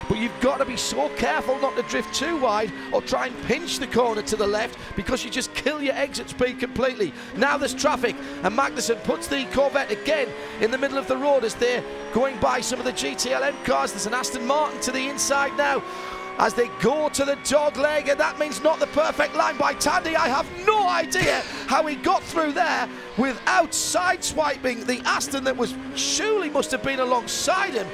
but you've got to be so careful not to drift too wide or try and pinch the corner to the left, because you just kill your exit speed completely. Now there's traffic, and Magnussen puts the Corvette again in the middle of the road as they're going by some of the GTLM cars. There's an Aston Martin to the inside now as they go to the dog leg, and that means not the perfect line by Tandy. I have no idea how he got through there without sideswiping the Aston that was surely must have been alongside him.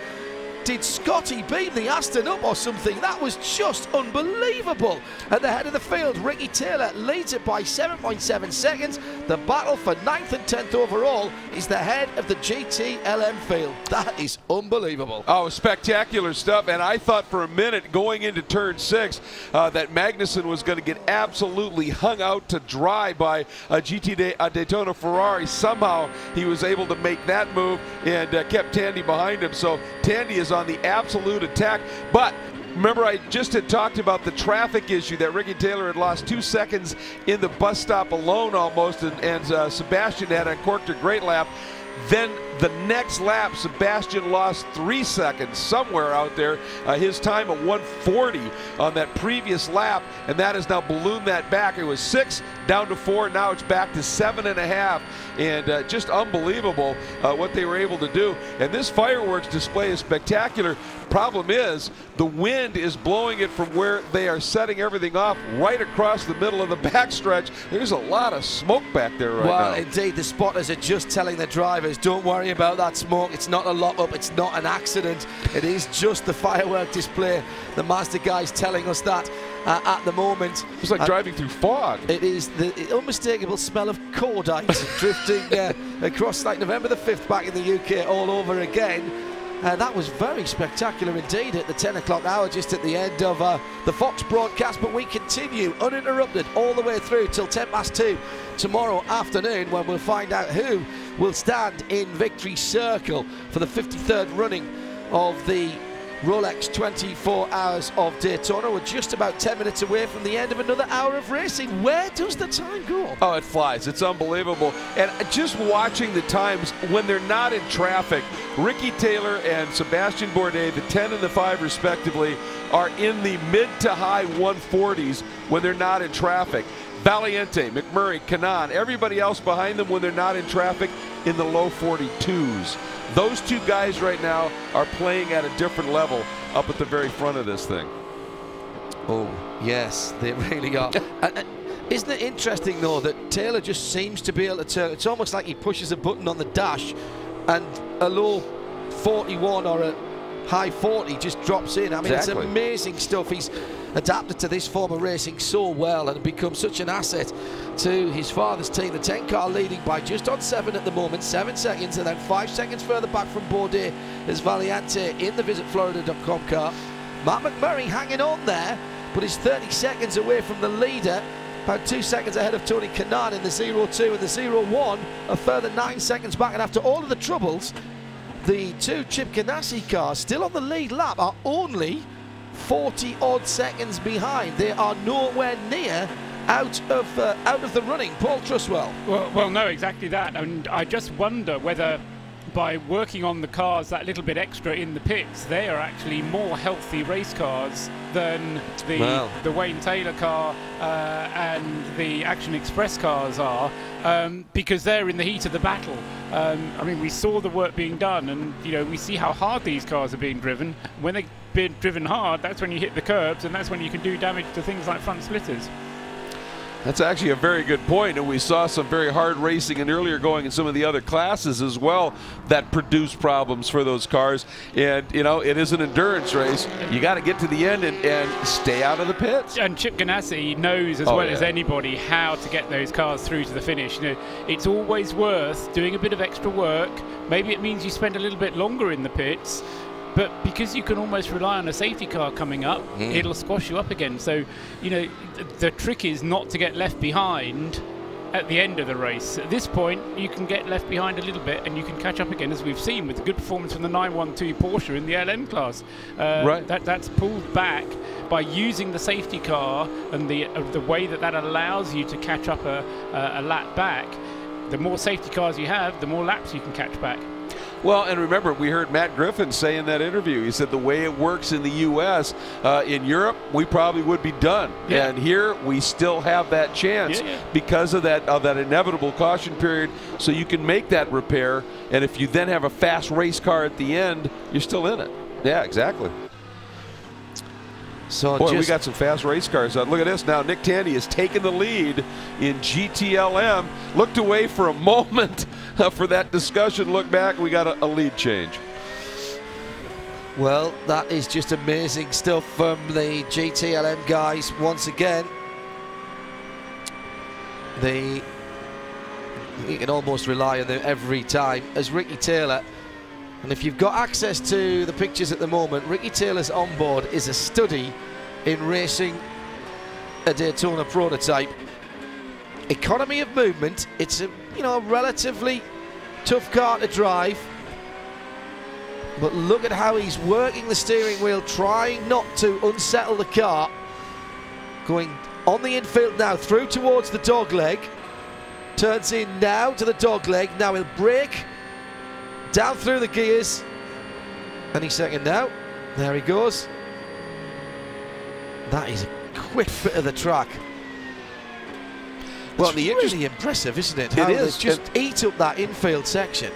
Did Scotty beam the Aston up or something? That was just unbelievable. At the head of the field, Ricky Taylor leads it by 7.7 seconds. The battle for 9th and 10th overall is the head of the GTLM field. That is unbelievable. Oh, spectacular stuff. And I thought for a minute going into turn 6 that Magnussen was going to get absolutely hung out to dry by a GTD Daytona Ferrari. Somehow he was able to make that move and kept Tandy behind him. So Tandy is on the absolute attack. But remember, I just had talked about the traffic issue that Ricky Taylor had lost 2 seconds in the bus stop alone almost, and Sebastian had uncorked a great lap. Then the next lap, Sebastian lost 3 seconds somewhere out there. His time at 1:40 on that previous lap, and that has now ballooned that back. It was 6 down to 4. Now it's back to 7.5, and just unbelievable what they were able to do. And this fireworks display is spectacular. Problem is, the wind is blowing it from where they are setting everything off right across the middle of the backstretch. There's a lot of smoke back there right now. Well, indeed, the spotters are just telling the drivers, don't worry about that smoke. It's not a lock-up. It's not an accident. It is just the firework display. The Mazda guy's telling us that at the moment. It's like driving through fog. It is the unmistakable smell of cordite drifting across like November the 5th back in the UK all over again. That was very spectacular indeed at the 10 o'clock hour, just at the end of the Fox broadcast. But we continue uninterrupted all the way through till 2:10 tomorrow afternoon, when we'll find out who will stand in victory circle for the 53rd running of the Rolex 24 Hours of Daytona. We're just about 10 minutes away from the end of another hour of racing. Where does the time go? Oh, it flies. It's unbelievable. And just watching the times when they're not in traffic, Ricky Taylor and Sebastian Bourdais, the 10 and the 5 respectively, are in the mid to high 140s when they're not in traffic. Valiente, McMurray, Kanaan, everybody else behind them when they're not in traffic in the low 42s. Those two guys right now are playing at a different level up at the very front of this thing. Oh, yes, they really are. Isn't it interesting, though, that Taylor just seems to be able to turn? It's almost like he pushes a button on the dash and a low 41 or a high 40 just drops in. I mean, exactly. It's amazing stuff. He's adapted to this form of racing so well and become such an asset to his father's team. The 10 car leading by just on 7 at the moment, 7 seconds, and then 5 seconds further back from Bourdais is Valiente in the VisitFlorida.com car. Matt McMurray hanging on there, but he's 30 seconds away from the leader, about 2 seconds ahead of Tony Kanaan in the 0-2, and the 0-1 a further 9 seconds back. And after all of the troubles, the 2 Chip Ganassi cars still on the lead lap are only 40 odd seconds behind. They are nowhere near out of the running. Paul Truswell. Well, no, exactly that. And I just wonder whether by working on the cars that little bit extra in the pits, they are actually more healthy race cars than the Wayne Taylor car and the Action Express cars are, because they're in the heat of the battle. I mean, we saw the work being done, and we see how hard these cars are being driven. When they've been driven hard, that's when you hit the curbs, and that's when you can do damage to things like front splitters. That's actually a very good point, and we saw some very hard racing and earlier going in some of the other classes as well that produced problems for those cars. And it is an endurance race. You got to get to the end and stay out of the pits. And Chip Ganassi knows as well as anybody how to get those cars through to the finish. It's always worth doing a bit of extra work. Maybe it means you spend a little bit longer in the pits, but because you can almost rely on a safety car coming up, it'll squash you up again. So, the trick is not to get left behind at the end of the race. At this point, you can get left behind a little bit and you can catch up again, as we've seen with the good performance from the 912 Porsche in the LM class. Right. That's pulled back by using the safety car and the way that allows you to catch up a lap back. The more safety cars you have, the more laps you can catch back. Well, and remember, we heard Matt Griffin say in that interview, he said the way it works in the U.S., in Europe, we probably would be done. Yeah. And here, we still have that chance because of that inevitable caution period, so you can make that repair, and if you then have a fast race car at the end, you're still in it. Yeah, exactly. So boy, we got some fast race cars. Look at this now. Nick Tandy has taken the lead in GTLM. Looked away for a moment for that discussion. Look back, we got a lead change. Well, that is just amazing stuff from the GTLM guys. Once again, you can almost rely on them every time. As Ricky Taylor, and if you've got access to the pictures at the moment, Ricky Taylor's onboard is a study in racing a Daytona prototype. Economy of movement. It's a relatively tough car to drive, but look at how he's working the steering wheel, trying not to unsettle the car. Going on the infield now, through towards the dog leg. Turns in now to the dog leg. Now he'll brake. Down through the gears. Any second now. There he goes. That is a quick bit of the track. Well, it's really impressive, isn't it? It is. Just eat up that infield section.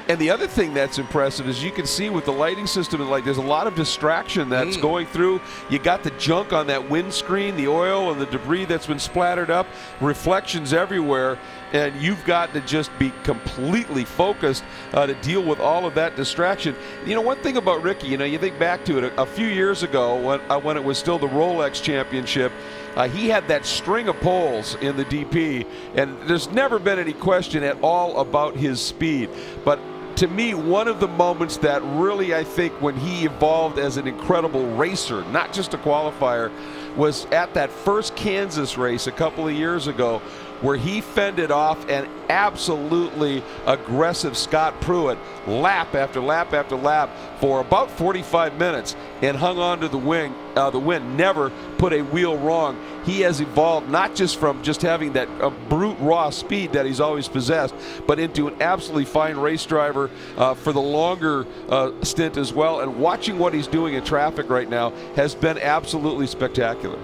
And the other thing that's impressive is you can see with the lighting system, like there's a lot of distraction that's going through. You got the junk on that windscreen, the oil and the debris that's been splattered up, reflections everywhere, and you've got to just be completely focused to deal with all of that distraction. You know, one thing about Ricky, you think back to it a few years ago when it was still the Rolex Championship. He had that string of poles in the DP, and there's never been any question at all about his speed. But to me, one of the moments that really, I think, when he evolved as an incredible racer, not just a qualifier, was at that first Kansas race a couple of years ago, where he fended off an absolutely aggressive Scott Pruitt lap after lap after lap for about 45 minutes and hung on to the win, never put a wheel wrong. He has evolved not just from just having that brute raw speed that he's always possessed, but into an absolutely fine race driver for the longer stint as well. And watching what he's doing in traffic right now has been absolutely spectacular.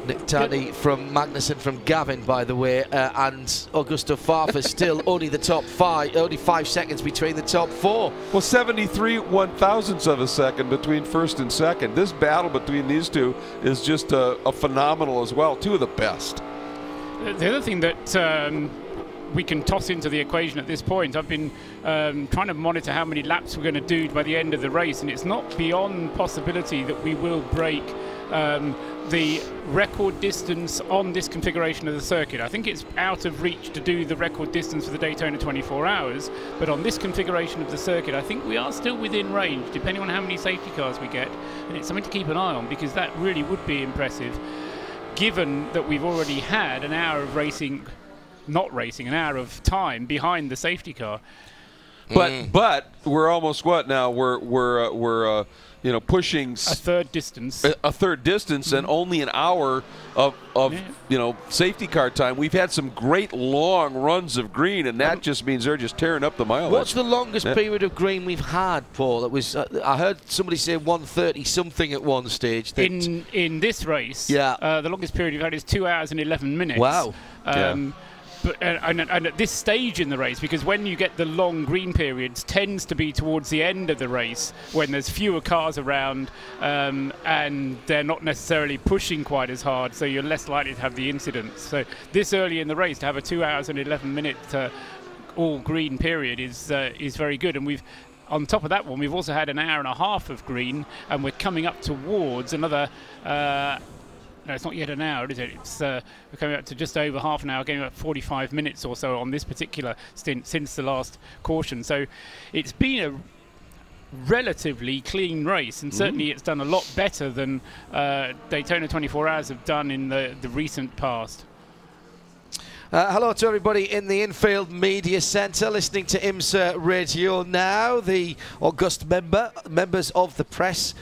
Nick Tandy from Magnussen, from Gavin, by the way, and Augusto Farfus still only the top five, only 5 seconds between the top four. Well, 73 1/1000ths of a second between first and second. This battle between these two is just a phenomenal as well. Two of the best. The other thing that we can toss into the equation at this point, I've been trying to monitor how many laps we're going to do by the end of the race, and it's not beyond possibility that we will break the record distance on this configuration of the circuit. I think it's out of reach to do the record distance for the Daytona 24 hours, but on this configuration of the circuit, I think we are still within range, depending on how many safety cars we get, and it's something to keep an eye on, because that really would be impressive, given that we've already had an hour of racing, not racing, an hour of time behind the safety car. But we're almost what now? We're pushing a third distance. A third distance, and only an hour of safety car time. We've had some great long runs of green, and that just means they're just tearing up the mileage. What's the longest period of green we've had, Paul? It was I heard somebody say 1:30 something at one stage. In this race, the longest period we've had is 2 hours and 11 minutes. Wow. But, and at this stage in the race, because when you get the long green periods, tends to be towards the end of the race when there's fewer cars around and they're not necessarily pushing quite as hard, so you're less likely to have the incidents. So this early in the race, to have a 2 hours and 11 minute all green period is very good. And we've, on top of that one, we've also had an hour and a half of green, and we're coming up towards another no, it's not yet an hour, is it? It's we're coming up to just over half an hour, getting about 45 minutes or so on this particular stint since the last caution. So it's been a relatively clean race, and certainly it's done a lot better than Daytona 24 Hours have done in the recent past. Hello to everybody in the infield media centre listening to IMSA Radio now. The august members of the press,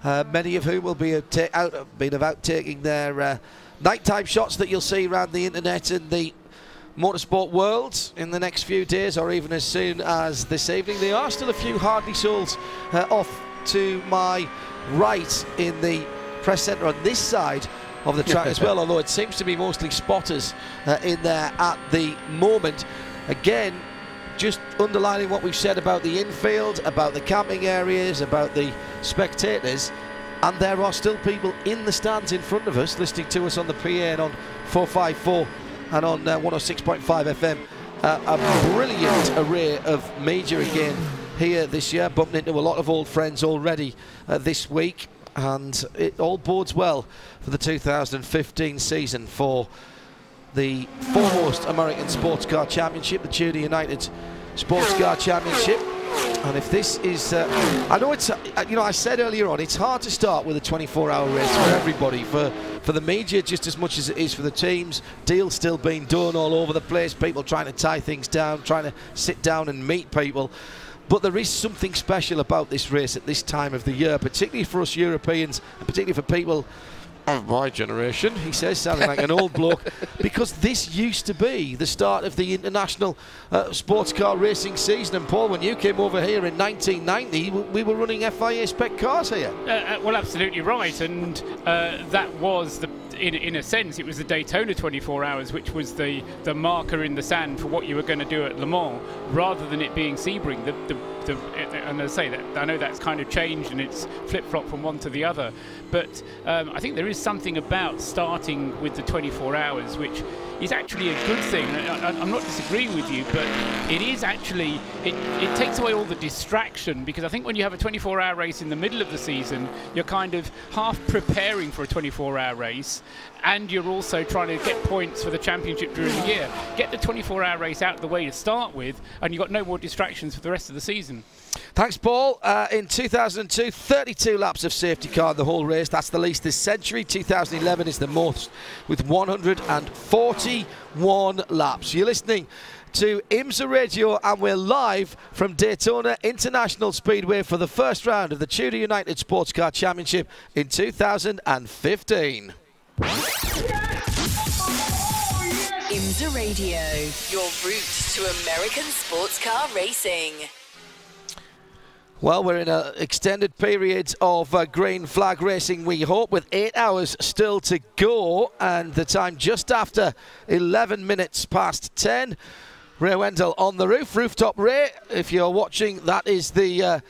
many of whom will be out taking their nighttime shots that you'll see around the internet, and the motorsport world in the next few days, or even as soon as this evening. There are still a few Hardy souls off to my right in the press centre on this side of the track as well, although it seems to be mostly spotters in there at the moment. Again, just underlining what we've said about the infield, about the camping areas, about the spectators, and there are still people in the stands in front of us listening to us on the PA and on 454 and on 106.5 FM. A brilliant array of major again here this year, bumping into a lot of old friends already this week, and it all bodes well for the 2015 season for the foremost American Sports Car Championship, the TUDOR United SportsCar Championship. And if this is, I know it's, you know, I said earlier on, it's hard to start with a 24-hour race for everybody, for the major just as much as it is for the teams. Deals still being done all over the place, people trying to tie things down, trying to sit down and meet people. But there is something special about this race at this time of the year, particularly for us Europeans, and particularly for people of my generation, he says, sounding like an old bloke, because this used to be the start of the international sports car racing season. And Paul, when you came over here in 1990, we were running FIA spec cars here. Well, absolutely right, and that was the, in a sense, it was the Daytona 24 hours, which was the marker in the sand for what you were going to do at Le Mans, rather than it being Sebring. And I say that I know that's kind of changed and it's flip-flop from one to the other, but I think there is something about starting with the 24 hours which is actually a good thing. I'm not disagreeing with you, but it is actually, it takes away all the distraction, because I think when you have a 24-hour race in the middle of the season, you're kind of half preparing for a 24-hour race, and you're also trying to get points for the championship during the year. Get the 24-hour race out of the way to start with, and you've got no more distractions for the rest of the season. Thanks, Paul. In 2002, 32 laps of safety car in the whole race. That's the least this century. 2011 is the most, with 141 laps. You're listening to IMSA Radio, and we're live from Daytona International Speedway for the first round of the TUDOR United SportsCar Championship in 2015. IMSA Radio, your route to American sports car racing. Well, we're in an extended period of green flag racing, we hope, with 8 hours still to go, and the time just after 11 minutes past 10. Ray Wendell on the roof, Rooftop Ray. If you're watching, that is the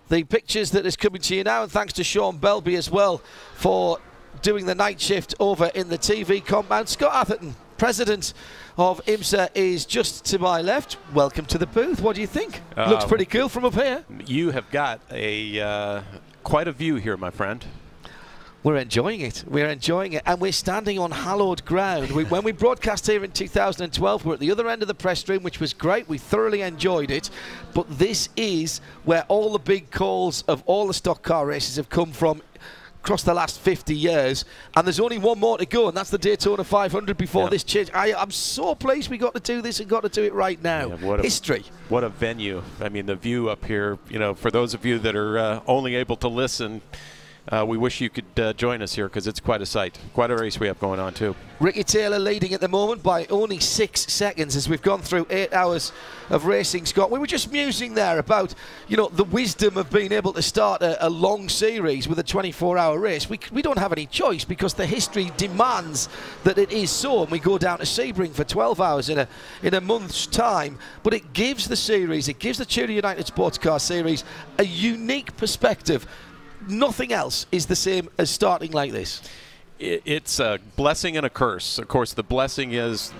pictures that is coming to you now, and thanks to Sean Belby as well for doing the night shift over in the TV compound. Scott Atherton, president of IMSA, is just to my left. Welcome to the booth. What do you think? Looks pretty cool from up here. You have got a quite a view here, my friend. We're enjoying it. We're enjoying it. And we're standing on hallowed ground. When we broadcast here in 2012, we're at the other end of the press room, which was great. We thoroughly enjoyed it. But this is where all the big calls of all the stock car races have come from across the last 50 years, and there's only one more to go, and that's the Daytona 500 before this change. I'm so pleased we got to do this and got to do it right now. Yeah, history. What a venue. I mean, the view up here, you know, for those of you that are only able to listen, we wish you could join us here, because it's quite a sight. Quite a race we have going on, too. Ricky Taylor leading at the moment by only 6 seconds as we've gone through 8 hours of racing, Scott. We were just musing there about, you know, the wisdom of being able to start a long series with a 24-hour race. We don't have any choice, because the history demands that it is so, and we go down to Sebring for 12 hours in a month's time. But it gives the series, it gives the TUDOR United Sports Car Series a unique perspective. Nothing else is the same as starting like this. It's a blessing and a curse. Of course, the blessing is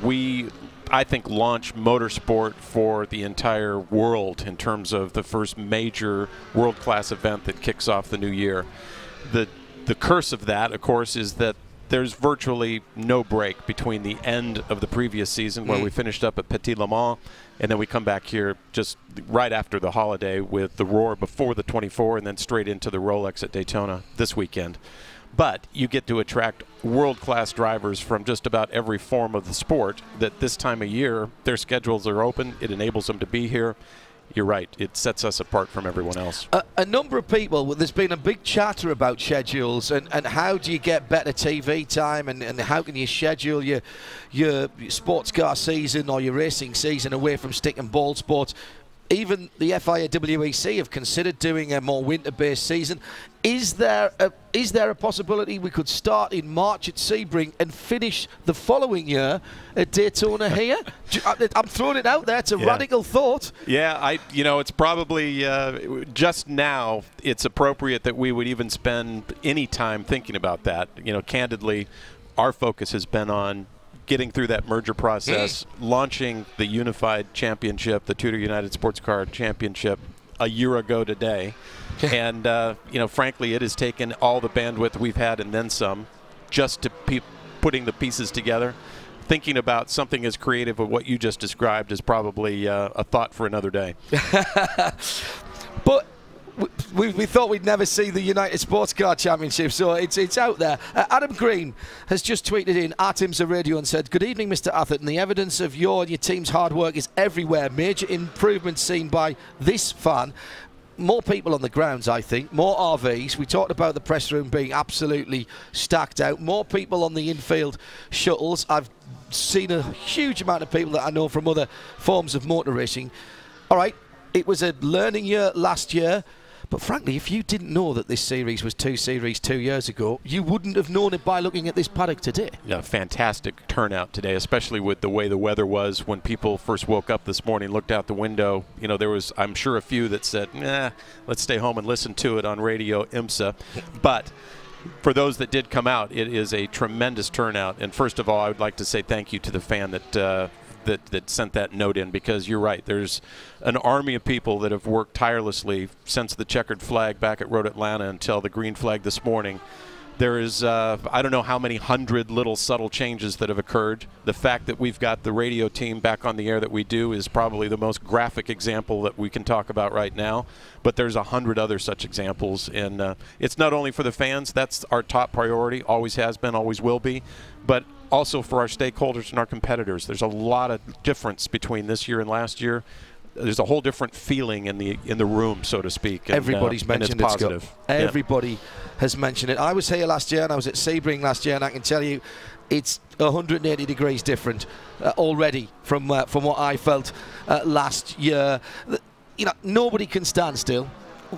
I think, launch motorsport for the entire world in terms of the first major world-class event that kicks off the new year. The curse of that, of course, is that there's virtually no break between the end of the previous season, where we finished up at Petit Le Mans, and then we come back here just right after the holiday with the Roar before the 24, and then straight into the Rolex at Daytona this weekend. But you get to attract world-class drivers from just about every form of the sport that this time of year, their schedules are open. It enables them to be here. you're right. It sets us apart from everyone else. A number of people, there's been a big chatter about schedules and how do you get better TV time and how can you schedule your sports car season or your racing season away from stick and ball sports. Even the FIA WEC have considered doing a more winter-based season. Is there a possibility we could start in March at Sebring and finish the following year at Daytona here? I'm throwing it out there. It's a radical thought. Yeah, it's probably just now it's appropriate that we would even spend any time thinking about that. Candidly, our focus has been on getting through that merger process, launching the unified championship, the TUDOR United SportsCar Championship, a year ago today. And, frankly, it has taken all the bandwidth we've had and then some just to putting the pieces together. Thinking about something as creative as what you just described is probably a thought for another day. But we thought we'd never see the United Sports Car Championship, so it's out there. Adam Green has just tweeted in at IMSA Radio and said, "Good evening, Mr. Atherton. The evidence of your and your team's hard work is everywhere. Major improvements seen by this fan. More people on the grounds, I think. More RVs. We talked about the press room being absolutely stacked out. More people on the infield shuttles. I've seen a huge amount of people that I know from other forms of motor racing. All right, it was a learning year last year. But frankly, if you didn't know that this series was 2 Series 2 years ago, you wouldn't have known it by looking at this paddock today." Yeah, fantastic turnout today, especially with the way the weather was when people first woke up this morning, looked out the window. There was, I'm sure, a few that said, "Nah, let's stay home and listen to it on radio IMSA." But for those that did come out, it is a tremendous turnout. And first of all, I would like to say thank you to the fan that sent that note in, because you're right. There's an army of people that have worked tirelessly since the checkered flag back at Road Atlanta until the green flag this morning. There is, I don't know how many hundred little subtle changes that have occurred. The fact that we've got the radio team back on the air that we do is probably the most graphic example that we can talk about right now. But there's 100 other such examples. And it's not only for the fans. That's our top priority, always has been, always will be. But also for our stakeholders and our competitors. There's a lot of difference between this year and last year. There's a whole different feeling in the room, so to speak. And, everybody's mentioned it's it, Scott. positive. Everybody has mentioned it. I was here last year and I was at Sebring last year, and I can tell you it's 180 degrees different already from what I felt last year. Nobody can stand still.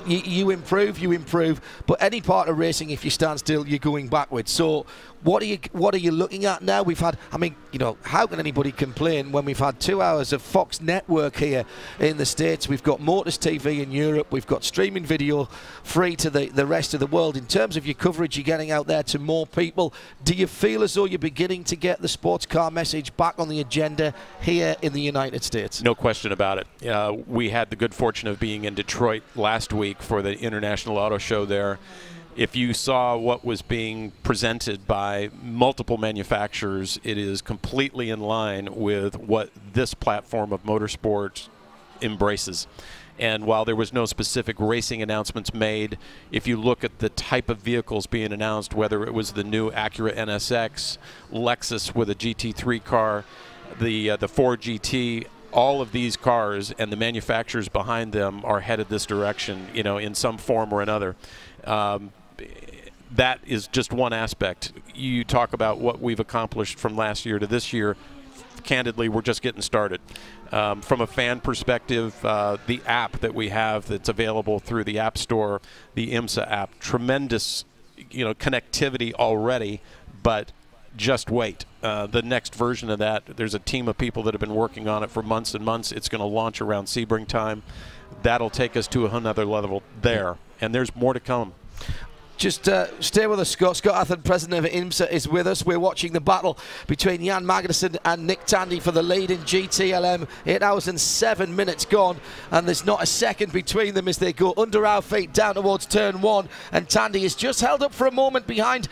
You improve, but any part of racing, if you stand still, you're going backwards. So what are you looking at now? We've had, how can anybody complain when we've had 2 hours of Fox Network here in the States? We've got Motors TV in Europe. We've got streaming video free to the rest of the world. In terms of your coverage, you're getting out there to more people. Do you feel as though you're beginning to get the sports car message back on the agenda here in the United States? No question about it. We had the good fortune of being in Detroit last week for the International Auto Show there. If you saw what was being presented by multiple manufacturers, it is completely in line with what this platform of motorsport embraces. And while there was no specific racing announcements made, if you look at the type of vehicles being announced, whether it was the new Acura NSX, Lexus with a GT3 car, the Ford GT, all of these cars and the manufacturers behind them are headed this direction, in some form or another. That is just one aspect. You talk about what we've accomplished from last year to this year. Candidly, we're just getting started. From a fan perspective, the app that we have that's available through the App Store, the IMSA app, tremendous, connectivity already, but just wait. The next version of that, there's a team of people that have been working on it for months and months. It's going to launch around Sebring time. That'll take us to another level there, and there's more to come. Just stay with us, Scott. Scott Atherton, president of IMSA, is with us. We're watching the battle between Jan Magnussen and Nick Tandy for the lead in GTLM. 8 hours and 7 minutes gone, and there's not a second between them as they go under our feet down towards turn 1. And Tandy is just held up for a moment behind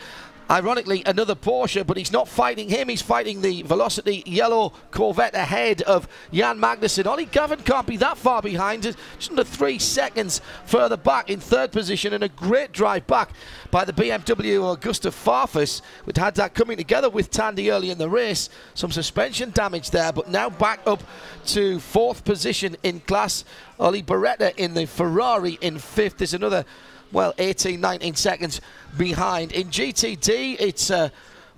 Ironically, another Porsche, but he's not fighting him. He's fighting the Velocity yellow Corvette ahead of Jan Magnussen. Ollie Gavin can't be that far behind. Just under 3 seconds further back in third position, and a great drive back by the BMW Gustav Farfus, which had that coming together with Tandy early in the race. Some suspension damage there, but now back up to fourth position in class. Oli Beretta in the Ferrari in fifth. There's another, well, 18, 19 seconds behind. In GTD, it's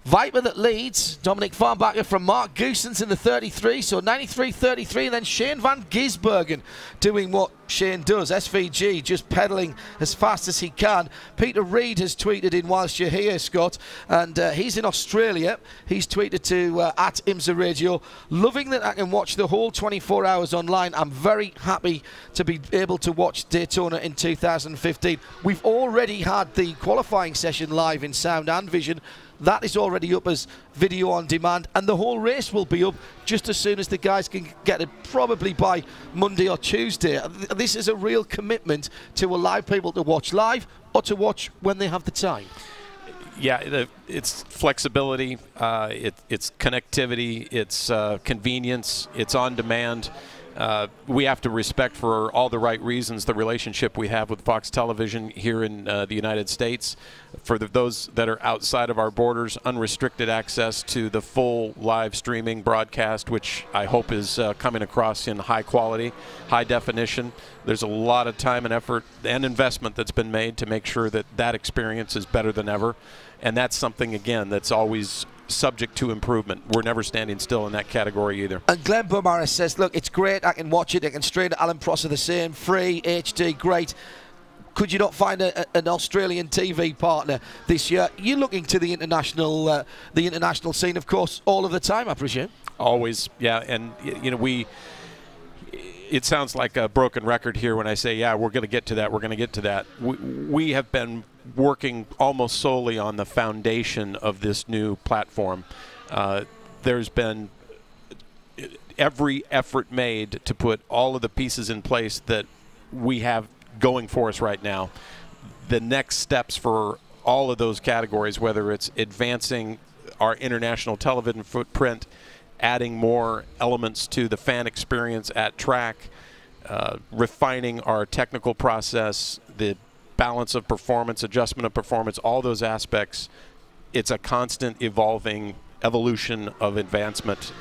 Viper that leads. Dominic Farnbacher from Mark Goosens in the 33, so 93-33, and then Shane van Gisbergen doing what Shane does. SVG just pedaling as fast as he can. Peter Reid has tweeted in whilst you're here, Scott, and he's in Australia. He's tweeted to at IMSA Radio, loving that I can watch the whole 24 hours online. I'm very happy to be able to watch Daytona in 2015. We've already had the qualifying session live in sound and vision. That is already up as video on demand, and the whole race will be up just as soon as the guys can get it, probably by Monday or Tuesday. This is a real commitment to allow people to watch live or to watch when they have the time. Yeah, it's flexibility, it's connectivity, it's convenience, it's on demand. We have to respect, for all the right reasons, the relationship we have with Fox Television here in the United States. For those that are outside of our borders, unrestricted access to the full live streaming broadcast, which I hope is coming across in high quality, high definition. There's a lot of time and effort and investment that's been made to make sure that that experience is better than ever. And that's something, again, that's always subject to improvement. We're never standing still in that category either. And Glenn Beaumaris says, look, it's great, I can watch it, I can straight at Alan Prosser the same, free, HD, great. Could you not find an Australian TV partner this year? You're looking to the international scene, of course, all of the time, I presume. Always, yeah. And, you know, it sounds like a broken record here when I say, yeah, we're going to get to that, we're going to get to that. We have been working almost solely on the foundation of this new platform. There's been every effort made to put all of the pieces in place that we have going for us right now. The next steps for all of those categories, whether it's advancing our international television footprint, adding more elements to the fan experience at track, refining our technical process, the balance of performance, adjustment of performance, all those aspects. It's a constant evolving evolution of advancement.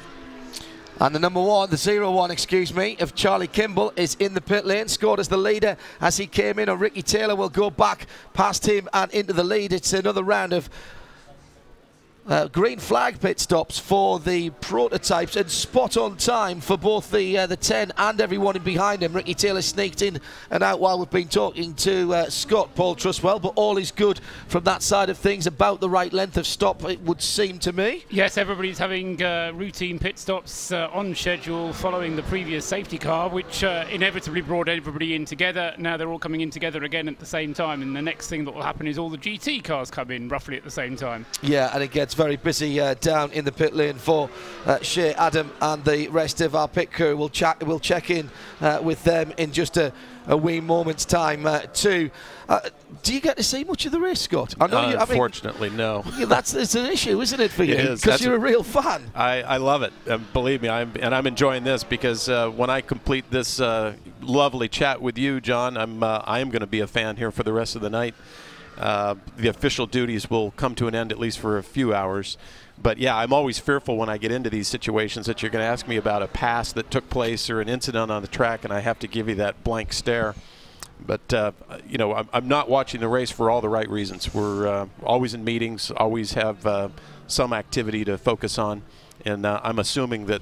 And the number one, the 0-1, excuse me, of Charlie Kimball is in the pit lane, scored as the leader as he came in, and Ricky Taylor will go back past him and into the lead. It's another round of green flag pit stops for the prototypes, and spot on time for both the 10 and everyone in behind him. Ricky Taylor sneaked in and out while we've been talking to Scott, Paul Trustwell, but all is good from that side of things. About the right length of stop, it would seem to me. Yes, everybody's having routine pit stops on schedule following the previous safety car, which inevitably brought everybody in together. Now they're all coming in together again at the same time, and the next thing that will happen is all the GT cars come in roughly at the same time. Yeah, and it gets very busy down in the pit lane for Shea, Adam and the rest of our pit crew. We'll check in with them in just a wee moment's time too. Do you get to see much of the race, Scott? I know unfortunately, no. It's an issue, isn't it, for you? It is. Because you're a real fan. I love it. Believe me, I'm enjoying this, because when I complete this lovely chat with you, John, I am going to be a fan here for the rest of the night. The official duties will come to an end, at least for a few hours. But yeah, I'm always fearful when I get into these situations that you're going to ask me about a pass that took place or an incident on the track, and I have to give you that blank stare. But, you know, I'm not watching the race for all the right reasons. We're always in meetings, always have some activity to focus on, and I'm assuming that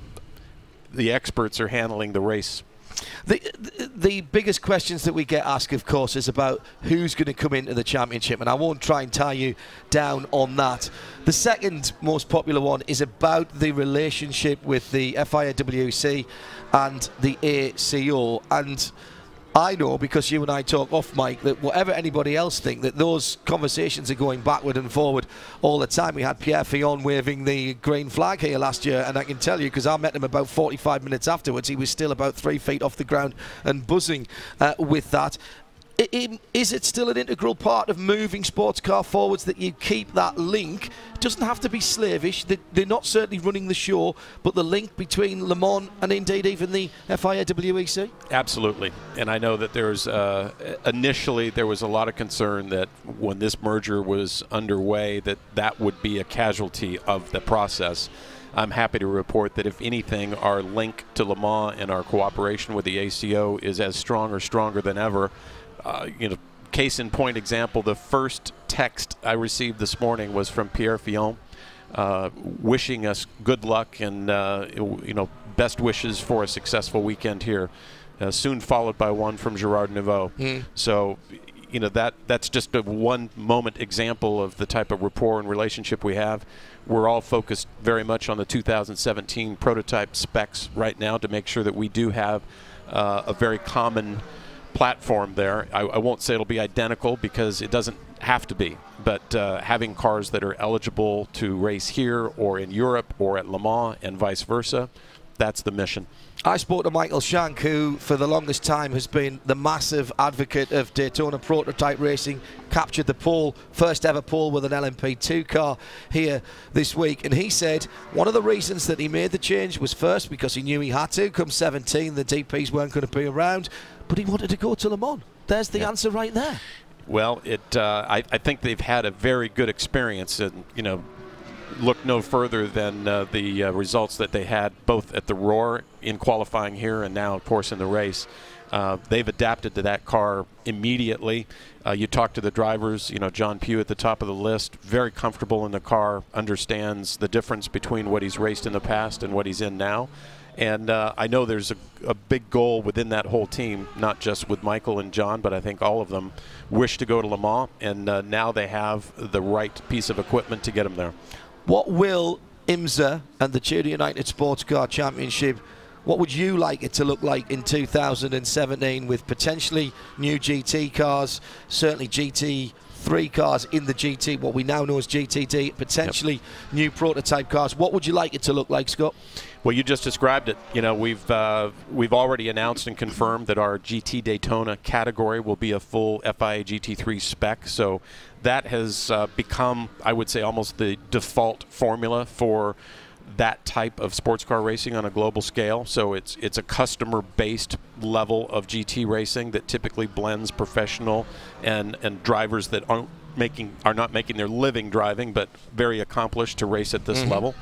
the experts are handling the race. The biggest questions that we get asked, of course, is about who's going to come into the championship, and I won't try and tie you down on that. The second most popular one is about the relationship with the FIA-WC and the ACO, and I know, because you and I talk off mic, that whatever anybody else think, that those conversations are going backward and forward all the time. We had Pierre Fillon waving the green flag here last year, and I can tell you, because I met him about 45 minutes afterwards, he was still about 3 feet off the ground and buzzing with that. Is it still an integral part of moving sports car forwards that you keep that link? It doesn't have to be slavish. They're not certainly running the show, but the link between Le Mans and indeed even the FIA WEC? Absolutely. And I know that there's initially there was a lot of concern that when this merger was underway that would be a casualty of the process. I'm happy to report that, if anything, our link to Le Mans and our cooperation with the ACO is as strong or stronger than ever. Case in point example, the first text I received this morning was from Pierre Fillon, wishing us good luck and best wishes for a successful weekend here. Soon followed by one from Gerard Neveu. So, that's just a one moment example of the type of rapport and relationship we have. We're all focused very much on the 2017 prototype specs right now to make sure that we do have a very common platform there. I won't say it'll be identical because it doesn't have to be, but having cars that are eligible to race here or in Europe or at Le Mans and vice versa, that's the mission. I spoke to Michael Shank, who for the longest time has been the massive advocate of Daytona prototype racing, captured the pole, first ever pole with an LMP2 car here this week, and he said one of the reasons that he made the change was first because he knew he had to. Come 17, the DPs weren't going to be around, but he wanted to go to Le Mans. There's the answer right there. Well, I think they've had a very good experience, and look no further than the results that they had both at the Roar in qualifying here and now, of course, in the race. They've adapted to that car immediately. You talk to the drivers, John Pugh at the top of the list, very comfortable in the car, understands the difference between what he's raced in the past and what he's in now. And I know there's a big goal within that whole team, not just with Michael and John, but I think all of them wish to go to Le Mans, and now they have the right piece of equipment to get them there. What will IMSA and the TUDOR United SportsCar Championship, what would you like it to look like in 2017 with potentially new GT cars, certainly GT3 cars in the GT, what we now know as GTD, potentially new prototype cars? What would you like it to look like, Scott? Well, you just described it. We've already announced and confirmed that our GT Daytona category will be a full FIA GT3 spec. So that has become, I would say, almost the default formula for that type of sports car racing on a global scale. So it's a customer-based level of GT racing that typically blends professional and drivers that are not making their living driving, but very accomplished to race at this level.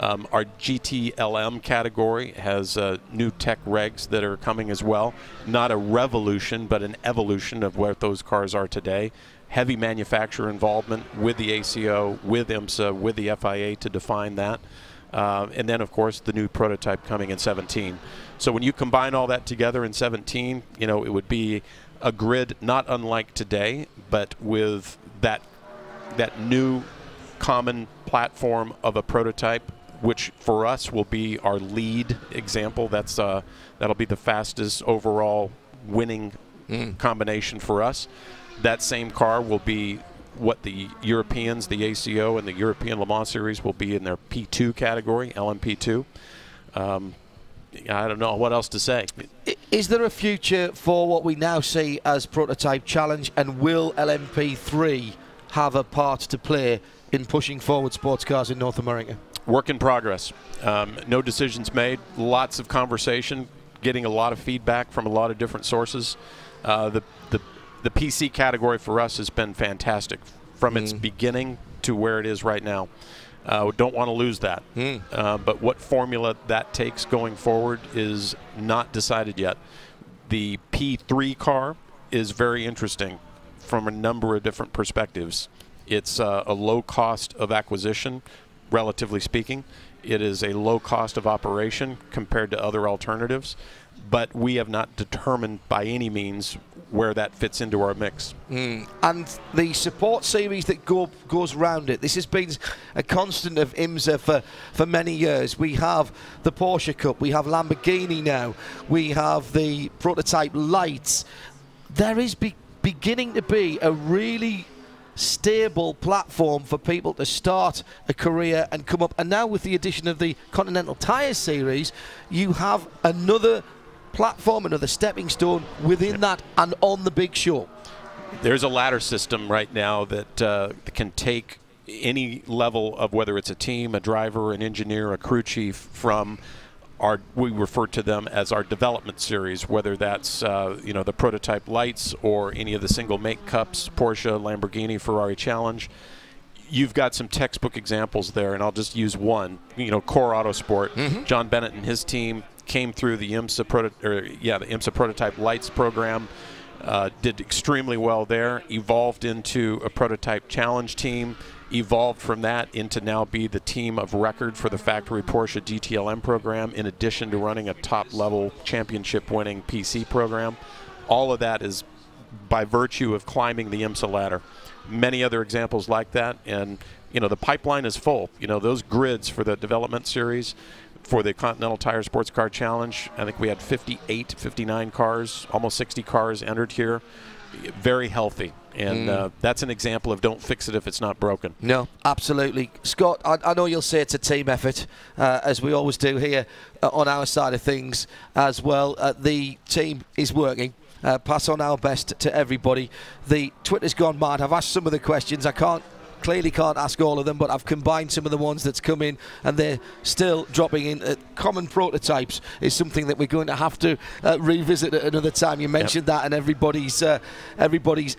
Our GTLM category has new tech regs that are coming as well. Not a revolution, but an evolution of what those cars are today. Heavy manufacturer involvement with the ACO, with IMSA, with the FIA to define that. And then, of course, the new prototype coming in 17. So when you combine all that together in 17, it would be a grid not unlike today, but with that new common platform of a prototype, which for us will be our lead example. That'll be the fastest overall winning combination for us. That same car will be what the Europeans, the ACO, and the European Le Mans Series will be in their P2 category, LMP2. I don't know what else to say. Is there a future for what we now see as Prototype Challenge, and will LMP3 have a part to play in pushing forward sports cars in North America? Work in progress. No decisions made. Lots of conversation, getting a lot of feedback from a lot of different sources. The PC category for us has been fantastic from its beginning to where it is right now. Don't want to lose that. But what formula that takes going forward is not decided yet. The P3 car is very interesting from a number of different perspectives. It's a low cost of acquisition, relatively speaking. It is a low cost of operation compared to other alternatives, but we have not determined by any means where that fits into our mix. And the support series that goes around it, this has been a constant of IMSA for many years. We have the Porsche Cup, we have Lamborghini now, we have the Prototype Lights. There is beginning to be a really stable platform for people to start a career and come up. And now with the addition of the Continental Tire series, you have another platform, another stepping stone within that and on the big show. There's a ladder system right now that can take any level of, whether it's a team, a driver, an engineer, a crew chief, from we refer to them as our development series, whether that's the prototype lights or any of the single make cups, Porsche, Lamborghini, Ferrari Challenge. You've got some textbook examples there, and I'll just use one. Core Autosport. John Bennett and his team came through the IMSA prototype lights program. Did extremely well there, evolved into a prototype challenge team, evolved from that into now be the team of record for the factory Porsche GTLM program, in addition to running a top-level championship-winning PC program. All of that is by virtue of climbing the IMSA ladder. Many other examples like that, and the pipeline is full. Those grids for the development series, for the Continental Tire Sports Car Challenge, I think we had 58, 59 cars, almost 60 cars entered here. Very healthy. And that's an example of don't fix it if it's not broken. No, absolutely. Scott, I know you'll say it's a team effort, as we always do here on our side of things as well. The team is working. Pass on our best to everybody. The Twitter's gone mad. I've asked some of the questions. I clearly can't ask all of them, but I've combined some of the ones that's come in, and they're still dropping in. Common prototypes is something that we're going to have to revisit at another time. You mentioned that, and everybody's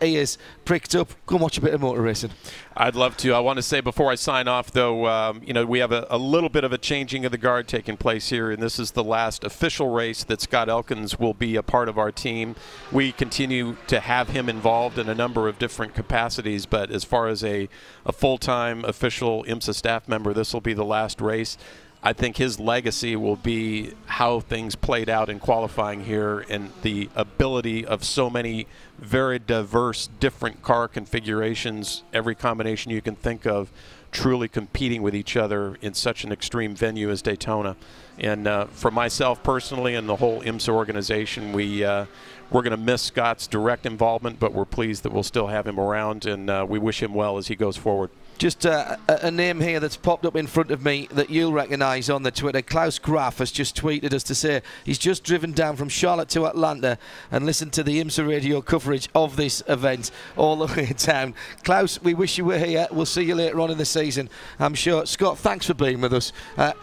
ears pricked up. Go and watch a bit of motor racing. I'd love to. I want to say before I sign off, though, we have a little bit of a changing of the guard taking place here, and this is the last official race that Scott Elkins will be a part of our team. We continue to have him involved in a number of different capacities, but as far as a full-time official IMSA staff member, this will be the last race. I think his legacy will be how things played out in qualifying here, and the ability of so many very diverse, different car configurations, every combination you can think of, truly competing with each other in such an extreme venue as Daytona. And for myself personally and the whole IMSA organization, we're going to miss Scott's direct involvement, but we're pleased that we'll still have him around, and we wish him well as he goes forward. Just a name here that's popped up in front of me that you'll recognise on the Twitter. Klaus Graf has just tweeted us to say he's just driven down from Charlotte to Atlanta and listened to the IMSA radio coverage of this event all the way down. Klaus, we wish you were here. We'll see you later on in the season, I'm sure. Scott, thanks for being with us.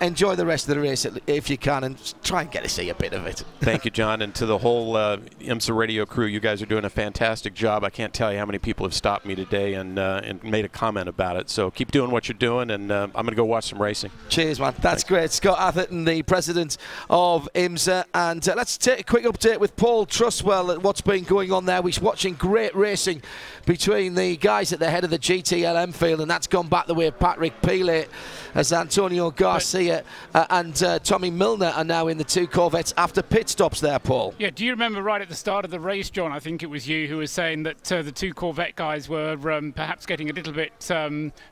Enjoy the rest of the race if you can, and try and get to see a bit of it. Thank you, John, and to the whole IMSA radio crew. You guys are doing a fantastic job. I can't tell you how many people have stopped me today and made a comment about it. So keep doing what you're doing, and I'm going to go watch some racing. Cheers, man. That's great. Scott Atherton, the president of IMSA. And let's take a quick update with Paul Truswell at what's been going on there. We're watching great racing between the guys at the head of the GTLM field, and that's gone back the way of Patrick Pilet, as Antonio Garcia and Tommy Milner are now in the two Corvettes after pit stops there, Paul. Yeah, do you remember right at the start of the race, John, I think it was you who was saying that the two Corvette guys were perhaps getting a little bit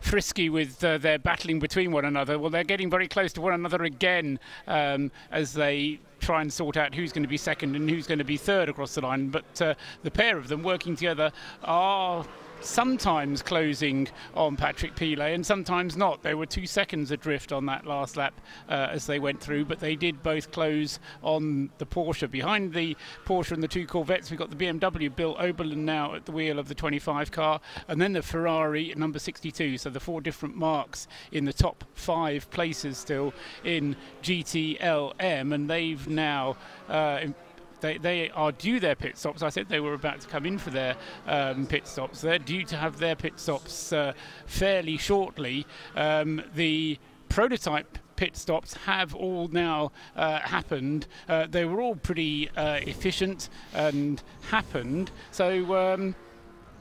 frisky with their battling between one another. Well, they're getting very close to one another again as they try and sort out who's going to be second and who's going to be third across the line. But the pair of them working together are sometimes closing on Patrick Pilet and sometimes not. They were 2 seconds adrift on that last lap as they went through, but they did both close on the Porsche. Behind the Porsche and the two Corvettes, we've got the BMW, Bill Oberlin now at the wheel of the 25 car, and then the Ferrari number 62. So the 4 different marks in the top 5 places still in GTLM, and they've now They are due their pit stops. I said they were about to come in for their pit stops. They're due to have their pit stops fairly shortly. The prototype pit stops have all now happened. They were all pretty efficient and happened. So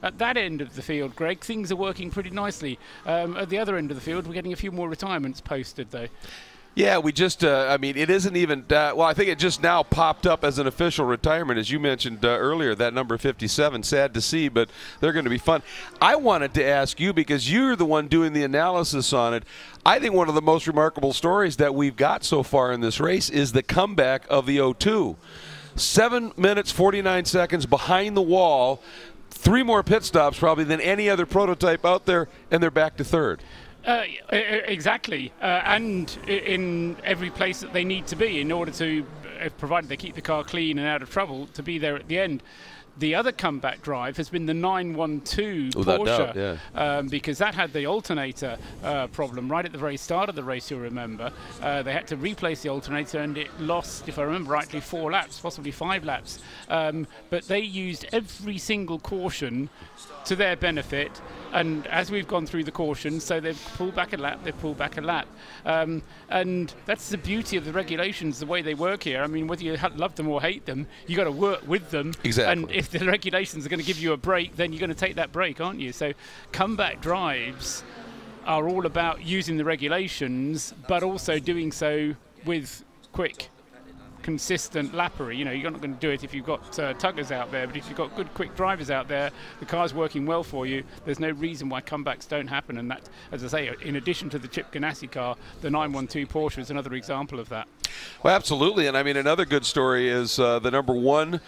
at that end of the field, Greg, things are working pretty nicely. At the other end of the field, we're getting a few more retirements posted, though. Yeah, we just, I mean, it isn't even, well, I think it just now popped up as an official retirement, as you mentioned earlier, that number 57. Sad to see, but they're going to be fun. I wanted to ask you, because you're the one doing the analysis on it, I think one of the most remarkable stories that we've got so far in this race is the comeback of the 02. 7 minutes, 49 seconds behind the wall, 3 more pit stops probably than any other prototype out there, and they're back to third. Exactly, and in every place that they need to be in order to provided they keep the car clean and out of trouble, to be there at the end. The other comeback drive has been the 912 Porsche, because that had the alternator problem right at the very start of the race, you'll remember. They had to replace the alternator, and it lost, if I remember rightly, 4 laps, possibly 5 laps. But they used every single caution to their benefit, and as we've gone through the caution, so they've pulled back a lap, they've pulled back a lap. And that's the beauty of the regulations, the way they work here. I mean, whether you love them or hate them, you got to work with them. Exactly. And if the regulations are going to give you a break, then you're going to take that break, aren't you? So comeback drives are all about using the regulations, but also doing so with quick, consistent lappery. You know, you're not going to do it if you've got tuggers out there, but if you've got good quick drivers out there, the car's working well for you, there's no reason why comebacks don't happen. And that, as I say, in addition to the Chip Ganassi car, the 912 Porsche is another example of that. Well, absolutely. And I mean, another good story is the #1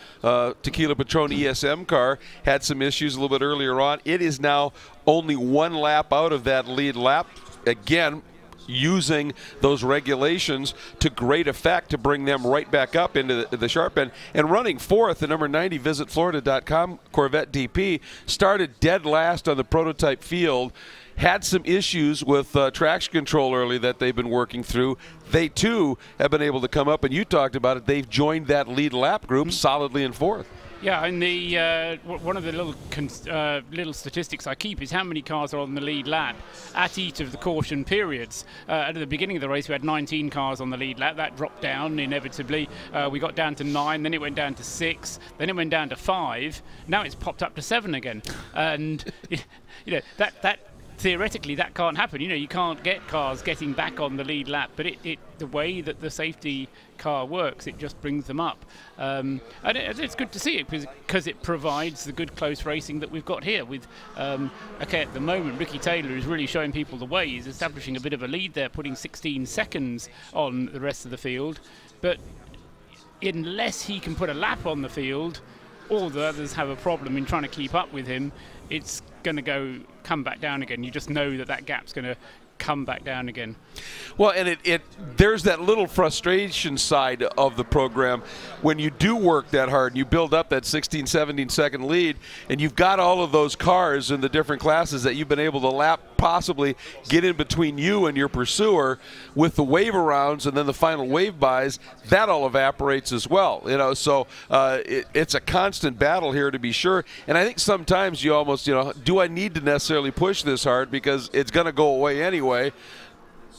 Tequila Patrón ESM car had some issues a little bit earlier on. It is now only 1 lap out of that lead lap. Again, using those regulations to great effect to bring them right back up into the sharp end. And running 4th, the number 90 visitflorida.com Corvette DP started dead last on the prototype field. Had some issues with traction control early that they've been working through. They too have been able to come up, and you talked about it, they've joined that lead lap group solidly in 4th. Yeah, and the one of the little statistics I keep is how many cars are on the lead lap at each of the caution periods. At the beginning of the race, we had 19 cars on the lead lap. That dropped down inevitably. We got down to 9, then it went down to 6, then it went down to 5. Now it's popped up to 7 again, and you know that. Theoretically, that can't happen. You know, you can't get cars getting back on the lead lap, but the way that the safety car works, it just brings them up. And it's good to see it because it provides the good close racing that we've got here. With okay, at the moment, Ricky Taylor is really showing people the way. He's establishing a bit of a lead there, putting 16 seconds on the rest of the field. But unless he can put a lap on the field, all the others have a problem in trying to keep up with him. It's going to come back down again. You just know that gap's going to come back down again. Well, and there's that little frustration side of the program when you do work that hard and you build up that 16, 17 second lead, and you've got all of those cars in the different classes that you've been able to lap, possibly get in between you and your pursuer with the wave arounds and then the final wave bys. That all evaporates as well, you know. So it's a constant battle here, to be sure. And I think sometimes you almost, you know, do I need to necessarily push this hard because it's going to go away anyway?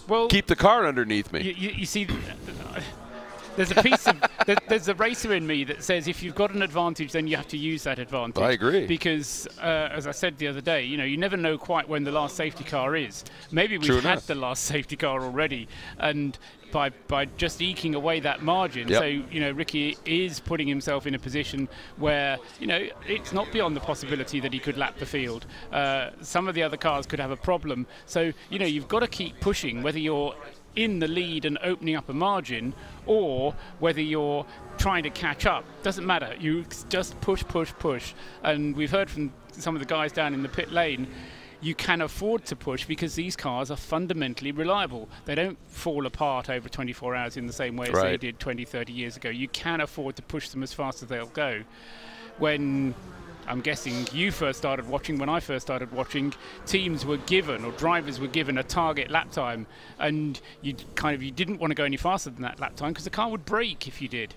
Well, keep the car underneath me. You see, there's a piece of there's a racer in me that says if you've got an advantage, then you have to use that advantage. I agree. Because as I said the other day, you know, you never know quite when the last safety car is. Maybe we've had the last safety car already, and by just eking away that margin. Yep. So, you know, Ricky is putting himself in a position where, you know, it's not beyond the possibility that he could lap the field. Some of the other cars could have a problem. So, you know, you've got to keep pushing, whether you're in the lead and opening up a margin or whether you're trying to catch up. Doesn't matter. You just push, push, push. And we've heard from some of the guys down in the pit lane, you can afford to push because these cars are fundamentally reliable. They don't fall apart over 24 hours in the same way as they did 20, 30 years ago. You can afford to push them as fast as they'll go. When, I'm guessing you first started watching, when I first started watching, teams were given, or drivers were given, a target lap time, and you didn't want to go any faster than that lap time because the car would break if you did.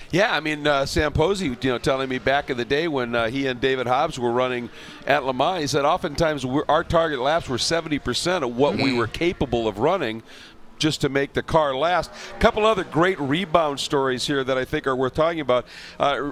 Yeah, I mean, Sam Posey, you know, telling me back in the day when he and David Hobbs were running at Le Mans, he said oftentimes our target laps were 70% of what we were capable of running just to make the car last. A couple other great rebound stories here that I think are worth talking about.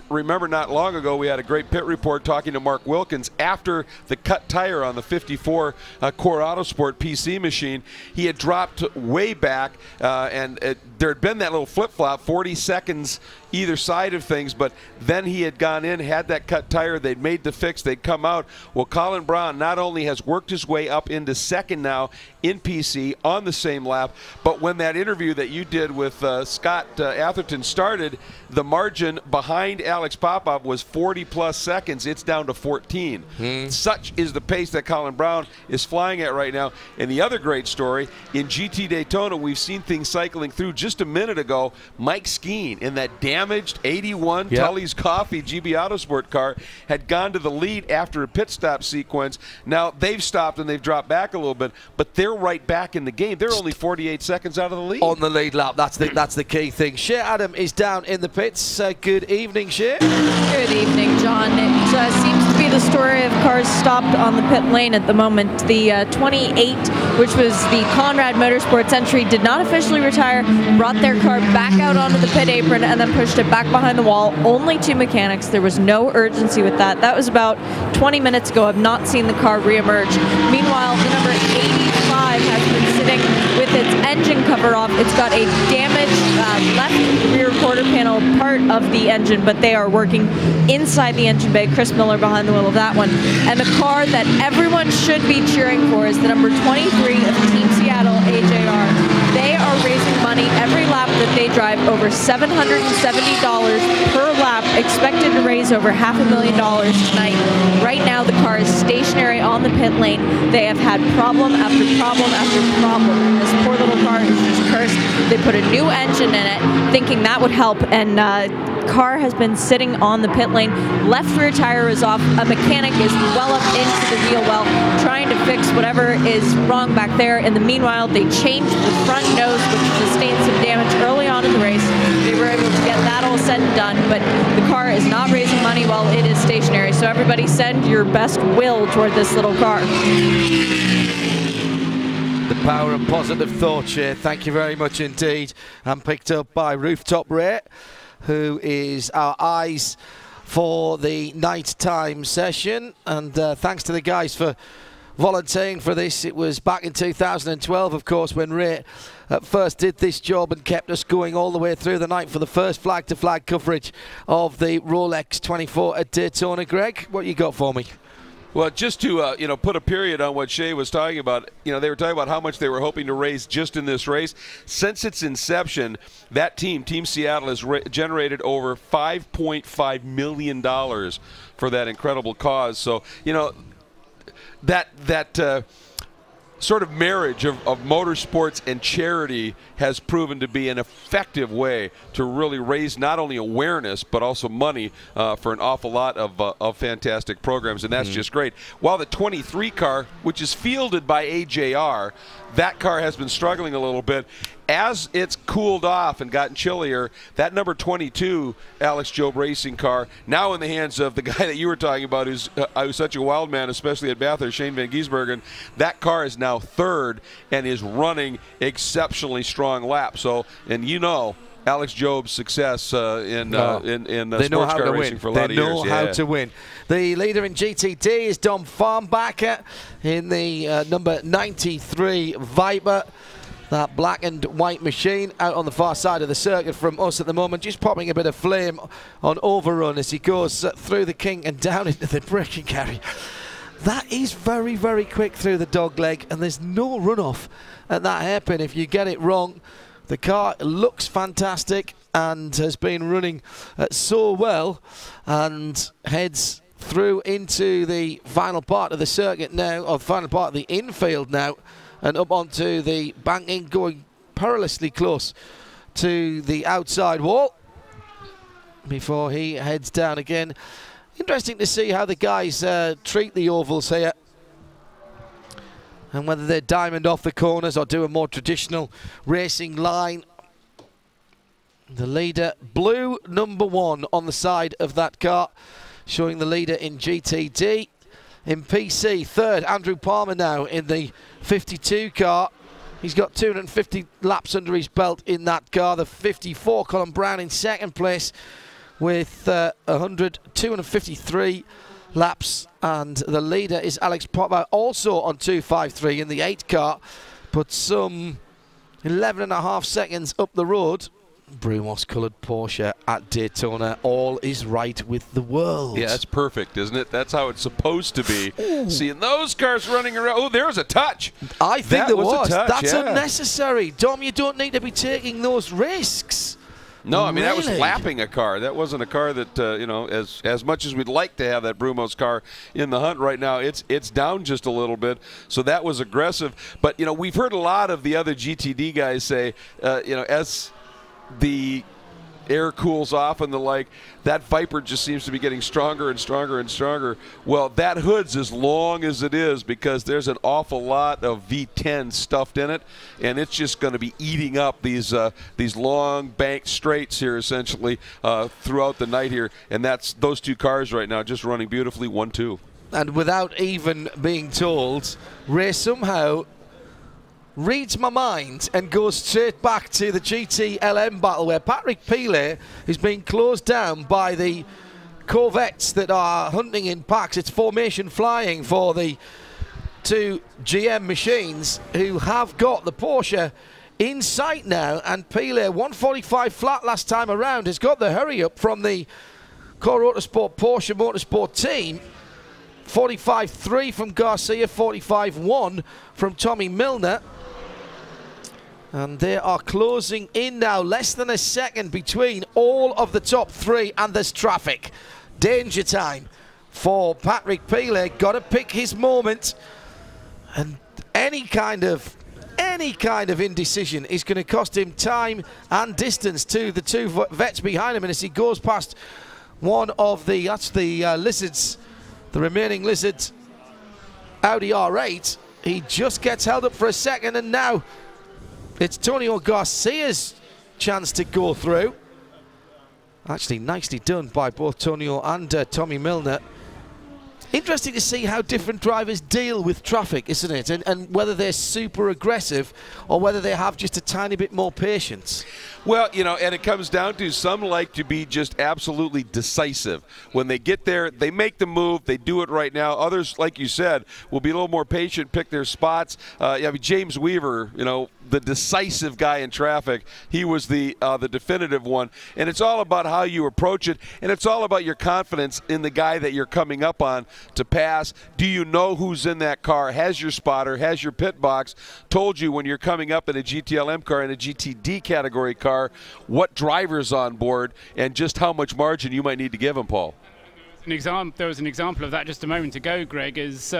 Remember not long ago we had a great pit report talking to Mark Wilkins after the cut tire on the 54 Core Autosport PC machine. He had dropped way back and there had been that little flip-flop, 40 seconds either side of things, but then he had gone in, had that cut tire, they'd made the fix, they'd come out. Well, Colin Braun not only has worked his way up into second now in PC on the same lap, but when that interview that you did with Scott Atherton started, the margin behind Alex Popov was 40+ seconds. It's down to 14. Such is the pace that Colin Braun is flying at right now. And the other great story, in GT Daytona, we've seen things cycling through. Just a minute ago, Mike Skeen in that damaged 81 Tully's Coffee GB Autosport car had gone to the lead after a pit stop sequence. Now they've stopped and they've dropped back a little bit, but they're right back in the game. They're only 48 seconds out of the lead. On the lead lap, that's the key thing. Shea Adam is down in the pits. Good evening, Shea. Good evening, John. It seems to be the story of cars stopped on the pit lane at the moment. The 28, which was the Conrad Motorsports entry, did not officially retire, brought their car back out onto the pit apron and then pushed it back behind the wall. Only 2 mechanics. There was no urgency with that. That was about 20 minutes ago. I've not seen the car reemerge. Meanwhile, the number 85 has been sitting with its engine cover off. It's got a damaged left rear quarter panel part of the engine, but they are working inside the engine bay. Chris Miller behind the wheel of that one. And the car that everyone should be cheering for is the number 23 of Team Seattle, AJR. They are raising money every lap that they drive, over $770 per lap, expected to raise over $500,000 tonight. Right now, the car is stationary on the pit lane. They have had problem after problem after problem. This poor little car is just cursed. They put a new engine in it, thinking that would help, and car has been sitting on the pit lane. Left rear tire is off. A mechanic is well up into the wheel well, trying to fix whatever is wrong back there. In the meanwhile, they changed the front nose, which sustained some damage early on in the race. They were able to get that all said and done, but the car is not raising money while it is stationary. So everybody send your best will toward this little car. The power of positive thought, Shea. Thank you very much indeed. I'm picked up by Rooftop Ray, who is our eyes for the nighttime session. And thanks to the guys for volunteering for this. It was back in 2012, of course, when Ray first did this job and kept us going all the way through the night for the first flag-to-flag coverage of the Rolex 24 at Daytona. Greg, what you got for me? Well, just to put a period on what Shea was talking about, they were talking about how much they were hoping to raise just in this race. Since its inception, that Team Seattle, has generated over $5.5 million for that incredible cause. So, that sort of marriage of motorsports and charity has proven to be an effective way to really raise not only awareness but also money for an awful lot of fantastic programs, and that's just great. While the 23 car, which is fielded by AJR, that car has been struggling a little bit. As it's cooled off and gotten chillier, that number 22 Alex Job racing car, now in the hands of the guy that you were talking about, who's such a wild man, especially at Bathurst, Shane Van Gisbergen. That car is now third and is running exceptionally strong laps. So, and Alex Job's success in sports car racing for a lot of years. They know how to win. The leader in GTD is Dom Farnbacher in the number 93 Viper. That black and white machine out on the far side of the circuit from us at the moment, just popping a bit of flame on overrun as he goes through the kink and down into the braking carry. That is very, very quick through the dog leg, and there's no runoff at that hairpin if you get it wrong. The car looks fantastic and has been running so well, and heads through into the final part of the circuit now, or final part of the infield now, and up onto the banking, going perilously close to the outside wall before he heads down again. Interesting to see how the guys treat the ovals here, and whether they diamond off the corners or do a more traditional racing line. The leader, blue number 1 on the side of that car, showing the leader in GTD. In PC, third, Andrew Palmer now in the 52 car. He's got 250 laps under his belt in that car. The 54, Colin Brown in second place with 253 laps. And the leader is Alex Popper, also on 253 in the 8 car, but some 11.5 seconds up the road. Brumos coloured Porsche at Daytona. All is right with the world. Yeah, that's perfect, isn't it? That's how it's supposed to be. Ooh. Seeing those cars running around. Oh, there's a touch. I think there was. A touch, that's unnecessary. Dom, you don't need to be taking those risks. No, I mean, that was lapping a car. That wasn't a car that, you know, as much as we'd like to have that Brumos car in the hunt right now, it's down just a little bit. So that was aggressive. But, you know, we've heard a lot of the other GTD guys say, you know, as the air cools off and the like, that Viper just seems to be getting stronger and stronger and stronger. Well, that hood's as long as it is because there's an awful lot of V10 stuffed in it, and it's just going to be eating up these long banked straights here essentially throughout the night here. And that's those two cars right now just running beautifully, 1-2. And without even being told, Ray somehow reads my mind and goes straight back to the GTLM battle where Patrick Pilet is being closed down by the Corvettes that are hunting in packs. It's formation flying for the two GM machines who have got the Porsche in sight now, and Pilet, 145 flat last time around, has got the hurry up from the Core Autosport Porsche Motorsport team. 45.3 from Garcia, 45.1 from Tommy Milner. And they are closing in now, less than a second between all of the top three, and there's traffic. Danger time for Patrick Pilet. Got to pick his moment, and any kind of indecision is going to cost him time and distance to the two vets behind him. And as he goes past one of the, that's the Lizards, the remaining Lizards Audi R8, he just gets held up for a second, and now it's Tonio Garcia's chance to go through. Actually, nicely done by both Tonio and Tommy Milner. Interesting to see how different drivers deal with traffic, isn't it? And whether they're super aggressive or whether they have just a tiny bit more patience. Well, you know, and it comes down to some like to be just absolutely decisive. When they get there, they make the move, they do it right now. Others, like you said, will be a little more patient, pick their spots. I mean, James Weaver, you know, the decisive guy in traffic, he was the definitive one. And it's all about how you approach it, and it's all about your confidence in the guy that you're coming up on to pass. Do you know who's in that car? Has your spotter, has your pit box told you when you're coming up in a GTLM car, in a GTD category car, what driver's on board and just how much margin you might need to give them, Paul? There was an example of that just a moment ago, Greg, as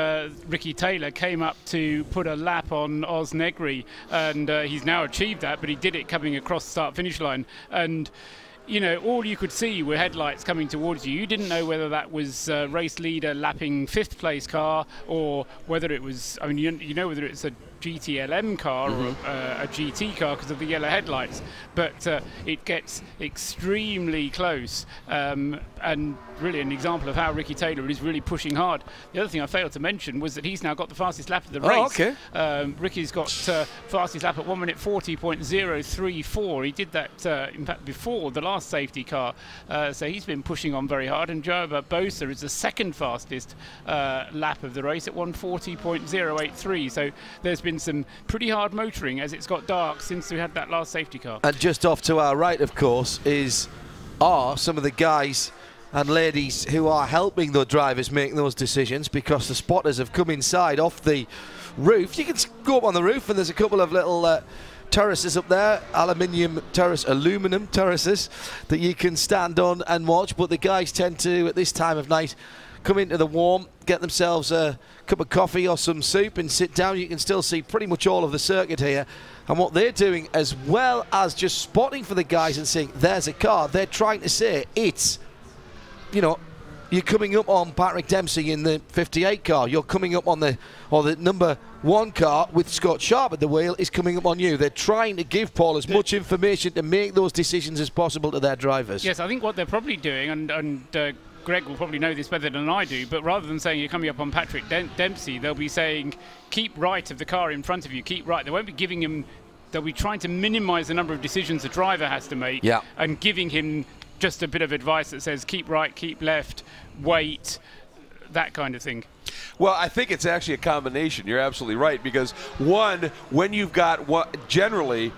Ricky Taylor came up to put a lap on Oz Negri, and he's now achieved that, but he did it coming across the start-finish line. And you know, all you could see were headlights coming towards you. You didn't know whether that was race leader lapping fifth place car, or whether it was, I mean, you know whether it's a GTLM car or a GT car because of the yellow headlights, but it gets extremely close, and really an example of how Ricky Taylor is really pushing hard. The other thing I failed to mention was that he's now got the fastest lap of the race. Oh, okay. Ricky's got fastest lap at 1 minute 40.034. He did that in fact before the last safety car, so he's been pushing on very hard. And Joe Barbosa is the second fastest lap of the race at 140.083. So there's been some pretty hard motoring as it's got dark since we had that last safety car. And just off to our right, of course, are some of the guys and ladies who are helping the drivers make those decisions, because the spotters have come inside off the roof. You can go up on the roof and there's a couple of little terraces up there, aluminum terraces that you can stand on and watch, but the guys tend to, at this time of night, come into the warm, get themselves a cup of coffee or some soup and sit down. You can still see pretty much all of the circuit here. And what they're doing, as well as just spotting for the guys and saying, there's a car, they're trying to say, it's, you know, you're coming up on Patrick Dempsey in the 58 car, you're coming up on the number 1 car with Scott Sharp at the wheel is coming up on you. They're trying to give Paul as much information to make those decisions as possible to their drivers. Yes, I think what they're probably doing, and Greg will probably know this better than I do, but rather than saying you're coming up on Patrick Dempsey, they'll be saying keep right of the car in front of you, keep right. They won't be giving him, they'll be trying to minimise the number of decisions the driver has to make, and giving him just a bit of advice that says keep right, keep left, wait, that kind of thing. Well, I think it's actually a combination. You're absolutely right, because one, when you've got generally,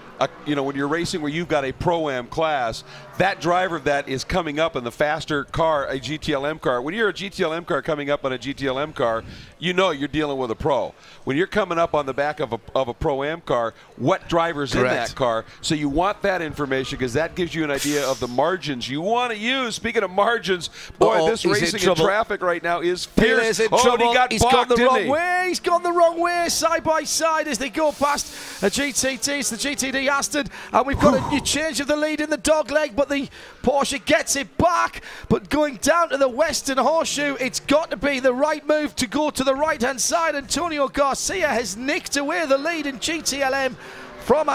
when you're racing where you've got a Pro-Am class, that driver that is coming up in the faster car, a GTLM car, when you're a GTLM car coming up on a GTLM car, you know you're dealing with a pro. When you're coming up on the back of a Pro-Am car, what driver's in that car? So you want that information, because that gives you an idea of the margins you want to use. Speaking of margins, boy, this racing in traffic right now is fierce. He's gone the wrong way. He's gone the wrong way, side by side as they go past a GTT. It's the GTD Aston, and we've got a new change of the lead in the dog leg, but the Porsche gets it back. But going down to the Western Horseshoe, it's got to be the right move to go to the right-hand side. Antonio Garcia has nicked away the lead in GTLM from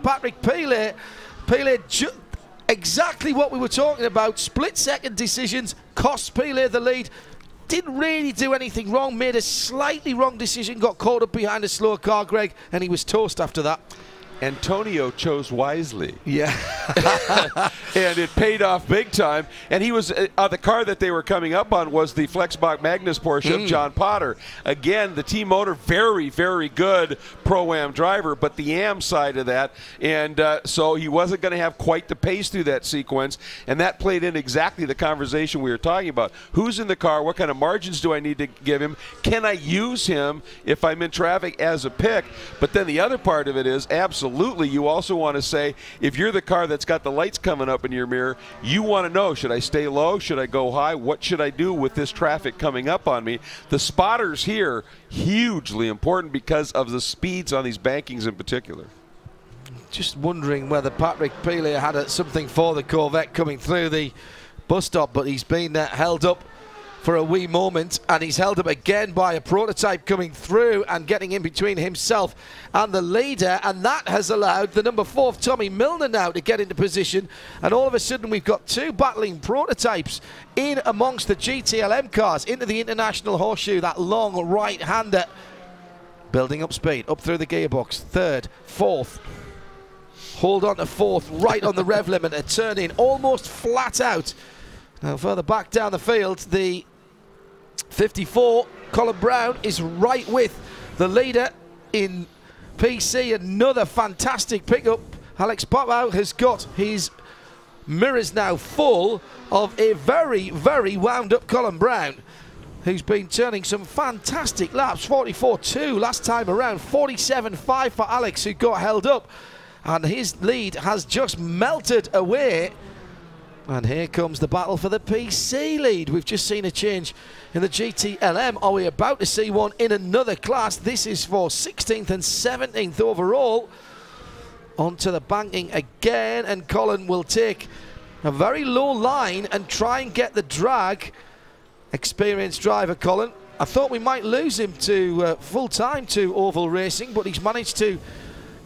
Patrick Pilet. Exactly what we were talking about. Split-second decisions cost Pilet the lead. Didn't really do anything wrong, made a slightly wrong decision, got caught up behind a slower car, Greg, and he was toast after that. Antonio chose wisely. Yeah. And it paid off big time. And he was, the car that they were coming up on was the Flexbach Magnus Porsche of John Potter. Again, the Team Motor, very, very good Pro-Am driver, but the AM side of that. And so he wasn't going to have quite the pace through that sequence. And that played in exactly the conversation we were talking about. Who's in the car? What kind of margins do I need to give him? Can I use him if I'm in traffic as a pick? But then the other part of it is absolutely, you also want to say, if you're the car that's got the lights coming up in your mirror, you want to know, should I stay low? Should I go high? What should I do with this traffic coming up on me? The spotters here, hugely important because of the speeds on these bankings in particular. Just wondering whether Patrick Pilet had something for the Corvette coming through the bus stop, but he's been held up for a wee moment, and he's held up again by a prototype coming through and getting in between himself and the leader, and that has allowed the number 4 Tommy Milner now to get into position, and all of a sudden we've got two battling prototypes in amongst the GTLM cars into the International Horseshoe, that long right-hander, building up speed up through the gearbox. Third, fourth, hold on to fourth, right on the rev limiter, turn in almost flat out. Now further back down the field, the 54, Colin Brown, is right with the leader in PC. Another fantastic pickup. Alex Popau has got his mirrors now full of a very, very wound-up Colin Brown, who's been turning some fantastic laps. 44.2 last time around, 47.5 for Alex, who got held up. And his lead has just melted away. And here comes the battle for the PC lead. We've just seen a change in the GTLM. Are we about to see one in another class? This is for 16th and 17th overall. Onto the banking again, and Colin will take a very low line and try and get the drag. Experienced driver Colin. I thought we might lose him to full time to oval racing, but he's managed to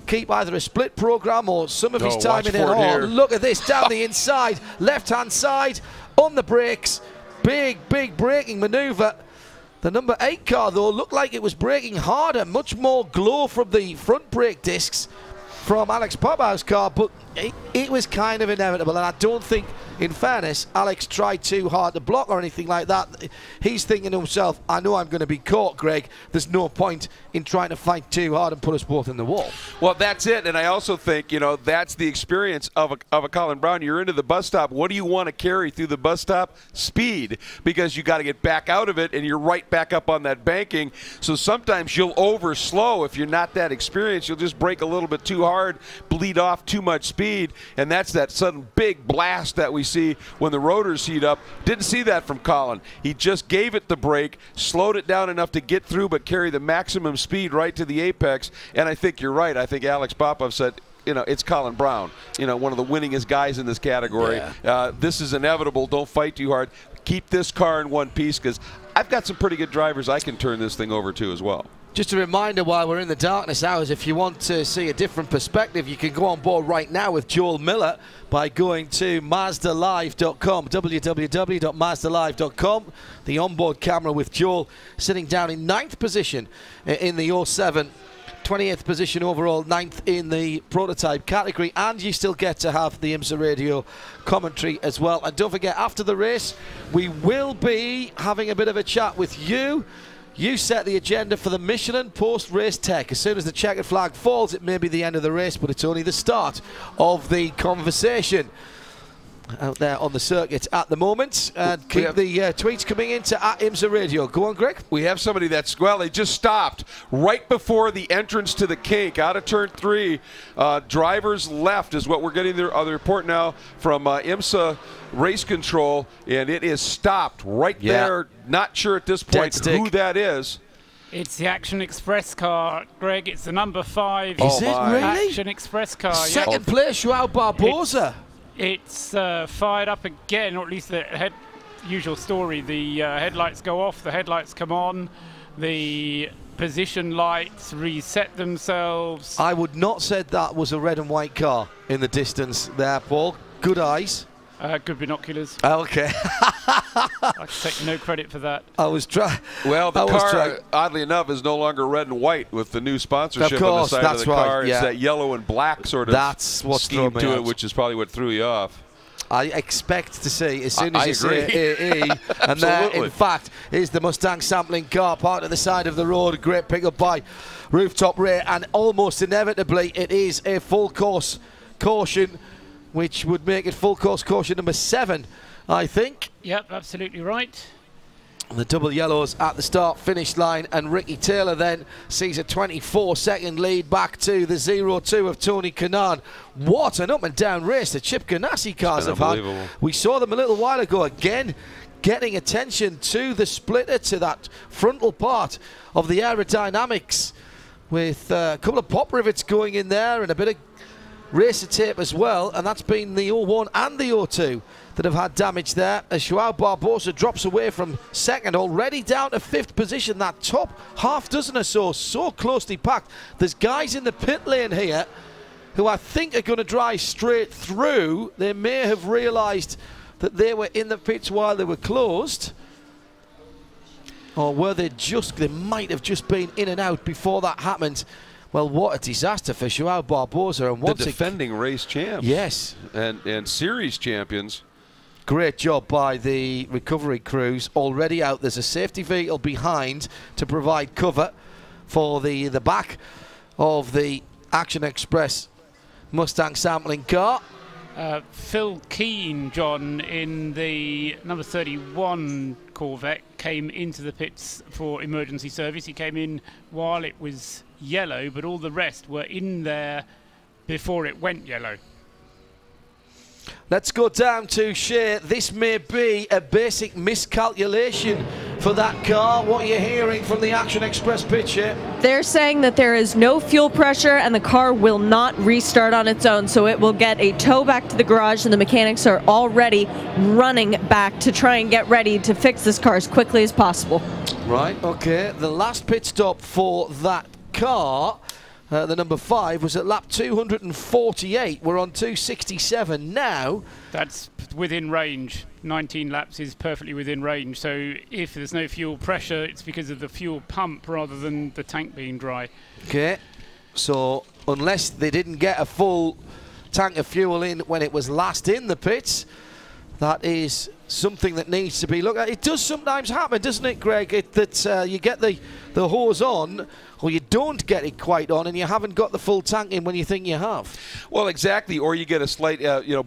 keep either a split program or some of his time in it. Oh, look at this, down the inside, left-hand side, on the brakes. Big, big braking maneuver. The number 8 car, though, looked like it was braking harder. Much more glow from the front brake discs from Alex Popau's car, but it was kind of inevitable. And I don't think, in fairness, Alex tried too hard to block or anything like that. He's thinking to himself, I know I'm going to be caught, Greg. There's no point in trying to fight too hard and put us both in the wall. Well, that's it. And I also think, that's the experience of a Colin Brown. You're into the bus stop. What do you want to carry through the bus stop? Speed, because you got to get back out of it, and you're right back up on that banking. So sometimes you'll over slow. If you're not that experienced, you'll just brake a little bit too hard, bleed off too much speed, and that's that sudden big blast that we see when the rotors heat up. Didn't see that from Colin. He just gave it the brake, slowed it down enough to get through, but carry the maximum speed right to the apex. And I think you're right. I think Alex Popov said, it's Colin Brown, one of the winningest guys in this category. Yeah. This is inevitable. Don't fight too hard. Keep this car in one piece, because I've got some pretty good drivers I can turn this thing over to as well. Just a reminder, while we're in the darkness hours, if you want to see a different perspective, you can go on board right now with Joel Miller by going to MazdaLive.com, www.MazdaLive.com. The onboard camera with Joel sitting down in 9th position in the 07 28th position overall, 9th in the prototype category, and you still get to have the IMSA radio commentary as well. And don't forget, after the race, we will be having a bit of a chat with you. You set the agenda for the Michelin post-race tech. As soon as the checkered flag falls, it may be the end of the race, but it's only the start of the conversation out there on the circuit at the moment. And keep the tweets coming into at IMSA Radio. Go on, Greg. We have somebody that's, well, they just stopped right before the entrance to the kink out of turn 3. Drivers left is what we're getting the report now from IMSA race control, and it is stopped right there. Not sure at this point who that is. It's the Action Express car, Greg. It's the number 5. Is it really? Action Express car. Second place, Joao Barbosa. It's fired up again, or at least the usual story. The headlights go off, the headlights come on, the position lights reset themselves. I would not say that was a red and white car in the distance there, Paul. Good eyes. Good binoculars. Okay. I take no credit for that. I was trying. Well, the car, oddly enough, is no longer red and white with the new sponsorship on the side of the car. It's that yellow and black sort of scheme to it, which is probably what threw you off. I expect to see, as soon as you say AE, and there, in fact, is the Mustang sampling car parked at the side of the road. Great pickup by Rooftop Ray, and almost inevitably, it is a full course caution, which would make it full course caution number 7, I think. Yep, absolutely right. The double yellows at the start finish line, and Ricky Taylor then sees a 24-second lead back to the 0-2 of Tony Kanaan. What an up and down race the Chip Ganassi cars have had. We saw them a little while ago again, getting attention to the splitter, to that frontal part of the aerodynamics, with a couple of pop rivets going in there and a bit of racer tape as well, and that's been the 01 and the 02 that have had damage there, as Joao Barbosa drops away from second, already down to 5th position. That top half dozen or so closely packed. There's guys in the pit lane here who I think are going to drive straight through. They may have realised that they were in the pits while they were closed, or were they might have just been in and out before that happened. Well, what a disaster for Joao Barbosa. And the defending race champs. Yes. And series champions. Great job by the recovery crews. Already out. There's a safety vehicle behind to provide cover for the back of the Action Express Mustang sampling car. Phil Keane, John, in the number 31 Corvette, came into the pits for emergency service. He came in while it was yellow, but all the rest were in there before it went yellow. Let's go down to Shea. This may be a basic miscalculation for that car. What are you hearing from the Action Express pit, Shea? They're saying that there is no fuel pressure and the car will not restart on its own, so it will get a tow back to the garage, and the mechanics are already running back to try and get ready to fix this car as quickly as possible. Right, okay. The last pit stop for that car, the number 5, was at lap 248. We're on 267 now. That's within range. 19 laps is perfectly within range. So if there's no fuel pressure, it's because of the fuel pump rather than the tank being dry. Okay, so unless they didn't get a full tank of fuel in when it was last in the pits, that is something that needs to be looked at. It does sometimes happen, doesn't it, Greg, that you get the hose on, or you don't get it quite on, and you haven't got the full tank in when you think you have. Well, exactly, or you get a slight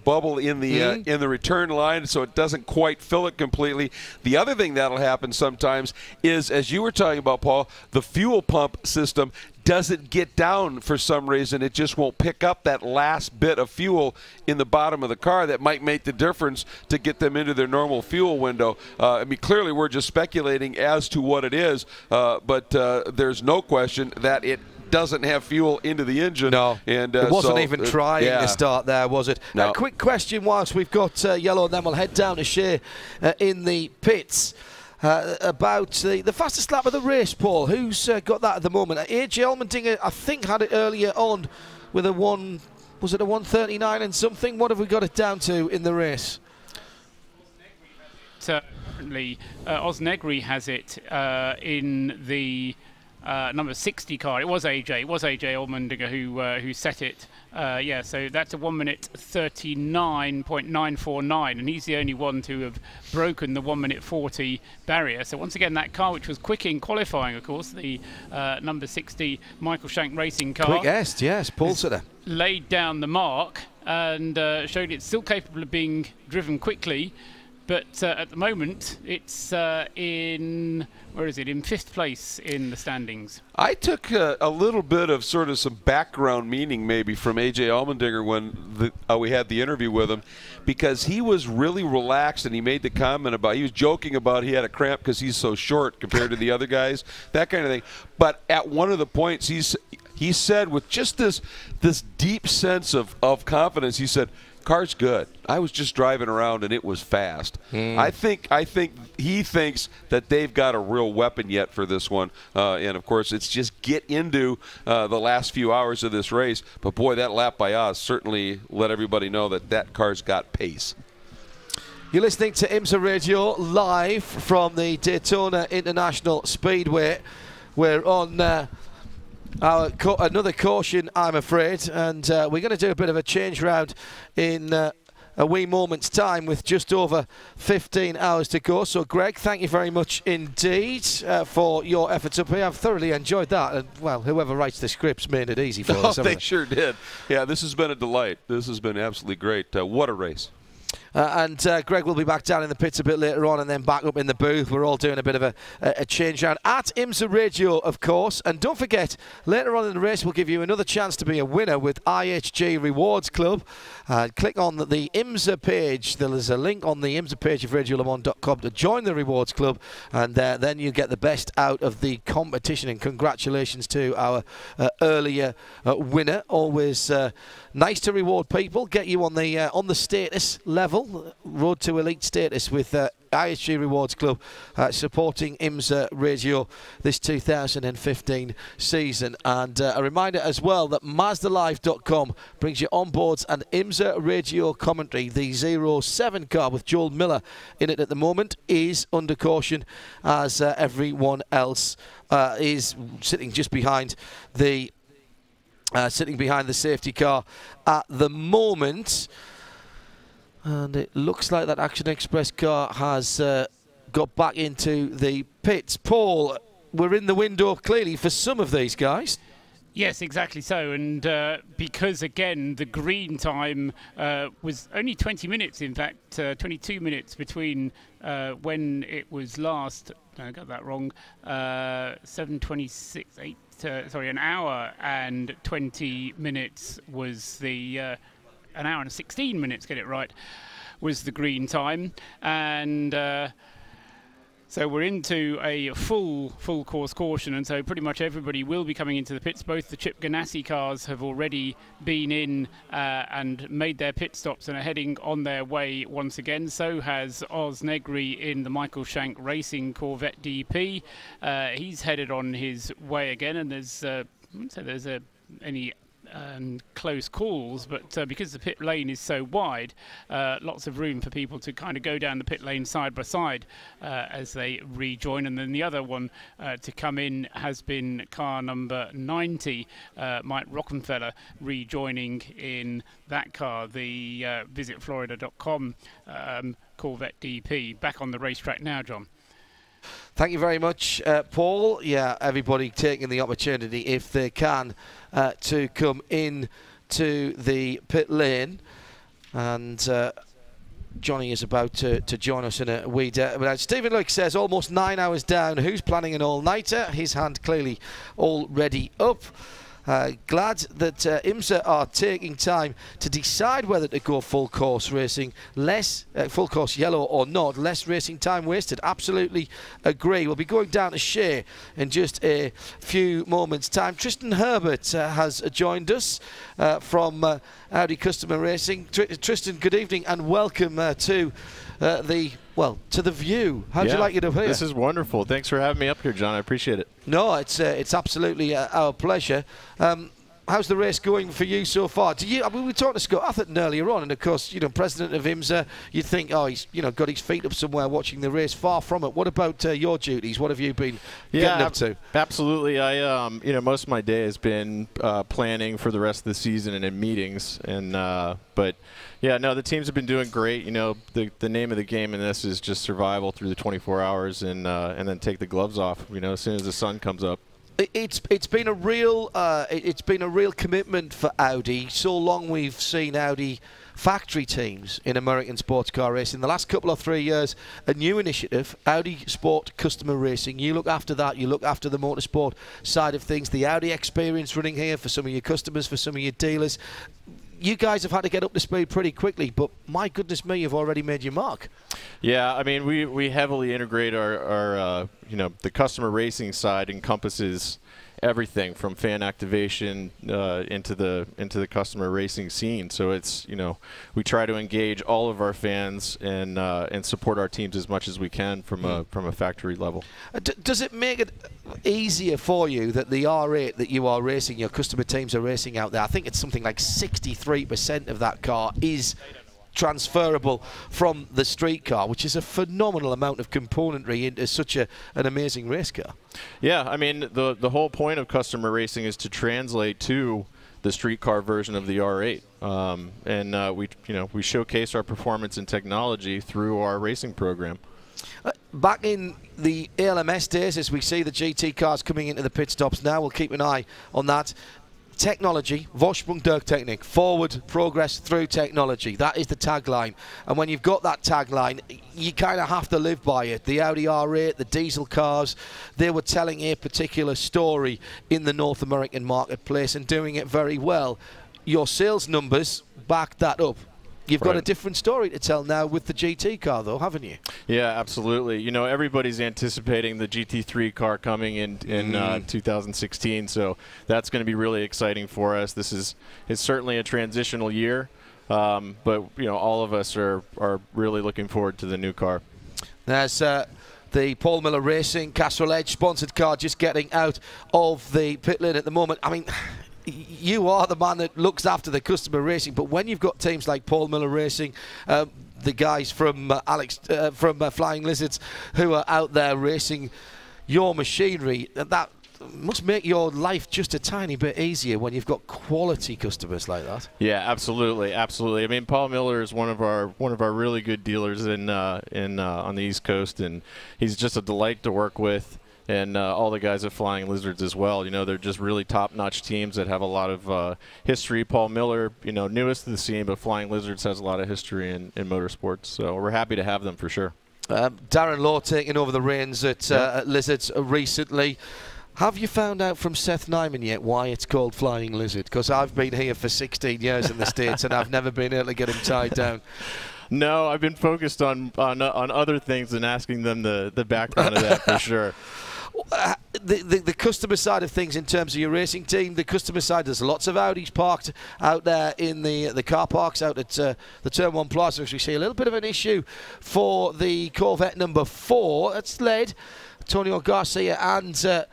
bubble in the return line, so it doesn't quite fill it completely. The other thing that'll happen sometimes is, as you were talking about, Paul, the fuel pump system doesn't get down for some reason. It just won't pick up that last bit of fuel in the bottom of the car that might make the difference to get them into their normal fuel window. I mean, clearly we're just speculating as to what it is, but there's no question that it doesn't have fuel into the engine. No, and it wasn't even trying to start there, was it? No. A quick question whilst we've got yellow, and then we'll head down to Shea in the pits. About the fastest lap of the race, Paul. Who's got that at the moment? AJ Allmendinger, I think, had it earlier on with a was it a 1:39 and something? What have we got it down to in the race? Currently, Oz Negri has it in the number 60 car. It was AJ Allmendinger who set it. Yeah, so that's a 1 minute 39.949, and he's the only one to have broken the 1 minute 40 barrier. So once again, that car, which was quick in qualifying, of course, the number 60 Michael Shank Racing car. Quickest, yes, Paul Sutter. Laid down the mark and showed it's still capable of being driven quickly. But at the moment, it's in 5th place in the standings. I took a little bit of sort of some background meaning maybe from AJ Allmendinger when we had the interview with him, because he was really relaxed, and he made the comment about, he was joking about he had a cramp because he's so short compared to the other guys, that kind of thing. But at one of the points, he said with just this deep sense of confidence, he said, "Car's good. I was just driving around and it was fast." I think he thinks that they've got a real weapon yet for this one, and of course it's just get into the last few hours of this race. But boy, that lap by Oz certainly let everybody know that car's got pace. You're listening to IMSA Radio live from the Daytona International Speedway. We're on another caution, I'm afraid, and we're going to do a bit of a change round in a wee moment's time with just over 15 hours to go. So, Greg, thank you very much indeed for your efforts up here. I've thoroughly enjoyed that, and, well, whoever writes the scripts made it easy for us. They sure did. Yeah, this has been a delight. This has been absolutely great. What a race. And Greg will be back down in the pits a bit later on, and then back up in the booth. We're all doing a bit of a change round at IMSA Radio, of course. And don't forget, later on in the race, we'll give you another chance to be a winner with IHG Rewards Club. Click on the IMSA page. There is a link on the IMSA page of RadioLeMans.com to join the Rewards Club, and then you get the best out of the competition. And congratulations to our earlier winner. Always nice to reward people, get you on the status level, road to elite status with IHG Rewards Club supporting IMSA Radio this 2015 season. And a reminder as well that MazdaLive.com brings you onboards and IMSA Radio commentary. The 07 car with Joel Miller in it at the moment is under caution, as everyone else is sitting just behind the safety car at the moment. And it looks like that Action Express car has got back into the pits. Paul, we're in the window clearly for some of these guys. Yes, exactly so. And because, again, the green time was only 20 minutes, in fact, 22 minutes between when it was last, I got that wrong, 7:26, an hour and 20 minutes was the... an hour and 16 minutes, get it right, was the green time. And so we're into a full course caution, and so pretty much everybody will be coming into the pits. Both the Chip Ganassi cars have already been in and made their pit stops and are heading on their way once again. So has Oz Negri in the Michael Shank Racing Corvette DP. He's headed on his way again, and there's I wouldn't say there's any close calls, but because the pit lane is so wide, lots of room for people to kind of go down the pit lane side by side as they rejoin. And then the other one to come in has been car number 90, Mike Rockenfeller, rejoining in that car, the visitflorida.com Corvette DP. Back on the racetrack now, John. Thank you very much, Paul. Yeah, everybody taking the opportunity, if they can, to come in to the pit lane. And Johnny is about to join us in a wee bit. But Stephen Luke says, almost 9 hours down. Who's planning an all-nighter? His hand clearly already up. Glad that IMSA are taking time to decide whether to go full course racing, full course yellow or not, less racing time wasted. Absolutely agree. We'll be going down to Shea in just a few moments' time. Tristan Herbert has joined us from Audi Customer Racing. Tristan, good evening and welcome to the View. How'd you like it up here? This is wonderful. Thanks for having me up here, John. I appreciate it. No, it's absolutely our pleasure. how's the race going for you so far? We were talking to Scott Atherton earlier on, and of course, president of IMSA, you'd think, oh, he's got his feet up somewhere watching the race. Far from it. What about your duties? What have you been getting up to? Absolutely. I most of my day has been planning for the rest of the season and in meetings, and but yeah, no, the teams have been doing great. The name of the game in this is just survival through the 24 hours, and then take the gloves off. As soon as the sun comes up. It's been a real commitment for Audi. So long we've seen Audi factory teams in American sports car racing. The last couple of 3 years, a new initiative, Audi Sport Customer Racing. You look after that. You look after the motorsport side of things. The Audi experience running here for some of your customers, for some of your dealers. You guys have had to get up to speed pretty quickly, but my goodness me, you've already made your mark. Yeah, I mean, we heavily integrate our the customer racing side encompasses everything from fan activation into the customer racing scene. So it's we try to engage all of our fans and support our teams as much as we can from a factory level. Does it make it easier for you that the R8 that you are racing, your customer teams are racing out there? I think it's something like 63% of that car is transferable from the street car, which is a phenomenal amount of componentry into such an amazing race car. Yeah, I mean, the whole point of customer racing is to translate to the street car version of the R8, and we showcase our performance and technology through our racing program. Back in the ALMS days, as we see the GT cars coming into the pit stops now, we'll keep an eye on that. Technology, Vorsprung durch Technik, forward progress through technology. That is the tagline. And when you've got that tagline, you kind of have to live by it. The Audi R8, the diesel cars, they were telling a particular story in the North American marketplace and doing it very well. Your sales numbers back that up. You've got a different story to tell now with the GT car, though, haven't you? Yeah, absolutely. Everybody's anticipating the GT3 car coming in 2016, so that's going to be really exciting for us. It's certainly a transitional year, but all of us are really looking forward to the new car. There's the Paul Miller Racing Castrol Edge sponsored car just getting out of the pit lane at the moment. I mean, you are the man that looks after the customer racing, but when you've got teams like Paul Miller Racing, the guys from Flying Lizards who are out there racing your machinery, that must make your life just a tiny bit easier when you've got quality customers like that. Yeah, absolutely, absolutely. I mean, Paul Miller is one of our really good dealers on the East Coast, and he's just a delight to work with. And all the guys at Flying Lizards as well. They're just really top-notch teams that have a lot of history. Paul Miller, newest to the scene, but Flying Lizards has a lot of history in motorsports. So we're happy to have them for sure. Darren Law taking over the reins at Lizards recently. Have you found out from Seth Nyman yet why it's called Flying Lizard? Because I've been here for 16 years in the States and I've never been able to get him tied down. No, I've been focused on other things than asking them the background of that for sure. The customer side of things in terms of your racing team, the customer side, there's lots of Audis parked out there in the car parks out at the Turn 1 Plaza, as we see a little bit of an issue for the Corvette number 4. That's led Antonio Garcia and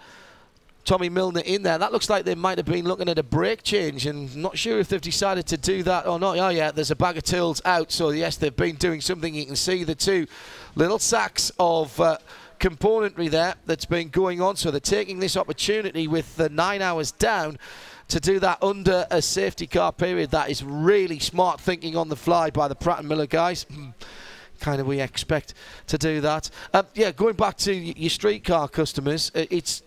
Tommy Milner in there. That looks like they might have been looking at a brake change, and not sure if they've decided to do that or not. Oh yeah, there's a bag of tools out, so yes, they've been doing something. You can see the two little sacks of componentry there that's been going on, so they're taking this opportunity with the 9 hours down to do that under a safety car period. That is really smart thinking on the fly by the Pratt & Miller guys. Kind of we expect to do that. Yeah, going back to your street car customers, it's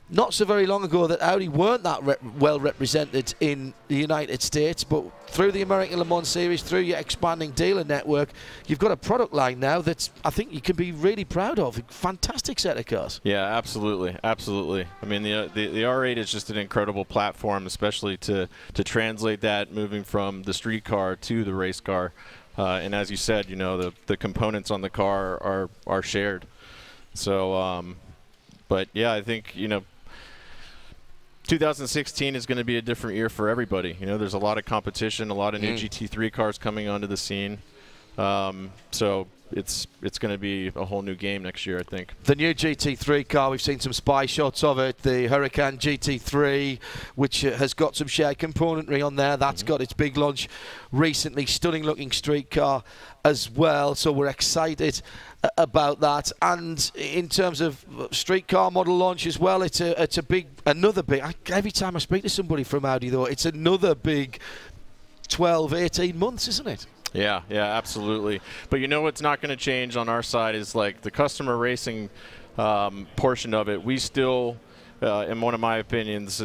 not so very long ago that Audi weren't that well represented in the United States, but through the American Le Mans Series, through your expanding dealer network, you've got a product line now that I think you can be really proud of. A fantastic set of cars. Yeah, absolutely, absolutely. I mean, the R8 is just an incredible platform, especially to translate that moving from the street car to the race car. And as you said, the components on the car are shared. So, but yeah, I think 2016 is going to be a different year for everybody. There's a lot of competition, a lot of new GT3 cars coming onto the scene. So, it's going to be a whole new game next year, I think. The new GT3 car, we've seen some spy shots of it, the Huracan GT3, which has got some shared componentry on there. That's got its big launch recently. Stunning looking street car as well, so we're excited about that. And in terms of street car model launch as well, it's another big, every time I speak to somebody from Audi though, it's another big 12, 18 months, isn't it? Yeah, absolutely. But you know what's not going to change on our side is like the customer racing portion of it. We still, in one of my opinions,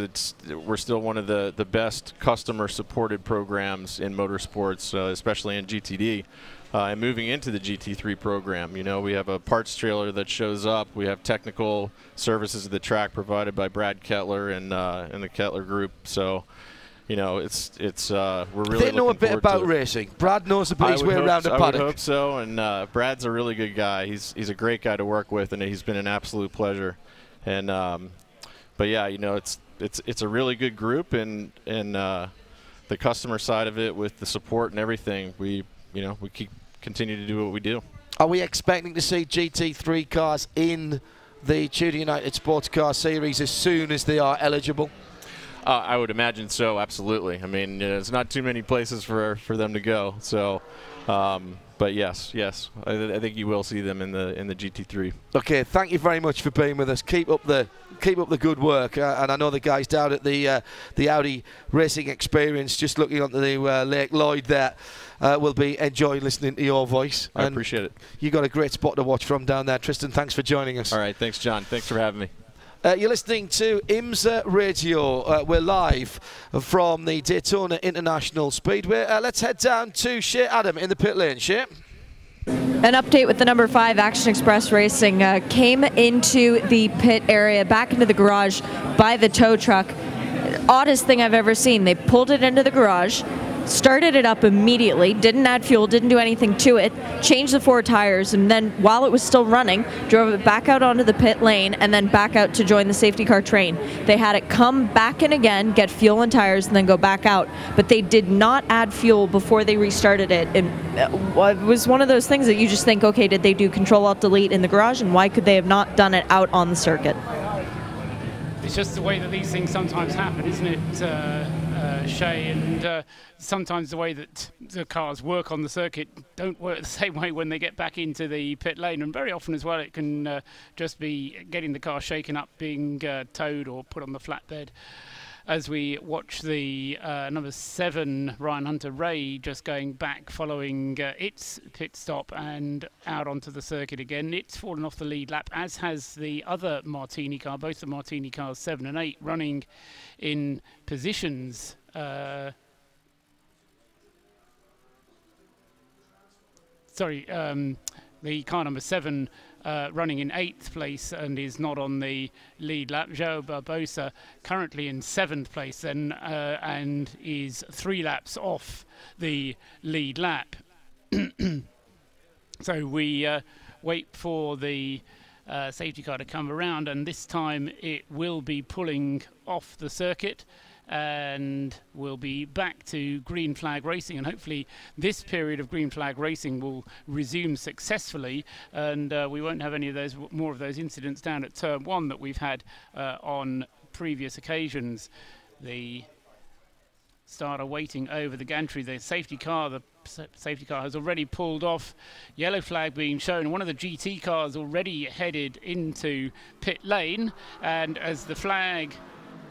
we're still one of the best customer supported programs in motorsports, especially in GTD. And moving into the GT3 program, you know, we have a parts trailer that shows up. We have technical services at the track provided by Brad Kettler and the Kettler Group. So, you know, we're really. They know a bit about racing. Brad knows his way around a paddock. I would hope so. And Brad's a really good guy. He's a great guy to work with, and he's been an absolute pleasure. And but yeah, you know, it's a really good group, and the customer side of it with the support and everything, we continue to do what we do. Are we expecting to see GT3 cars in the TUDOR United SportsCar Series as soon as they are eligible? I would imagine so, absolutely. I mean, there's not too many places for them to go. So, but yes, I think you will see them in the GT3. Okay, thank you very much for being with us. Keep up the good work. And I know the guys down at the Audi Racing Experience, just looking onto the Lake Lloyd there, will be enjoying listening to your voice. I appreciate it. You got a great spot to watch from down there, Tristan. Thanks for joining us. All right, thanks, John. Thanks for having me. You're listening to IMSA Radio. We're live from the Daytona International Speedway. Let's head down to Shea Adam in the pit lane. Shea? An update with the number 5 Action Express Racing came into the pit area, back into the garage by the tow truck. Oddest thing I've ever seen. They pulled it into the garage, started it up immediately, didn't add fuel, didn't do anything to it, changed the 4 tires, and then while it was still running, drove it back out onto the pit lane and then back out to join the safety car train. They had it come back in again, get fuel and tires, and then go back out. But they did not add fuel before they restarted it. And it was one of those things that you just think, okay, did they do Control-Alt-Delete in the garage, and why could they have not done it out on the circuit? It's just the way that these things sometimes happen, isn't it, Shay? And sometimes the way that the cars work on the circuit don't work the same way when they get back into the pit lane. And very often as well, it can just be getting the car shaken up, being towed or put on the flatbed. As we watch the number 7 Ryan Hunter-Ray just going back following its pit stop and out onto the circuit again. It's fallen off the lead lap, as has the other Martini car, both the Martini cars 7 and 8 running in positions. The car number 7 running in 8th place and is not on the lead lap. João Barbosa currently in 7th place then and is 3 laps off the lead lap. So we wait for the safety car to come around, and this time it will be pulling off the circuit and we'll be back to green flag racing, and hopefully this period of green flag racing will resume successfully, and we won't have any of more of those incidents down at turn 1 that we've had on previous occasions. The starter waiting over the gantry. The safety car has already pulled off. Yellow flag being shown. One of the GT cars already headed into pit lane, and as the flag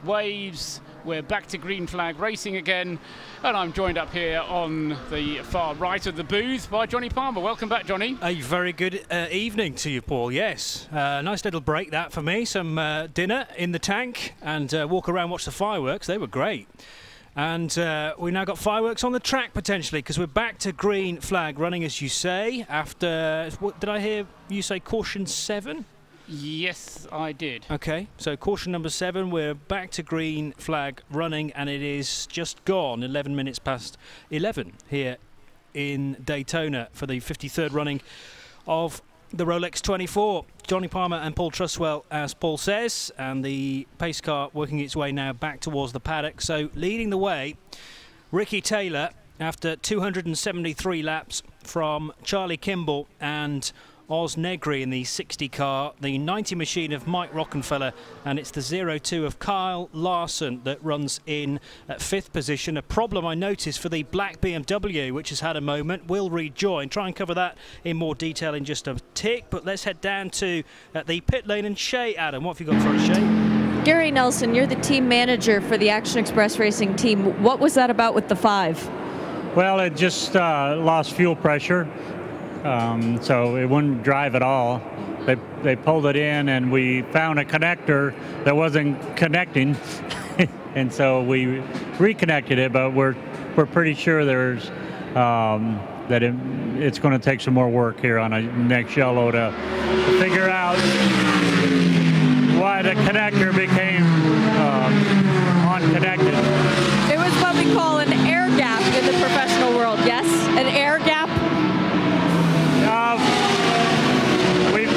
waves, we're back to green flag racing again, and I'm joined up here on the far right of the booth by Johnny Palmer. Welcome back, Johnny. A very good evening to you, Paul. Yes, nice little break that for me. Some dinner in the tank and walk around, watch the fireworks. They were great. And we now got fireworks on the track potentially, because we're back to green flag running, as you say, after, what did I hear you say, caution 7? Yes, I did. Okay, so caution number 7, we're back to green flag running, and it is just gone 11 minutes past 11 here in Daytona for the 53rd running of the Rolex 24. Johnny Palmer and Paul Truswell, as Paul says, and the pace car working its way now back towards the paddock. So leading the way, Ricky Taylor after 273 laps from Charlie Kimball and Oz Negri in the 60 car, the 90 machine of Mike Rockenfeller, and it's the 02 of Kyle Larson that runs in at 5th position. A problem I noticed for the black BMW, which has had a moment. We'll rejoin, try and cover that in more detail in just a tick, but let's head down to the pit lane and Shay. Adam, what have you got for us, Shay? Gary Nelson, you're the team manager for the Action Express Racing team. What was that about with the 5? Well, it just lost fuel pressure. So it wouldn't drive at all. They pulled it in, and we found a connector that wasn't connecting, and so we reconnected it. But we're pretty sure there's that it's going to take some more work here on a next yellow to figure out why the connector became unconnected. It was what we call an air gap in the professional world. Yes, an air gap.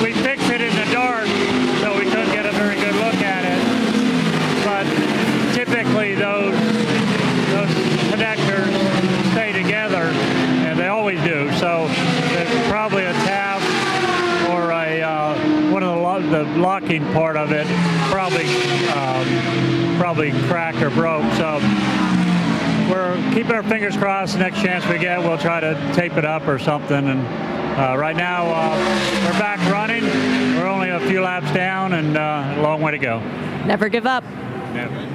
We fixed it in the dark, so we couldn't get a very good look at it. But typically those connectors stay together, and they always do. So there's probably a tab or one of the locking part of it probably cracked or broke. So we're keeping our fingers crossed. The next chance we get, we'll try to tape it up or something. And right now, we're back running. We're only a few laps down, and a long way to go. Never give up. Never.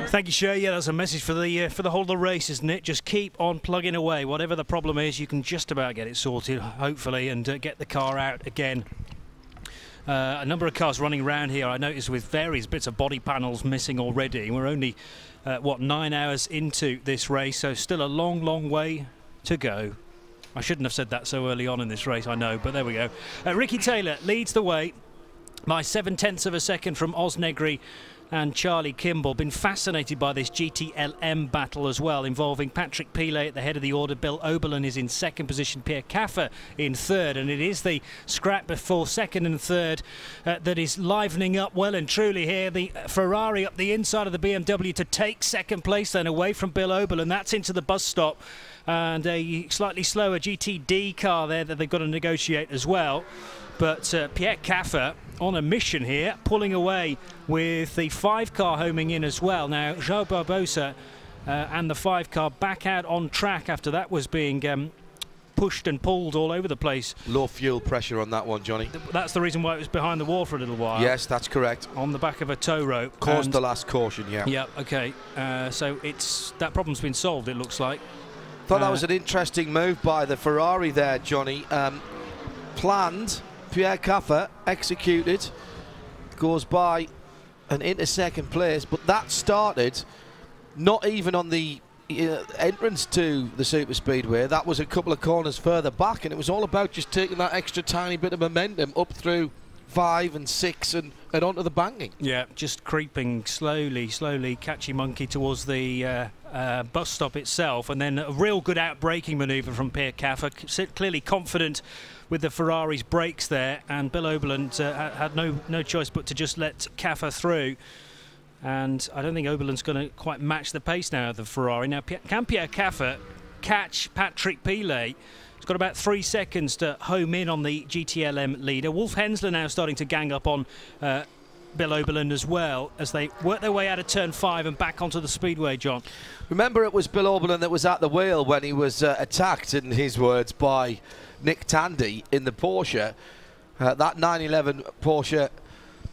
Thank you, Shay. Yeah, that's a message for the whole of the race, isn't it? Just keep on plugging away. Whatever the problem is, you can just about get it sorted, hopefully, and get the car out again. A number of cars running around here, I noticed, with various bits of body panels missing already. We're only, 9 hours into this race, so still a long, long way to go. I shouldn't have said that so early on in this race, I know, but there we go. Ricky Taylor leads the way by 0.7 of a second from Oz Negri and Charlie Kimball. Been fascinated by this GTLM battle as well, involving Patrick Pilet at the head of the order. Bill Oberlin is in 2nd position, Pierre Caffer in 3rd, and it is the scrap before 2nd and 3rd that is livening up well and truly here. The Ferrari up the inside of the BMW to take 2nd place, then away from Bill Oberlin. That's into the bus stop, and a slightly slower GTD car there that they've got to negotiate as well. But Pierre Caffer on a mission here, pulling away with the 5 car homing in as well. Now, João Barbosa and the 5 car back out on track after that was being pushed and pulled all over the place. Low fuel pressure on that one, Johnny. That's the reason why it was behind the wall for a little while. Yes, that's correct. On the back of a tow rope. Caused the last caution, yeah. Yeah, okay. So that problem's been solved, it looks like. Thought that was an interesting move by the Ferrari there, Johnny. Planned, Pierre Caffer, executed, goes by and into 2nd place, but that started not even on the entrance to the super speedway. That was a couple of corners further back, and it was all about just taking that extra tiny bit of momentum up through 5 and 6 and onto the banking. Yeah, just creeping slowly, catchy monkey towards the bus stop itself, and then a real good out-braking manoeuvre from Pierre Caffer, clearly confident with the Ferrari's brakes there, and Bill Oberlin had no choice but to just let Caffer through. And I don't think Oberlin's going to quite match the pace now of the Ferrari. Now, can Pierre Caffer catch Patrick Pilet? He's got about 3 seconds to home in on the GTLM leader. Wolf Hensler now starting to gang up on Bill Oberlin as well, as they work their way out of turn 5 and back onto the speedway, John. Remember, it was Bill Oberlin that was at the wheel when he was attacked, in his words, by Nick Tandy in the Porsche. That 911 Porsche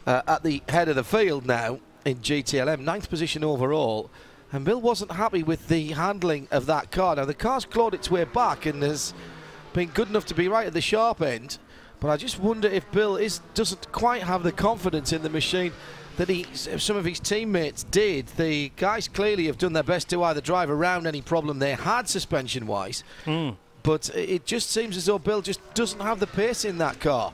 at the head of the field now in GTLM, 9th position overall. And Bill wasn't happy with the handling of that car. Now, the car's clawed its way back and has been good enough to be right at the sharp end. But I just wonder if Bill doesn't quite have the confidence in the machine that some of his teammates did. The guys clearly have done their best to either drive around any problem they had suspension-wise. But it just seems as though Bill just doesn't have the pace in that car.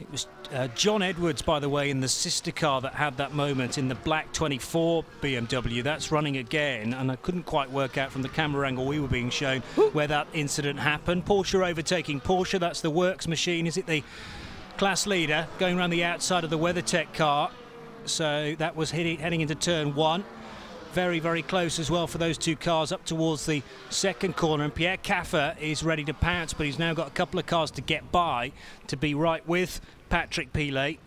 It was John Edwards, by the way, in the sister car that had that moment in the black 24 BMW. That's running again, and I couldn't quite work out from the camera angle we were being shown where that incident happened. Porsche overtaking Porsche. That's the works machine. Is it the class leader going around the outside of the WeatherTech car? So that was heading into turn 1. very, very close as well for those two cars up towards the second corner. And Pierre Caffer is ready to pounce, but he's now got a couple of cars to get by to be right with Patrick Pilet.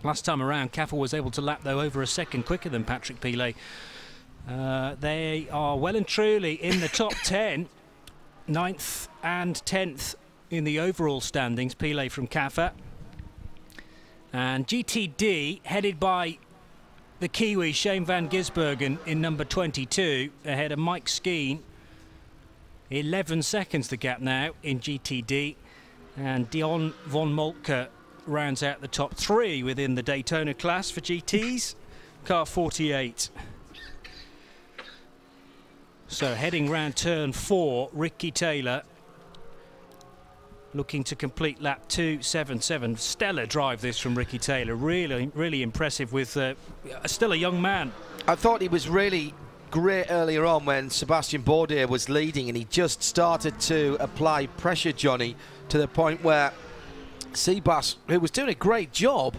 Last time around, Caffer was able to lap, though, over a second quicker than Patrick Pilet. They are well and truly in the top 10, 9th and 10th in the overall standings, Pilet from Caffer. And GTD, headed by the Kiwi Shane van Gisbergen in number 22, ahead of Mike Skeen. 11 seconds the gap now in GTD. And Dion von Moltke rounds out the top 3 within the Daytona class for GTs. Car 48. So heading round turn 4, Ricky Taylor looking to complete lap 2.77. Stellar drive this from Ricky Taylor. Really, really impressive with still a young man. I thought he was really great earlier on when Sebastian Bourdais was leading, and he just started to apply pressure, Johnny, to the point where Seabass, who was doing a great job,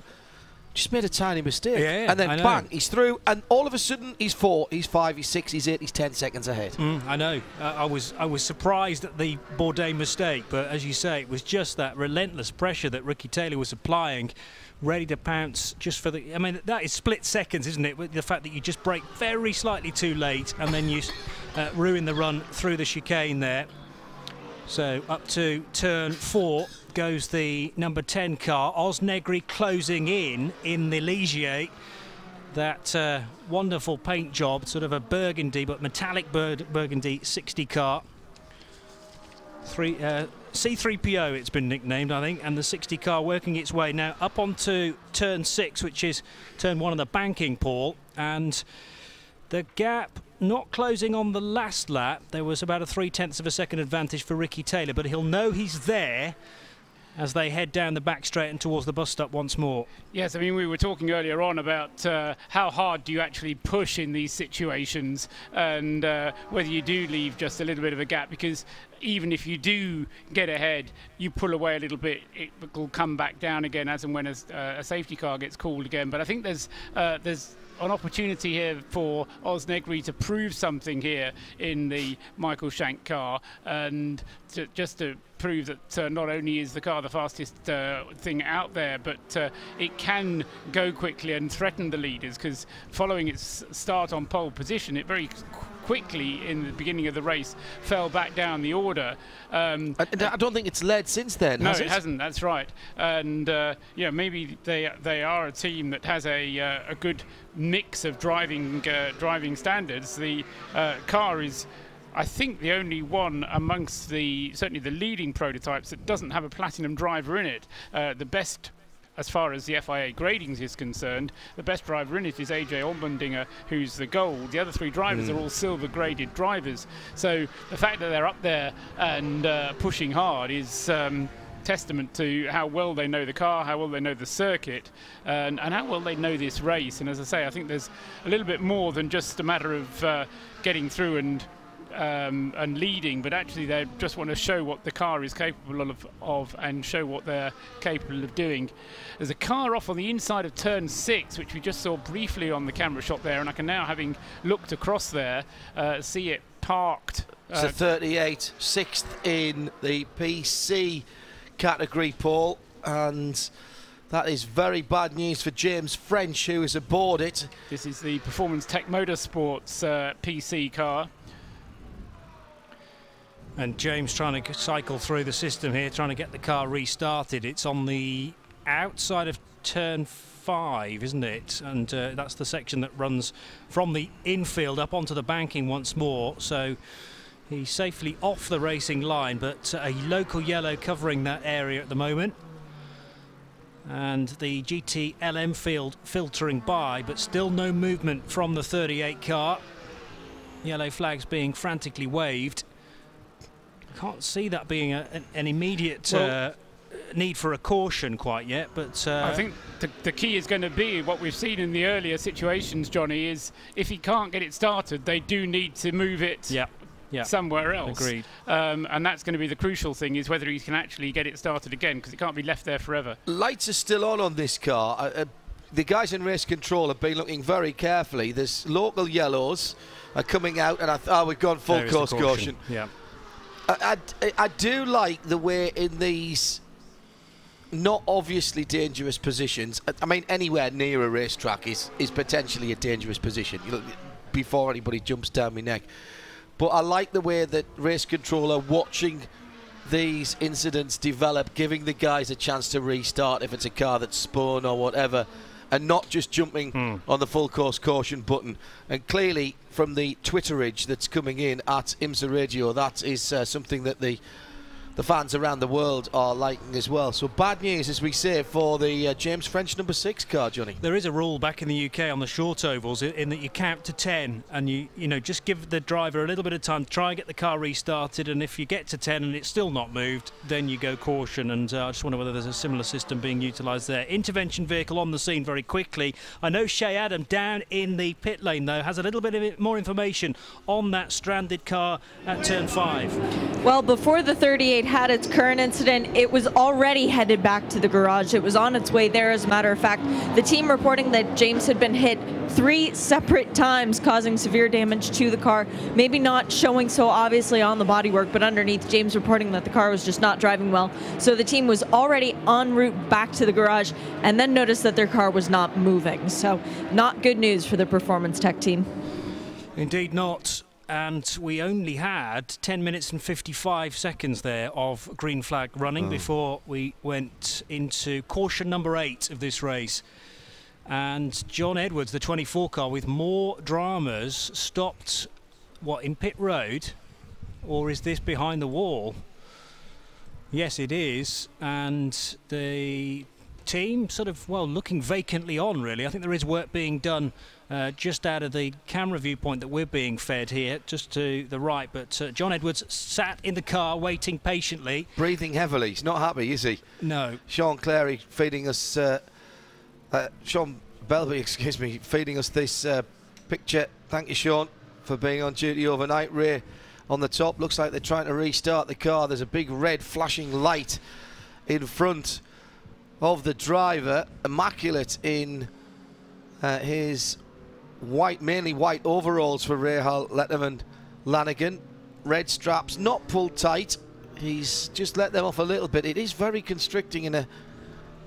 just made a tiny mistake. Yeah, and then bang, he's through, and all of a sudden he's 4, he's 5, he's 6, he's 8, he's 10 seconds ahead. I know. I was surprised at the Bourdais mistake, but as you say, it was just that relentless pressure that Ricky Taylor was applying, ready to pounce just for the... I mean, that is split seconds, isn't it? With the fact that you just brake very slightly too late and then you ruin the run through the chicane there. So up to turn 4 goes the number 10 car. Oz Negri closing in the Ligier. That wonderful paint job, sort of a burgundy, but metallic burgundy 60 car. C3PO it's been nicknamed, I think, and the 60 car working its way now up onto turn 6, which is turn 1 of the banking, Paul. And the gap not closing on the last lap. There was about a 0.3 of a second advantage for Ricky Taylor, but he'll know he's there as they head down the back straight and towards the bus stop once more. Yes, I mean, we were talking earlier on about how hard do you actually push in these situations, and whether you do leave just a little bit of a gap, because even if you do get ahead, you pull away a little bit, it will come back down again as and when a safety car gets called again. But I think there's an opportunity here for Oz Negri to prove something here in the Michael Shank car, and just to prove that not only is the car the fastest thing out there, but it can go quickly and threaten the leaders, because following its start on pole position, it very quickly in the beginning of the race fell back down the order. I don't think it's led since then. No, has it hasn't. That's right. And yeah, maybe they are a team that has a good mix of driving standards. The car is, I think, the only one amongst certainly the leading prototypes that doesn't have a platinum driver in it. The best, as far as the FIA gradings is concerned, the best driver in it is AJ Allmendinger, who's the gold. The other 3 drivers are all silver graded drivers. So the fact that they're up there and pushing hard is testament to how well they know the car, how well they know the circuit, and how well they know this race. And as I say, I think there's a little bit more than just a matter of getting through and leading, but actually they just want to show what the car is capable of and show what they're capable of doing. There's a car off on the inside of turn 6, which we just saw briefly on the camera shot there, and I can now, having looked across there, see it parked. It's a 38, 6th in the PC category, Paul, and that is very bad news for James French, who is aboard it. This is the Performance Tech Motorsports PC car. And James trying to cycle through the system here, trying to get the car restarted. It's on the outside of turn 5, isn't it? And that's the section that runs from the infield up onto the banking once more. So he's safely off the racing line, but a local yellow covering that area at the moment. And the GTLM field filtering by, but still no movement from the 38 car. Yellow flags being frantically waved. Can't see that being an immediate need for a caution quite yet, but I think the key is going to be what we've seen in the earlier situations, Johnny, is if he can't get it started, they do need to move it somewhere else. Agreed. And that's going to be the crucial thing, is whether he can actually get it started again, because it can't be left there forever. Lights are still on this car. the guys in race control have been looking very carefully. There's local yellows are coming out, and we've gone full course caution. Yeah. I do like the way in these not obviously dangerous positions. I mean, anywhere near a racetrack is potentially a dangerous position, you know, before anybody jumps down my neck. But I like the way that race control are watching these incidents develop, giving the guys a chance to restart if it's a car that's spun or whatever, and not just jumping on the full course caution button. And clearly, from the Twitterage that's coming in at IMSA Radio, that is something that the fans around the world are liking as well. So bad news, as we say, for the James French number 6 car, Johnny. There is a rule back in the UK on the short ovals in that you count to 10, and you know, just give the driver a little bit of time to try and get the car restarted, and if you get to 10 and it's still not moved, then you go caution. And I just wonder whether there's a similar system being utilised there. Intervention vehicle on the scene very quickly. I know Shea Adam down in the pit lane, though, has a little bit of more information on that stranded car at turn 5. Well, before the 38 had its current incident, it was already headed back to the garage. It was on its way there, as a matter of fact. The team reporting that James had been hit 3 separate times, causing severe damage to the car. Maybe not showing so obviously on the bodywork, but underneath, James reporting that the car was just not driving well. So the team was already en route back to the garage, and then noticed that their car was not moving. So not good news for the Performance Tech team. Indeed not. And we only had 10 minutes and 55 seconds there of green flag running before we went into caution number 8 of this race. And John Edwards, the 24 car, with more dramas, stopped, what, in pit road? Or is this behind the wall? Yes, it is. And the team sort of, well, looking vacantly on, really. I think there is work being done just out of the camera viewpoint that we're being fed here, just to the right. But John Edwards sat in the car waiting patiently. Breathing heavily. He's not happy, is he? No. Sean Clary feeding us, Sean Belby, excuse me, feeding us this picture. Thank you, Sean, for being on duty overnight. Ray on the top. Looks like they're trying to restart the car. There's a big red flashing light in front of the driver. Immaculate in his white, mainly white overalls for Rahal Letterman Lanigan. Red straps, not pulled tight. He's just let them off a little bit. It is very constricting in a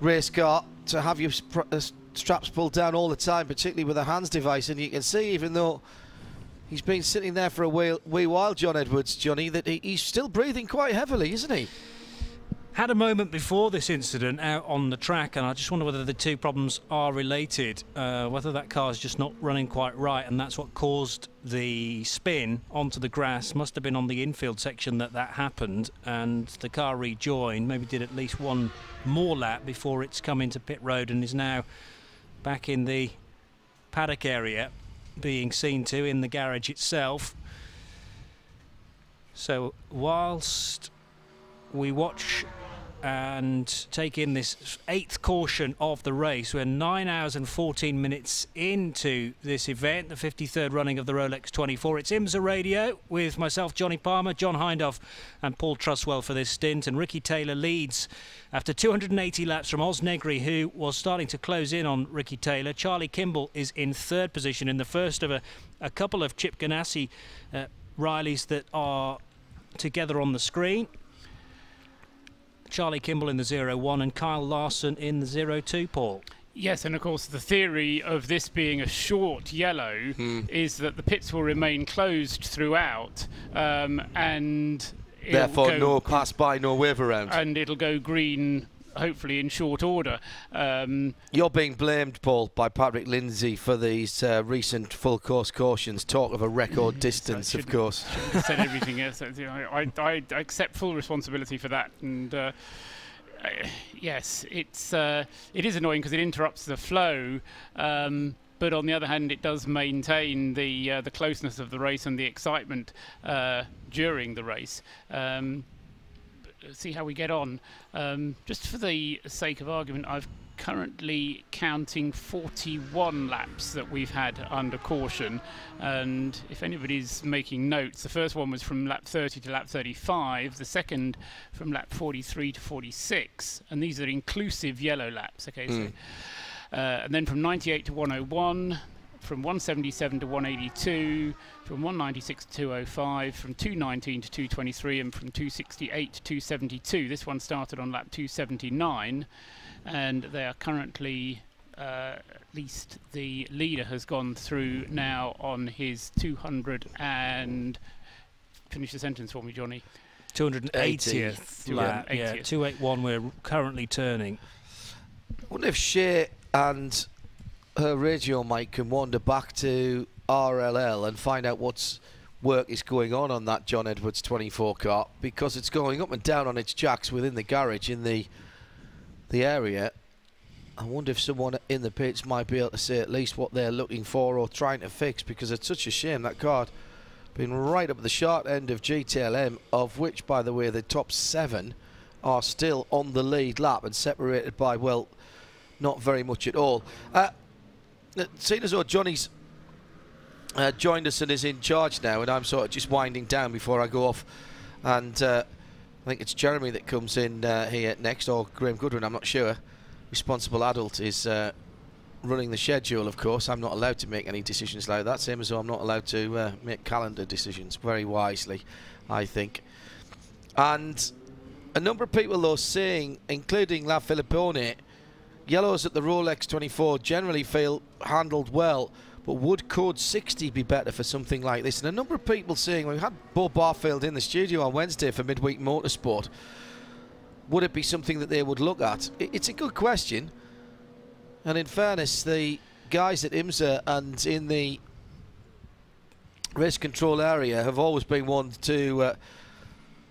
race car to have your straps pulled down all the time, particularly with a hands device. And you can see, even though he's been sitting there for a wee while, John Edwards, Johnny, that he's still breathing quite heavily, isn't he? Had a moment before this incident out on the track, and I just wonder whether the two problems are related, whether that car is just not running quite right, and that's what caused the spin onto the grass. Must have been on the infield section that happened, and the car rejoined, maybe did at least one more lap before it's come into pit road and is now back in the paddock area, being seen to in the garage itself. So whilst we watch and take in this 8th caution of the race, we're 9 hours and 14 minutes into this event, the 53rd running of the Rolex 24. It's IMSA Radio with myself, Johnny Palmer, John Hindhoff and Paul Truswell for this stint, and Ricky Taylor leads after 280 laps from Oz Negri, who was starting to close in on Ricky Taylor. Charlie Kimball is in 3rd position in the first of a couple of Chip Ganassi Rileys that are together on the screen. Charlie Kimball in the 0-1 and Kyle Larson in the 0-2, Paul. Yes, and of course the theory of this being a short yellow is that the pits will remain closed throughout, and therefore no pass by, no wave around. And it'll go green hopefully in short order. You're being blamed, Paul, by Patrick Lindsay for these recent full course cautions. Talk of a record distance, of course. Said everything else. I accept full responsibility for that. And yes, it is annoying because it interrupts the flow. But on the other hand, it does maintain the closeness of the race and the excitement during the race. See how we get on. Just for the sake of argument, I've currently counting 41 laps that we've had under caution, and if anybody's making notes, the first one was from lap 30 to lap 35, the second from lap 43 to 46, and these are inclusive yellow laps. Okay, so And then from 98 to 101, from 177 to 182, from 196 to 205, from 219 to 223, and from 268 to 272. This one started on lap 279, and they are currently, at least the leader has gone through now on his 200 and, finish the sentence for me, Johnny. 280th lap, yeah, 281 we're currently turning. I wonder if Shea and her radio mic can wander back to RLL and find out what's work is going on that John Edwards 24 car, because it's going up and down on its jacks within the garage in the area. I wonder if someone in the pits might be able to say at least what they're looking for or trying to fix, because it's such a shame that car been right up at the short end of GTLM, of which, by the way, the top 7 are still on the lead lap and separated by, well, not very much at all. Seeing as though Johnny's joined us and is in charge now, and I'm sort of just winding down before I go off, and I think it's Jeremy that comes in here next, or Graham Goodwin, I'm not sure. Responsible adult is running the schedule, of course. I'm not allowed to make any decisions like that, same as though I'm not allowed to make calendar decisions, very wisely, I think. And a number of people, though, saying, including La Filippone, yellows at the Rolex 24 generally feel handled well, but would code 60 be better for something like this? And a number of people saying, we had Bo Barfield in the studio on Wednesday for Midweek Motorsport, would it be something that they would look at? It's a good question, and in fairness, the guys at IMSA and in the race control area have always been one to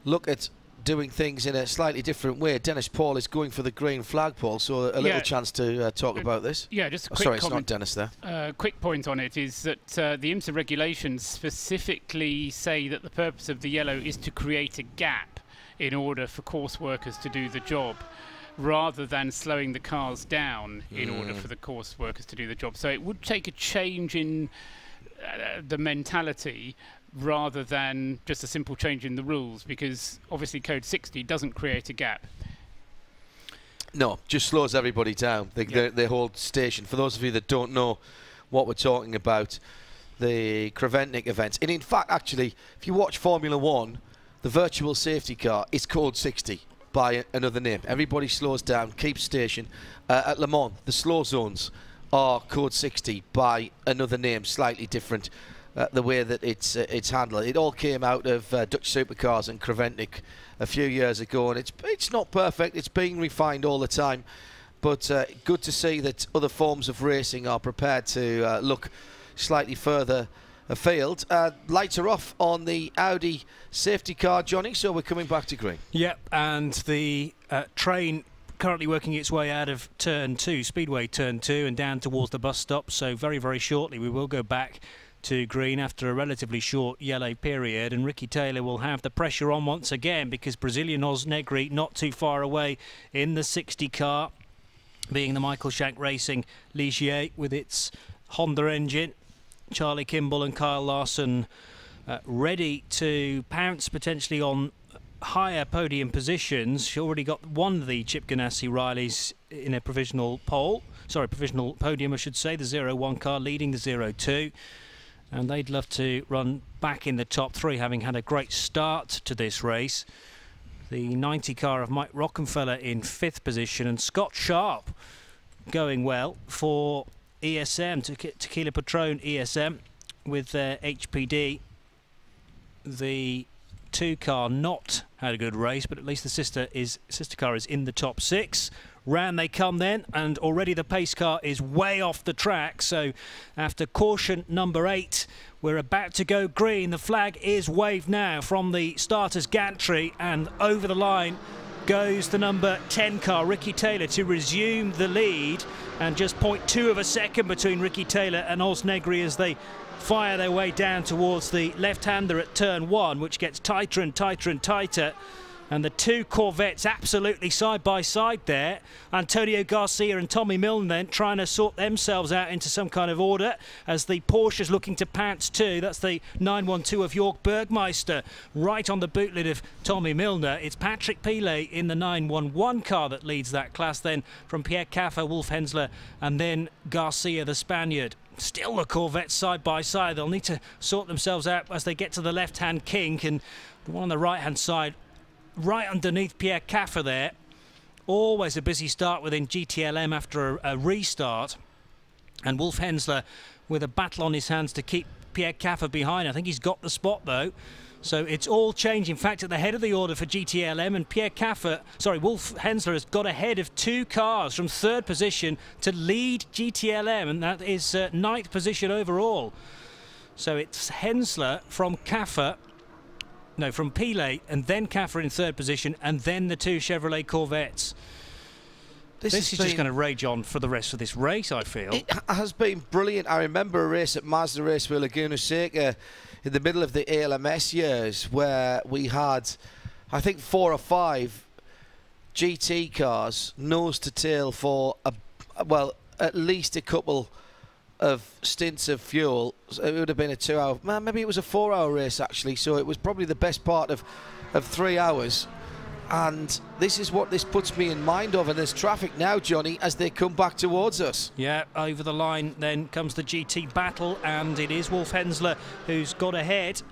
look at doing things in a slightly different way. Dennis Paul is going for the green flagpole, so a little chance to talk about this. Yeah, just a quick sorry, comment. It's not Dennis there. Quick point on it is that the IMSA regulations specifically say that the purpose of the yellow is to create a gap in order for course workers to do the job, rather than slowing the cars down in order for the course workers to do the job. So it would take a change in the mentality rather than just a simple change in the rules, because obviously code 60 doesn't create a gap. No, just slows everybody down. They hold station. For those of you that don't know what we're talking about, the Creventic events, and in fact, actually, if you watch Formula 1, the virtual safety car is code 60 by another name. Everybody slows down, keeps station. At Le Mans, the slow zones are code 60 by another name, slightly different. The way that it's handled. It all came out of Dutch Supercars and Creventic a few years ago, and it's not perfect. It's being refined all the time, but good to see that other forms of racing are prepared to look slightly further afield. Lights are off on the Audi safety car, Johnny, so we're coming back to green. Yep, and the train currently working its way out of turn 2, Speedway turn 2, and down towards the bus stop, so very, very shortly we will go back to green after a relatively short yellow period, and Ricky Taylor will have the pressure on once again, because Brazilian Os Negri not too far away in the 60 car, being the Michael Shank Racing Ligier with its Honda engine. Charlie Kimball and Kyle Larson ready to pounce potentially on higher podium positions. She already got one of the Chip Ganassi Rileys in a provisional podium, I should say. The 0-1 car leading the 0-2. And they'd love to run back in the top 3, having had a great start to this race. The 90 car of Mike Rockenfeller in 5th position, and Scott Sharp going well for ESM, Tequila Patrón ESM, with their HPD. The 2 car not had a good race, but at least the sister car is in the top 6. Round they come then, and already the pace car is way off the track. So after caution number 8, we're about to go green. The flag is waved now from the starter's gantry, and over the line goes the number 10 car, Ricky Taylor, to resume the lead, and just 0.2 of a second between Ricky Taylor and Os Negri as they fire their way down towards the left-hander at turn 1, which gets tighter and tighter and tighter. And the two Corvettes absolutely side by side there. Antonio Garcia and Tommy Milne then trying to sort themselves out into some kind of order as the Porsche's looking to pounce too. That's the 912 of Jörg Bergmeister right on the bootlid of Tommy Milne. It's Patrick Pilet in the 911 car that leads that class then from Pierre Caffer, Wolf Hensler and then Garcia the Spaniard. Still the Corvettes side by side. They'll need to sort themselves out as they get to the left-hand kink, and the one on the right-hand side right underneath Pierre Caffer there. Always a busy start within GTLM after a restart. And Wolf Hensler with a battle on his hands to keep Pierre Caffer behind. I think he's got the spot though. So it's all changed. In fact, at the head of the order for GTLM, and Wolf Hensler has got ahead of two cars from third position to lead GTLM, and that is ninth position overall. So it's Hensler from Caffer. No, from Pilet, and then Caffer in third position, and then the two Chevrolet Corvettes. This is just going to rage on for the rest of this race, I feel. It has been brilliant. I remember a race at Mazda Raceway Laguna Seca in the middle of the ALMS years where we had, I think, 4 or 5 GT cars nose to tail for, at least a couple of stints of fuel. It would have been a 2-hour, maybe it was a 4-hour race actually, so it was probably the best part of 3 hours. And this is what this puts me in mind of, and there's traffic now, Johnny, as they come back towards us. Yeah, over the line then comes the GT battle, and it is Wolf Hensler who's got ahead.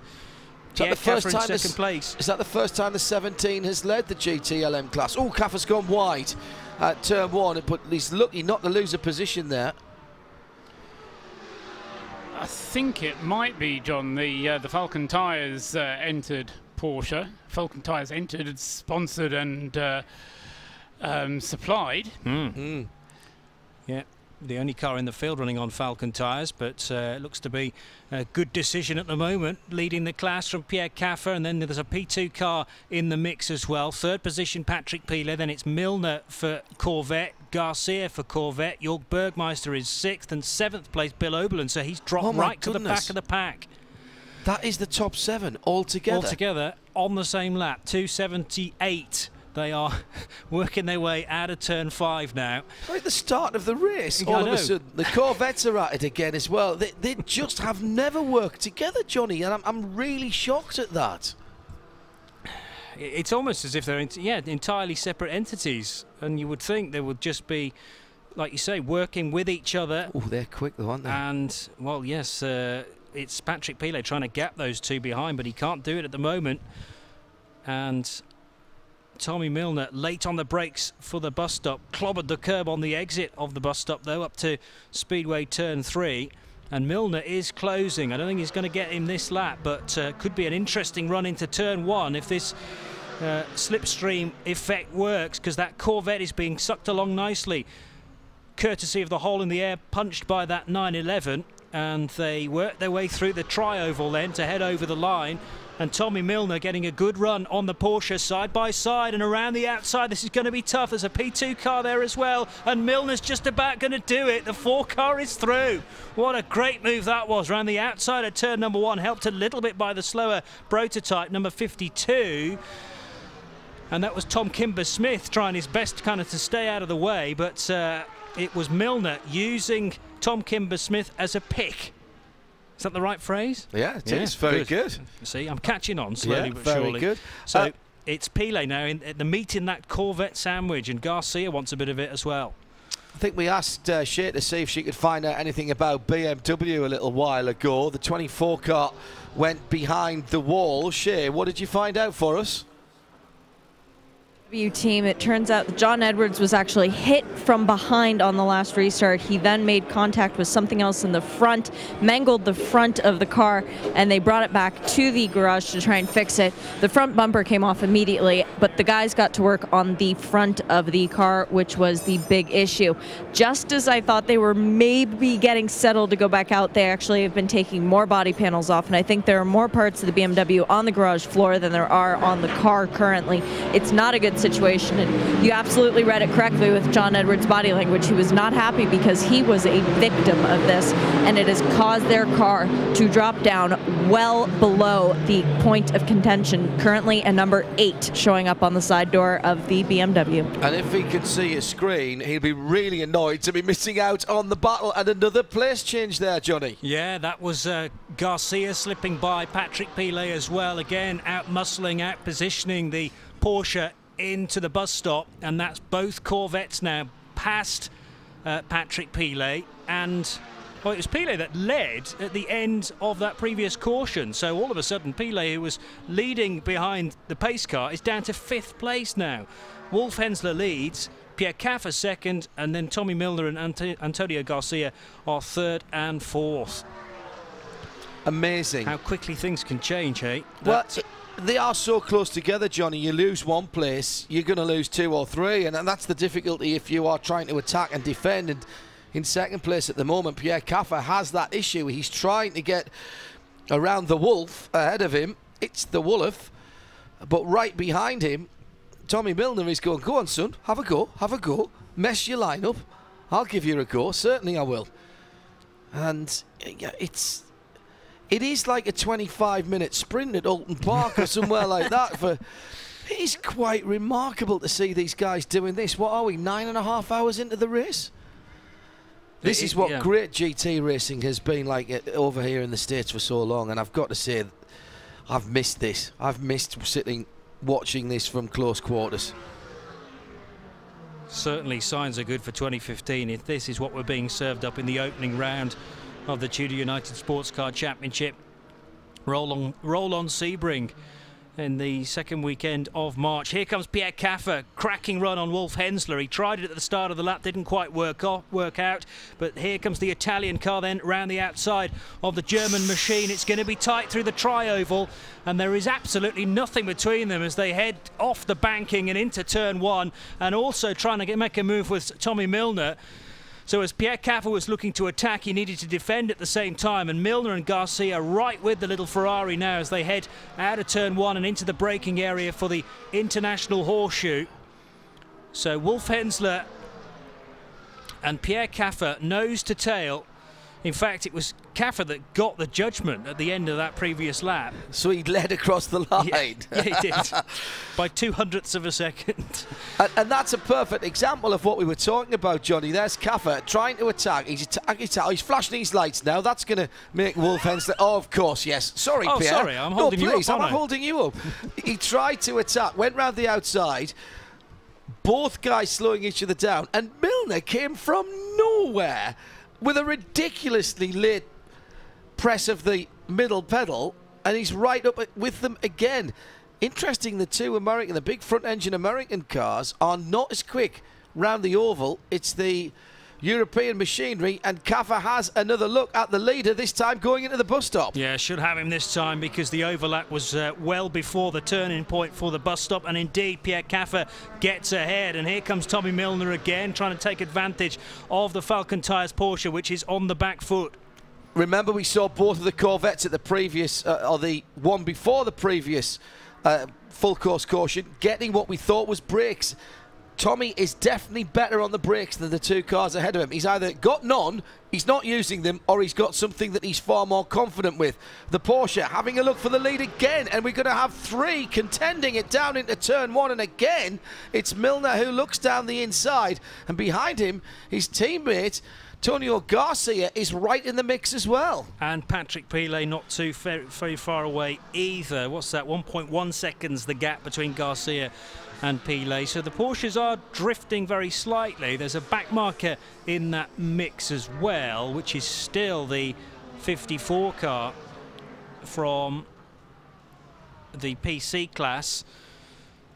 Is that the first time in second place. Is that the first time the 17 has led the GTLM class? Oh, Caffer's gone wide at turn 1, but he's lucky not to lose a position there. I think it might be, John, the Falcon Tires entered Porsche. Falcon Tires entered, sponsored and supplied. Yeah, the only car in the field running on Falcon Tires, but it looks to be a good decision at the moment, leading the class from Pierre Caffer, and then there's a P2 car in the mix as well. Third position Patrick Pilet, then it's Milne for Corvette, Garcia for Corvette, Jörg Bergmeister is 6th, and 7th place Bill Oberlin, so he's dropped right to the back of the pack. That is the top 7 altogether. Altogether on the same lap, 278. They are working their way out of turn 5 now. Right at the start of the race, all of a sudden, the Corvettes are at it again as well. They just have never worked together, Johnny, and I'm really shocked at that. It's almost as if they're entirely separate entities, and you would think they would just be, like you say, working with each other. Oh, they're quick though, aren't they? And, well, yes, it's Patrick Pilet trying to gap those two behind, but he can't do it at the moment. And Tommy Milne late on the brakes for the bus stop, clobbered the curb on the exit of the bus stop though, up to Speedway turn 3. And Milne is closing. I don't think he's going to get him this lap, but could be an interesting run into turn 1 if this slipstream effect works, because that Corvette is being sucked along nicely, courtesy of the hole in the air punched by that 911. And they work their way through the tri-oval then to head over the line. And Tommy Milne getting a good run on the Porsche side by side and around the outside. This is going to be tough. There's a P2 car there as well, and Milner's just about going to do it. The 4 car is through. What a great move that was around the outside of turn number 1, helped a little bit by the slower prototype number 52. And that was Tom Kimber-Smith trying his best kind of to stay out of the way, but it was Milne using Tom Kimber-Smith as a pick. Is that the right phrase? Yeah, it is. Very good. See, I'm catching on slowly but very surely. Good. So it's Pilet now at the meat in that Corvette sandwich, and Garcia wants a bit of it as well. I think we asked Shea to see if she could find out anything about BMW a little while ago. The 24 car went behind the wall. Shea, what did you find out for us? Team, it turns out that John Edwards was actually hit from behind on the last restart. He then made contact with something else in the front, mangled the front of the car, and they brought it back to the garage to try and fix it. The front bumper came off immediately, but the guys got to work on the front of the car, which was the big issue. Just as I thought they were maybe getting settled to go back out, they actually have been taking more body panels off, and I think there are more parts of the BMW on the garage floor than there are on the car currently. It's not a good situation. And you absolutely read it correctly with John Edwards' body language. He was not happy because he was a victim of this, and it has caused their car to drop down well below the point of contention, currently a number 8 showing up on the side door of the BMW. And if he can see a screen, he'll be really annoyed to be missing out on the battle. And another place change there, Johnny. Yeah, that was Garcia slipping by Patrick Pilet as well. Again, out-muscling, out-positioning the Porsche into the bus stop. And that's both Corvettes now past Patrick Pilet. And, well, it was Pilet that led at the end of that previous caution. So all of a sudden, Pilet, who was leading behind the pace car, is down to 5th place now. Wolf Hensler leads, Pierre Caffer second, and then Tommy Milner and Antonio Garcia are 3rd and 4th. Amazing. How quickly things can change, hey? Well, they are so close together, Johnny. You lose one place, you're going to lose 2 or 3, and that's the difficulty if you are trying to attack and defend. And in 2nd place at the moment, Pierre Caffer has that issue. He's trying to get around the Wolf ahead of him. It's the Wolf, but right behind him, Tommy Milner is going, go on, son, have a go, mess your line up. I'll give you a go, certainly I will. And yeah, it is like a 25-minute sprint at Alton Park or somewhere like that. It is quite remarkable to see these guys doing this. What are we, 9.5 hours into the race? This is what great GT racing has been like over here in the States for so long, and I've got to say, I've missed this. I've missed sitting watching this from close quarters. Certainly signs are good for 2015 if this is what we're being served up in the opening round of the TUDOR United SportsCar Championship. Roll on Sebring in the 2nd weekend of March. Here comes Pierre Caffer, cracking run on Wolf Hensler. He tried it at the start of the lap, didn't quite work out, but here comes the Italian car then round the outside of the German machine. It's going to be tight through the tri-oval, and there is absolutely nothing between them as they head off the banking and into turn 1, and also trying to make a move with Tommy Milner. So as Pierre Caffer was looking to attack, he needed to defend at the same time, and Milner and Garcia right with the little Ferrari now as they head out of turn 1 and into the braking area for the International Horseshoe. So Wolf Hensler and Pierre Caffer nose to tail. In fact, it was Caffer that got the judgment at the end of that previous lap. So he led across the line. Yeah, he did. By 0.02 of a second. And that's a perfect example of what we were talking about, Johnny. There's Caffer trying to attack. He's flashing his lights now. That's going to make Wolf Hensler. Oh, of course, yes. Sorry, oh, Pierre. Sorry, I'm holding you up. I'm holding you up. He tried to attack, went round the outside. Both guys slowing each other down. And Milner came from nowhere with a ridiculously late press of the middle pedal, and he's right up with them again. Interesting, the big front-engine American cars are not as quick round the oval. It's the European machinery, and Caffer has another look at the leader, this time going into the bus stop. Yeah, should have him this time because the overlap was well before the turning point for the bus stop, and indeed Pierre Caffer gets ahead, and here comes Tommy Milner again trying to take advantage of the Falcon Tires Porsche, which is on the back foot. Remember, we saw both of the Corvettes at the previous, or the one before the previous full course caution, getting what we thought was brakes. Tommy is definitely better on the brakes than the 2 cars ahead of him. He's either got none, he's not using them, or he's got something that he's far more confident with. The Porsche having a look for the lead again, and we're going to have 3 contending it down into turn 1, and again it's Milner who looks down the inside, and behind him his teammate Antonio Garcia is right in the mix as well. And Patrick Pilet not too very far away either. What's that, 1.1 seconds the gap between Garcia and Pilet. So the Porsches are drifting very slightly. There's a back marker in that mix as well, which is still the 54 car from the PC class.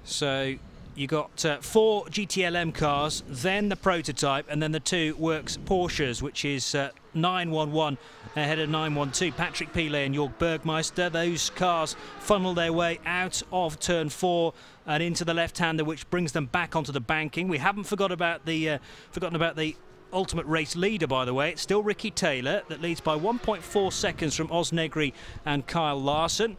So you got 4 GTLM cars, then the prototype, and then the 2 works Porsches, which is 911 ahead of 912. Patrick Pilet and Jörg Bergmeister, those cars funnel their way out of turn 4 and into the left-hander, which brings them back onto the banking. We haven't forgotten about the ultimate race leader, by the way. It's still Ricky Taylor that leads by 1.4 seconds from Oz Negri and Kyle Larson.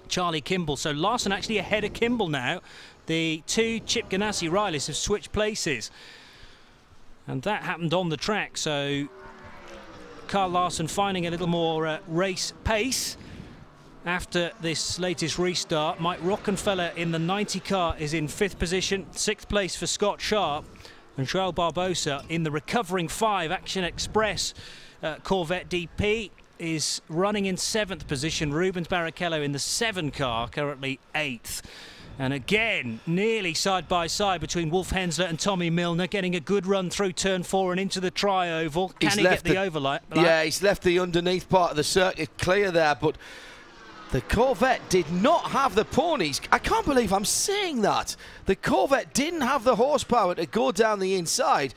Charlie Kimball. So Larson actually ahead of Kimball now. The two Chip Ganassi Rileys have switched places. And that happened on the track, so Carl Larson finding a little more race pace after this latest restart. Mike Rockenfeller in the 90 car is in 5th position, 6th place for Scott Sharp, and Joel Barbosa in the recovering 5 Action Express Corvette DP is running in 7th position. Rubens Barrichello in the 7 car, currently 8th. And again, nearly side by side between Wolf Hensler and Tommy Milner, getting a good run through turn 4 and into the tri-oval. Can he get the overlap? Yeah, he's left the underneath part of the circuit clear there, but the Corvette did not have the ponies. I can't believe I'm saying that. The Corvette didn't have the horsepower to go down the inside.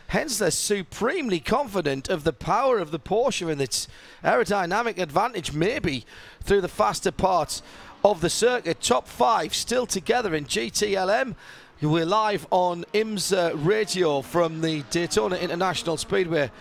Hensler supremely confident of the power of the Porsche and its aerodynamic advantage, maybe through the faster parts of the circuit. Top 5 still together in GTLM. We're live on IMSA radio from the Daytona International Speedway.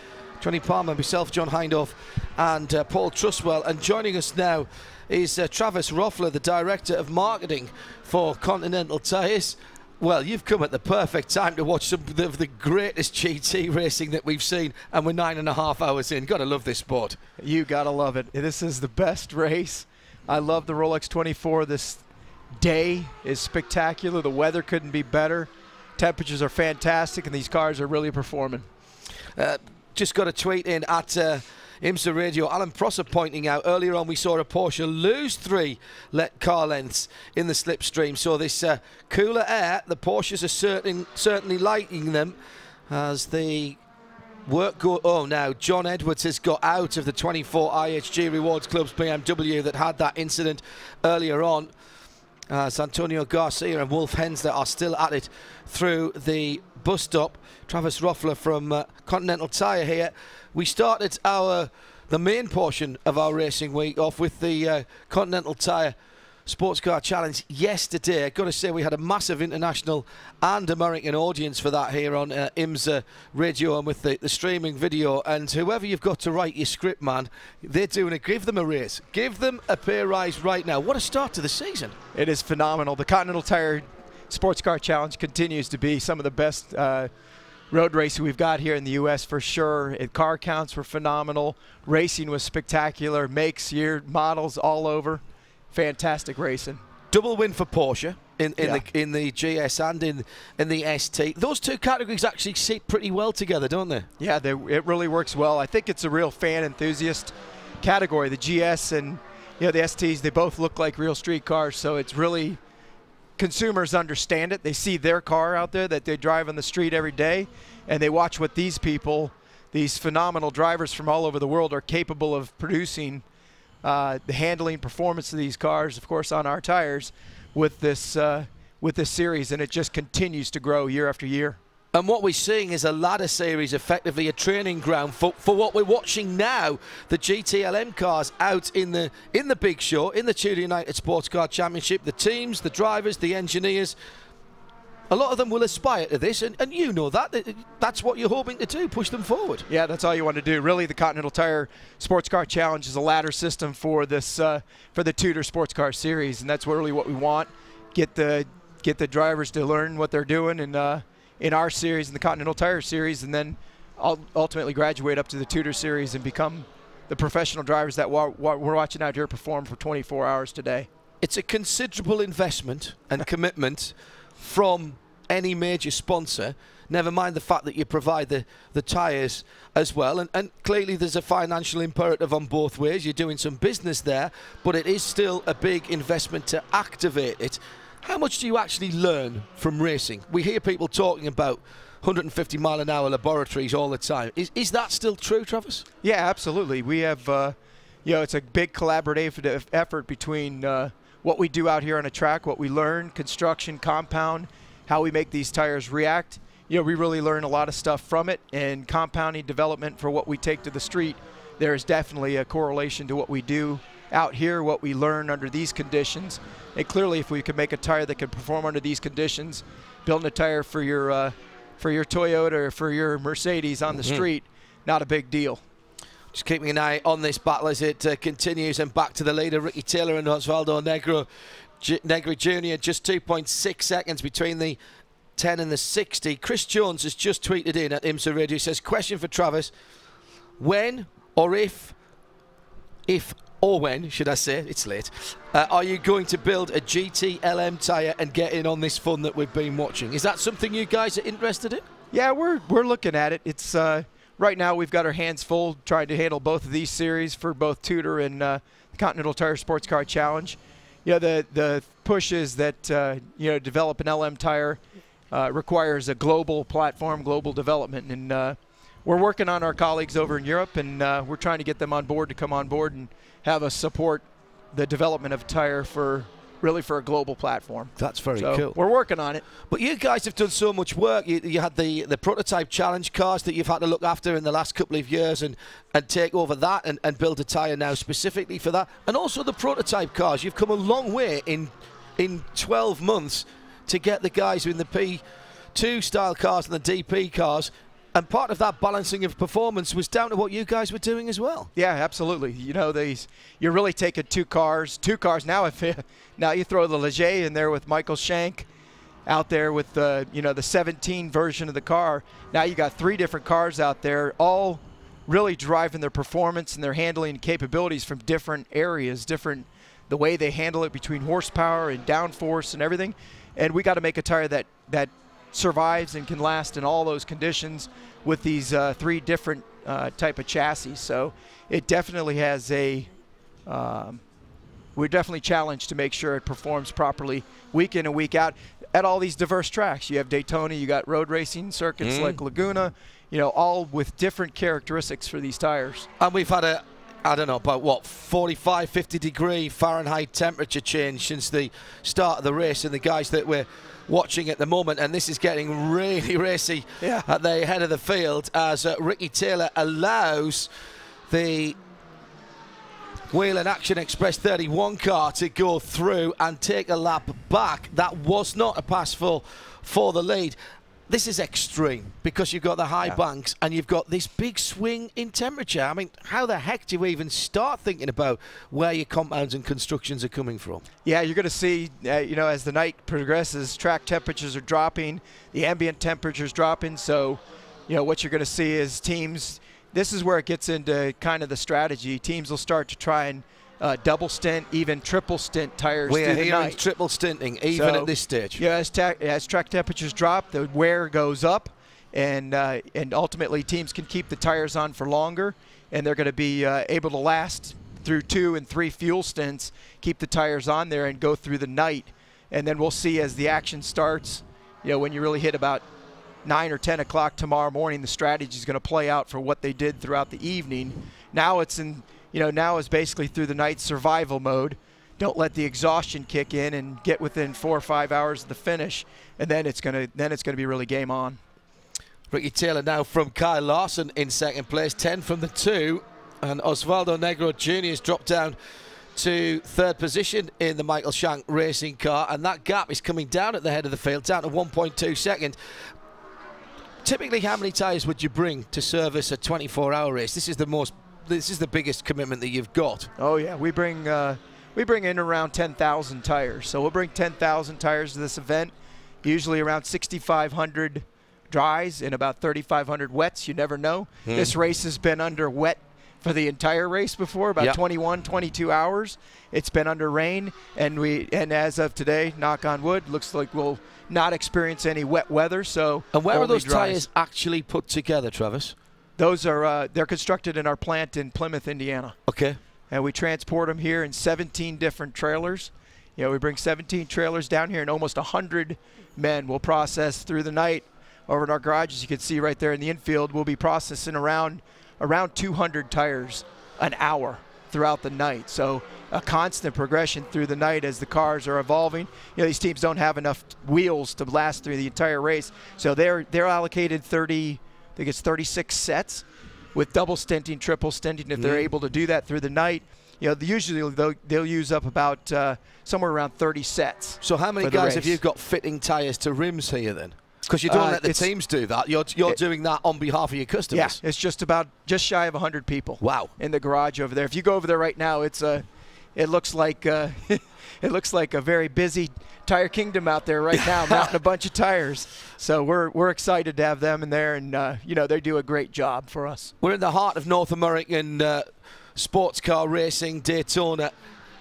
Johnny Palmer, myself, John Hindhaugh, and Paul Truswell. And joining us now is Travis Roffler, the Director of Marketing for Continental Tires. Well, you've come at the perfect time to watch some of the greatest GT racing that we've seen, and we're 9.5 hours in. Gotta love this sport. You gotta love it. This is the best race. I love the Rolex 24. This day is spectacular. The weather couldn't be better. Temperatures are fantastic, and these cars are really performing. Just got a tweet in at IMSA Radio. Alan Prosser pointing out earlier on we saw a Porsche lose 3 car lengths in the slipstream. So this cooler air, the Porsches are certainly liking them as the work go. Oh, now John Edwards has got out of the 24 IHG Rewards Club's BMW that had that incident earlier on. Antonio Garcia and Wolf Hensler are still at it through the bus stop. Travis Roffler from Continental Tire here. We started the main portion of our racing week off with the Continental Tire Sports Car Challenge yesterday. I've got to say we had a massive international and American audience for that here on IMSA Radio and with the streaming video. And whoever you've got to write your script, man, they're doing it. Give them a race. Give them a pay rise right now. What a start to the season. It is phenomenal. The Continental Tire Sports Car Challenge continues to be some of the best road racing we've got here in the U.S. for sure. Car counts were phenomenal. Racing was spectacular. Makes, year, models all over. Fantastic racing. Double win for Porsche in the GS and in the ST. Those two categories actually sit pretty well together, don't they? Yeah, it really works well. I think it's a real fan enthusiast category. The GS and the STs, they both look like real street cars, so it's really, consumers understand it. They see their car out there that they drive on the street every day, and they watch what these people, these phenomenal drivers from all over the world, are capable of producing. The handling performance of these cars, of course, on our tires with this series, and it just continues to grow year after year. And what we're seeing is a ladder series, effectively a training ground for what we're watching now, the GTLM cars out in the big show, in the TUDOR United SportsCar Championship. The teams, the drivers, the engineers, a lot of them will aspire to this, and you know that. That's what you're hoping to do, push them forward. Yeah, that's all you want to do. Really, the Continental Tire Sports Car Challenge is a ladder system for this for the TUDOR Sports Car Series, and that's really what we want. Get the drivers to learn what they're doing in our series, in the Continental Tire Series, and then ultimately graduate up to the TUDOR Series and become the professional drivers that we're watching out here perform for 24 hours today. It's a considerable investment and commitment from any major sponsor, never mind the fact that you provide the tyres as well. And clearly there's a financial imperative on both ways. You're doing some business there, but it is still a big investment to activate it. How much do you actually learn from racing? We hear people talking about 150-mile-an-hour laboratories all the time. Is that still true, Travis? Yeah, absolutely. We have, it's a big collaborative effort between what we do out here on a track, what we learn, construction, compound, how we make these tires react. We really learn a lot of stuff from it, and compounding development for what we take to the street. There is definitely a correlation to what we do out here, what we learn under these conditions. And clearly, if we could make a tire that can perform under these conditions, building a tire for your Toyota or for your Mercedes on the street, not a big deal. Just keeping an eye on this battle as it continues, and back to the leader, Ricky Taylor and Osvaldo Negri Jr. Just 2.6 seconds between the 10 and the 60. Chris Jones has just tweeted in at IMSA Radio. He says, question for Travis, when or if or when, should I say, it's late, are you going to build a GTLM tyre and get in on this fun that we've been watching? Is that something you guys are interested in? Yeah, we're looking at it. It's right now we've got our hands full trying to handle both of these series for both Tudor and the Continental Tire Sports Car Challenge. You know, the push is that develop an LM tire requires a global platform, global development, and we're working on our colleagues over in Europe, and we're trying to get them on board to come on board and have us support the development of a tire for a global platform. That's very cool. We're working on it. But you guys have done so much work. You had the prototype challenge cars that you've had to look after in the last couple of years and take over that and build a tyre now specifically for that. And also the prototype cars. You've come a long way in 12 months to get the guys in the P2 style cars and the DP cars. And part of that balancing of performance was down to what you guys were doing as well. Yeah, absolutely. You know, you're really taking two cars. Now, now you throw the Leger in there with Michael Shank out there with the 17 version of the car. Now you got 3 different cars out there, all really driving their performance and their handling capabilities from different areas, the way they handle it between horsepower and downforce and everything. And we got to make a tire that survives and can last in all those conditions with these 3 different type of chassis. So it definitely has we're definitely challenged to make sure it performs properly week in and week out at all these diverse tracks. You have Daytona, you got road racing circuits like Laguna, all with different characteristics for these tires. And we've had I don't know, about what, 45, 50 degree Fahrenheit temperature change since the start of the race, and the guys that we're watching at the moment, and this is getting really racy at the head of the field as Ricky Taylor allows the Wheel and Action Express 31 car to go through and take a lap back. That was not a pass for the lead. This is extreme because you've got the high banks and you've got this big swing in temperature. I mean, how the heck do you even start thinking about where your compounds and constructions are coming from? Yeah, you're going to see, as the night progresses, track temperatures are dropping, the ambient temperature's dropping. So, what you're going to see is teams, this is where it gets into kind of the strategy. Teams will start to try and double stint, even triple stint tires through the night. Triple stinting, even at this stage. Yeah, as track temperatures drop, the wear goes up, and ultimately teams can keep the tires on for longer, and they're going to be able to last through 2 and 3 fuel stints, keep the tires on there and go through the night. And then we'll see as the action starts, when you really hit about 9 or 10 o'clock tomorrow morning, the strategy is going to play out for what they did throughout the evening. Now it's in... now is basically through the night survival mode. Don't let the exhaustion kick in and get within 4 or 5 hours of the finish, and then it's gonna be really game on. Ricky Taylor now from Kyle Larson in second place, 10 from the 2, and Osvaldo Negro Jr. has dropped down to 3rd position in the Michael Shank racing car, and that gap is coming down at the head of the field, down to 1.2 seconds. Typically, how many tyres would you bring to service a 24-hour race? This is the biggest commitment that you've got. Oh yeah, we bring in around 10,000 tires. So we'll bring 10,000 tires to this event, usually around 6,500 dries and about 3,500 wets. You never know. This race has been under wet for the entire race before, about 21, 22 hours. It's been under rain, and as of today, knock on wood, looks like we'll not experience any wet weather. So and where are those tires actually put together, Travis? Those are they're constructed in our plant in Plymouth, Indiana. Okay. And we transport them here in 17 different trailers. We bring 17 trailers down here, and almost 100 men will process through the night over in our garages. You can see right there in the infield, we'll be processing around 200 tires an hour throughout the night. So a constant progression through the night as the cars are evolving. These teams don't have enough wheels to last through the entire race, so they're allocated 30. I think it's 36 sets with double stinting, triple stinting. If they're able to do that through the night, usually they'll use up about somewhere around 30 sets. So how many guys have you got fitting tires to rims here then? Because you don't let the teams do that. You're doing that on behalf of your customers. Yeah, it's just doing that on behalf of your customers. Yeah, it's just shy of 100 people. Wow. In the garage over there. If you go over there right now, it looks like it looks like a very busy Tire Kingdom out there right now, mounting a bunch of tires. So we're excited to have them in there, and they do a great job for us. We're in the heart of North American sports car racing, Daytona,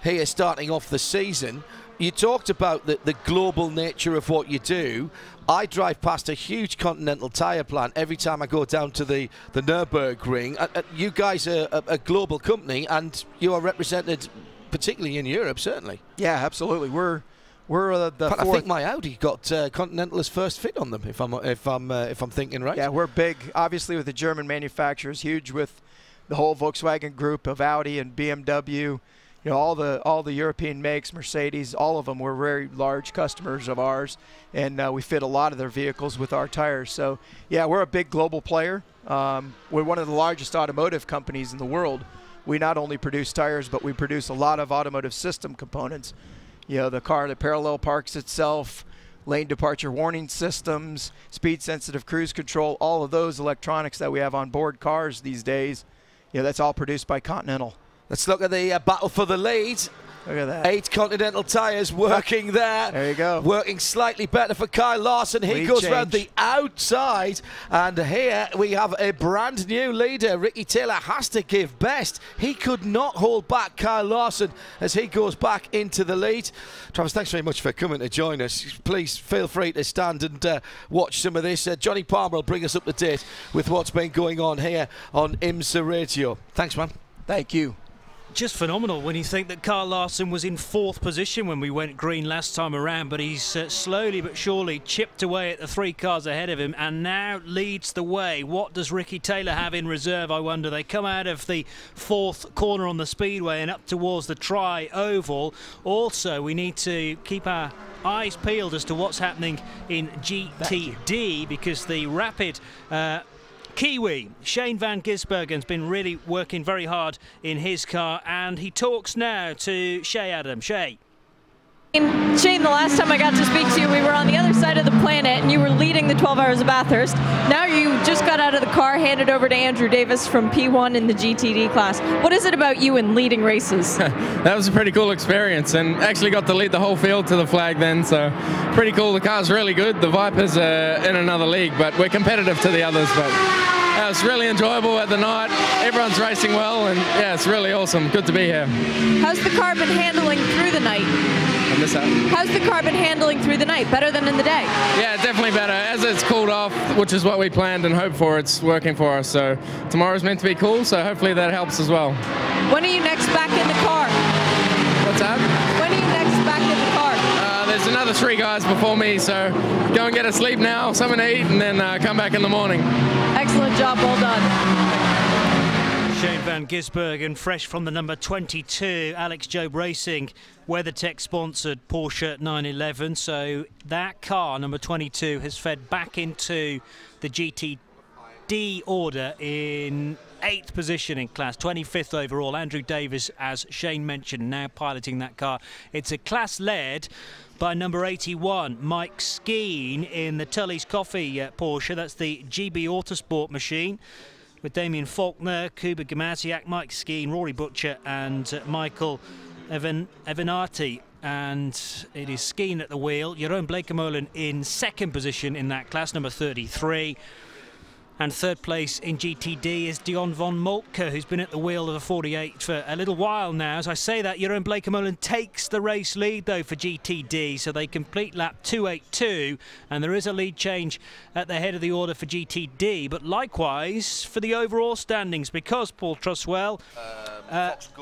here starting off the season. You talked about the global nature of what you do. I drive past a huge Continental Tire plant every time I go down to the Nürburgring. You guys are a global company, and you are represented particularly in Europe, certainly. Yeah, absolutely. We're the fourth. I think my Audi got Continental as first fit on them, if I'm thinking right. Yeah, we're big, obviously, with the German manufacturers, huge with the whole Volkswagen group of Audi and BMW. All the European makes, Mercedes, all of them were very large customers of ours, and we fit a lot of their vehicles with our tires. So, yeah, we're a big global player. We're one of the largest automotive companies in the world. We not only produce tires, but we produce a lot of automotive system components. The car that parallel parks itself, lane departure warning systems, speed-sensitive cruise control, all of those electronics that we have on board cars these days, that's all produced by Continental. Let's look at the battle for the lead. Look at that. 8 Continental Tires working there. There you go. Working slightly better for Kyle Larson. He goes round the outside. And here we have a brand new leader. Ricky Taylor has to give best. He could not hold back Kyle Larson as he goes back into the lead. Travis, thanks very much for coming to join us. Please feel free to stand and watch some of this. Johnny Palmer will bring us up to date with what's been going on here on IMSA Radio. Thanks, man. Thank you. Just phenomenal when you think that Kyle Larson was in 4th position when we went green last time around, but he's slowly but surely chipped away at the 3 cars ahead of him and now leads the way. What does Ricky Taylor have in reserve, I wonder? They come out of the 4th corner on the speedway and up towards the tri-oval. Also, we need to keep our eyes peeled as to what's happening in GTD, because the rapid Kiwi Shane van Gisbergen's been really working very hard in his car, and he talks now to Shea Adam. Shea. Shane, the last time I got to speak to you, we were on the other side of the planet and you were leading the 12 Hours of Bathurst. Now you just got out of the car, handed over to Andrew Davis from P1 in the GTD class. What is it about you in leading races? That was a pretty cool experience, and actually got to lead the whole field to the flag then, so pretty cool. The car's really good. The Viper's in another league, but we're competitive to the others. But it's really enjoyable at the night. Everyone's racing well, and yeah, it's really awesome. Good to be here. How's the car been handling through the night? How's the car been handling through the night? Better than in the day? Yeah, definitely better. As it's cooled off, which is what we planned and hoped for, it's working for us. So tomorrow's meant to be cool, so hopefully that helps as well. When are you next back in the car? What's that? When are you next back in the car? There's another 3 guys before me, so go and get a sleep now, something to eat, and then come back in the morning. Excellent job, well done. Shane van Gisbergen, fresh from the number 22, Alex Job Racing, WeatherTech sponsored Porsche 911. So that car, number 22, has fed back into the GTD order in 8th position in class, 25th overall. Andrew Davis, as Shane mentioned, now piloting that car. It's a class led by number 81, Mike Skeen, in the Tully's Coffee Porsche. That's the GB Autosport machine, with Damien Faulkner, Kuba Gamasiak, Mike Skeen, Rory Butcher and Michael Evanati. And it is Skeen at the wheel. Jeroen Blekemolen in 2nd position in that class, number 33. And 3rd place in GTD is Dion von Moltke, who's been at the wheel of the 48 for a little while now. As I say that, Jeroen Blekemolen takes the race lead, though, for GTD. So they complete lap 282, and there is a lead change at the head of the order for GTD. But likewise for the overall standings, because, Paul Truswell,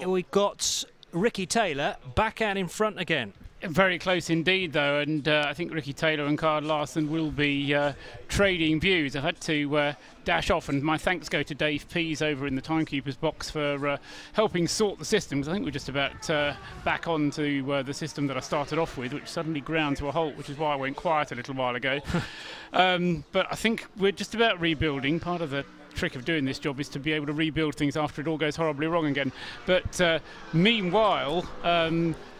we've got Ricky Taylor back out in front again. Very close indeed, though, and I think Ricky Taylor and Kyle Larson will be trading views. I've had to dash off, and my thanks go to Dave Pease over in the timekeeper's box for helping sort the system, because I think we're just about back onto the system that I started off with, which suddenly ground to a halt, which is why I went quiet a little while ago. But I think we're just about rebuilding. Part of the trick of doing this job is to be able to rebuild things after it all goes horribly wrong again. But meanwhile,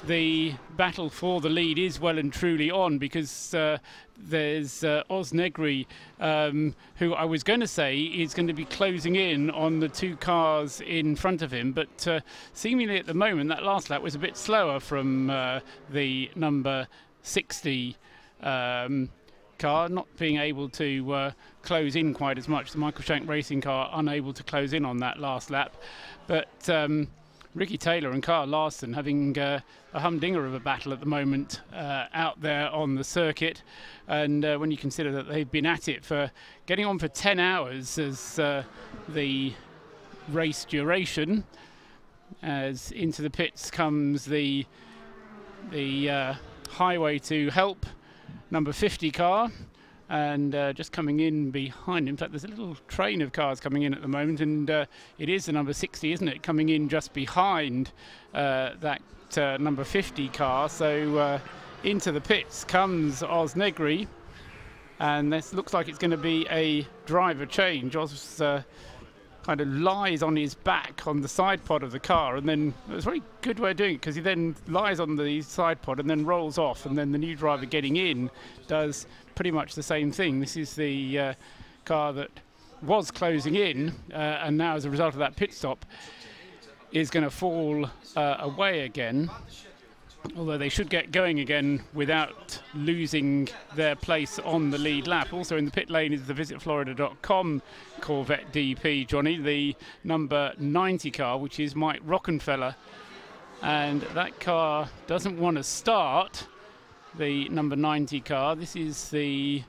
the battle for the lead is well and truly on, because there's Oz Negri, who I was going to say is going to be closing in on the 2 cars in front of him, but seemingly at the moment that last lap was a bit slower from the number 60 car, not being able to close in quite as much. The Michael Shank Racing car unable to close in on that last lap, but Ricky Taylor and Kyle Larson having a humdinger of a battle at the moment out there on the circuit. And when you consider that they've been at it for getting on for 10 hours as the race duration, as into the pits comes the highway to help number 50 car, and just coming in behind him. In fact, there's a little train of cars coming in at the moment, and it is the number 60, isn't it, coming in just behind that number 50 car. So into the pits comes Oz Negri, and this looks like it's going to be a driver change. Oz kind of lies on his back on the side pod of the car, and then it's a very good way of doing it, because he then lies on the side pod and then rolls off, and then the new driver getting in does pretty much the same thing. This is the car that was closing in, and now as a result of that pit stop is going to fall away again, although they should get going again without losing their place on the lead lap. Also in the pit lane is the visitflorida.com Corvette DP, Johnny, the number 90 car, which is Mike Rockenfeller, and that car doesn't want to start, the number 90 car. This is the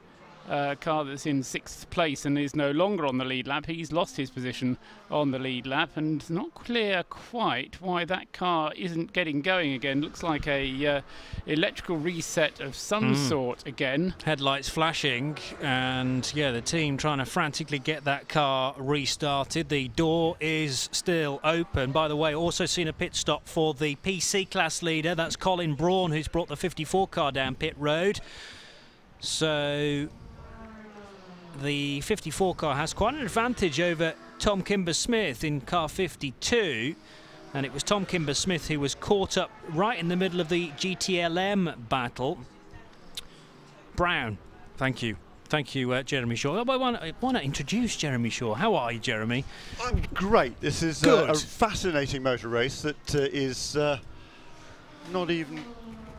car that's in 6th place and is no longer on the lead lap. He's lost his position on the lead lap, and not clear quite why that car isn't getting going again. Looks like a electrical reset of some sort again. Headlights flashing, and yeah, the team trying to frantically get that car restarted. The door is still open. By the way, also seen a pit stop for the PC class leader. That's Colin Braun, who's brought the 54 car down pit road. So the 54 car has quite an advantage over Tom Kimber-Smith in car 52, and it was Tom Kimber-Smith who was caught up right in the middle of the GTLM battle. Brown, thank you. Thank you, Jeremy Shaw. Why not introduce Jeremy Shaw? How are you, Jeremy? I'm great. This is a fascinating motor race that is not even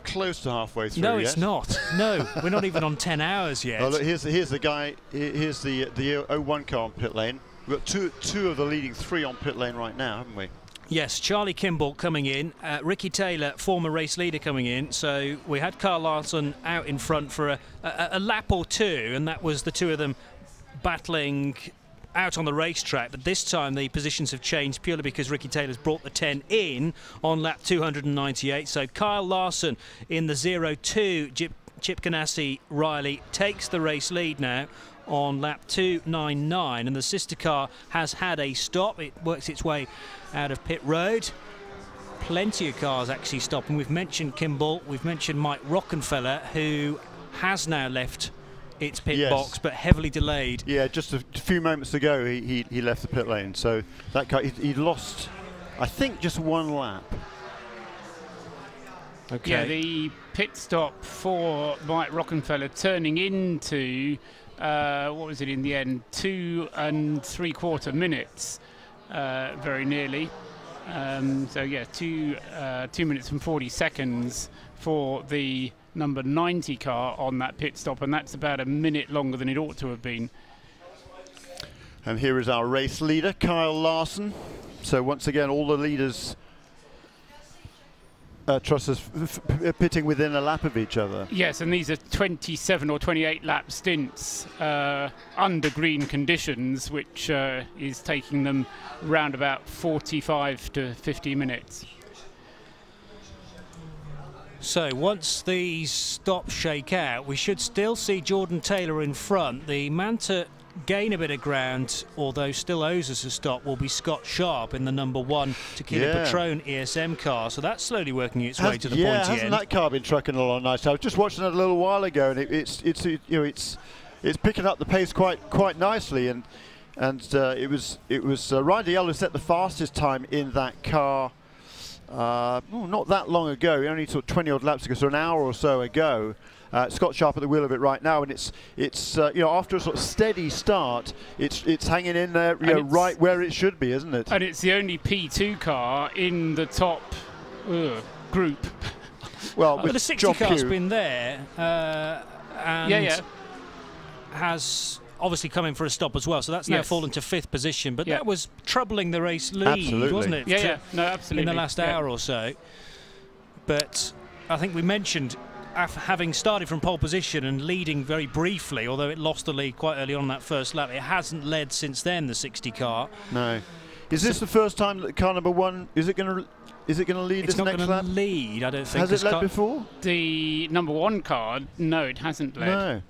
close to halfway through. No, yet. It's not. No, we're not even on 10 hours yet. Oh, look, here's the guy. Here's the 01 car on pit lane. We've got two of the leading 3 on pit lane right now, haven't we? Yes, Charlie Kimball coming in, Ricky Taylor, former race leader, coming in. So we had Carl Larson out in front for a lap or two, and that was the two of them battling out on the racetrack. But this time the positions have changed purely because Ricky Taylor's brought the 10 in on lap 298. So Kyle Larson in the 02 Chip Ganassi Riley takes the race lead now on lap 299, and the sister car has had a stop. It works its way out of pit road. Plenty of cars actually stopping. We've mentioned Kimball, we've mentioned Mike Rockenfeller, who has now left its pit box, but heavily delayed. Yeah, just a few moments ago he left the pit lane, so that car he lost, I think, just 1 lap. Okay. Yeah, the pit stop for Mike Rockenfeller turning into what was it in the end? 2 3/4 minutes, very nearly. So yeah, 2 minutes and 40 seconds for the number 90 car on that pit stop, and that's about a minute longer than it ought to have been. And here is our race leader, Kyle Larson. So once again, all the leaders trust us pitting within a lap of each other. Yes, and these are 27 or 28 lap stints under green conditions, which is taking them round about 45 to 50 minutes. So once these stops shake out, we should still see Jordan Taylor in front. The man to gain a bit of ground, although still owes us a stop, will be Scott Sharp in the number 1 Tequila Patrón ESM car. So that's slowly working its way to the pointy end. Hasn't that car been trucking along nicely? I was just watching it a little while ago, and it's picking up the pace quite nicely. And And it was Ryder Yellow set the fastest time in that car not that long ago. He only took 20 odd laps ago, so an hour or so ago. Scott Sharp at the wheel of it right now, and it's you know, after a sort of steady start, it's hanging in there, you know, right where it should be, isn't it? And it's the only P2 car in the top group. Well, the 60 car's been there, and has obviously come in for a stop as well, so that's now fallen to 5th position, but that was troubling the race lead, wasn't it? No, absolutely. In the last hour or so. But I think we mentioned, having started from pole position and leading very briefly, although it lost the lead quite early on that first lap, it hasn't led since then, the 60 car. No. Is this the first time that car number 1, is it going to lead this next lap? It's not going to lead, I don't think. Has it led before? The number 1 car, no, it hasn't led. No.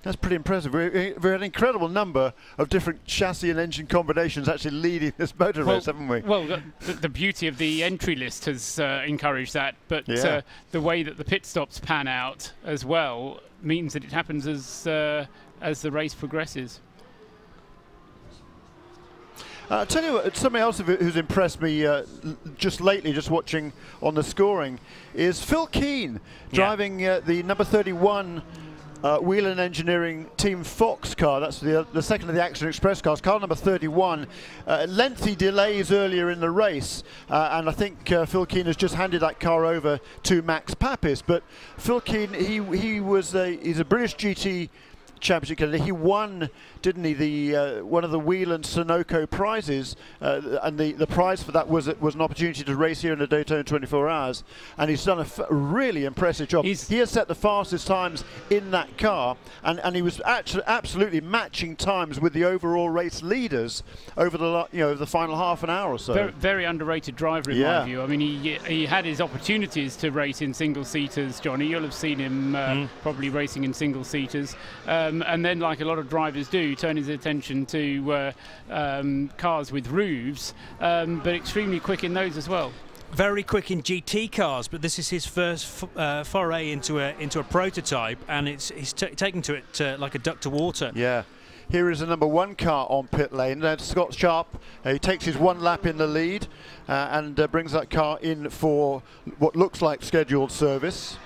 That's pretty impressive. We've had an incredible number of different chassis and engine combinations actually leading this motor race, haven't we? Well, the beauty of the entry list has encouraged that, but the way that the pit stops pan out as well means that it happens as the race progresses. I'll tell you what, something else who's impressed me just lately, just watching on the scoring, is Phil Keane driving the number 31 Whelen Engineering Team Fox car. That's the second of the Action Express cars, car number 31. Lengthy delays earlier in the race, and I think Phil Keane has just handed that car over to Max Papis. But Phil Keane, he's a British GT Championship candidate. He won, didn't he, one of the Whelen Sunoco prizes, and the prize for that was an opportunity to race here in the Daytona 24 Hours, and he's done a really impressive job. He has set the fastest times in that car, and he was actually absolutely matching times with the overall race leaders over the final half an hour or so. Very, very underrated driver in my view. I mean, he had his opportunities to race in single-seaters, Johnny. You'll have seen him probably racing in single-seaters. And then, like a lot of drivers do, turn his attention to cars with roofs, but extremely quick in those as well. Very quick in GT cars, but this is his first foray into a prototype, and he's taken to it like a duck to water. Yeah. Here is the number 1 car on pit lane. Then Scott Sharp, he takes his 1 lap in the lead and brings that car in for what looks like scheduled service.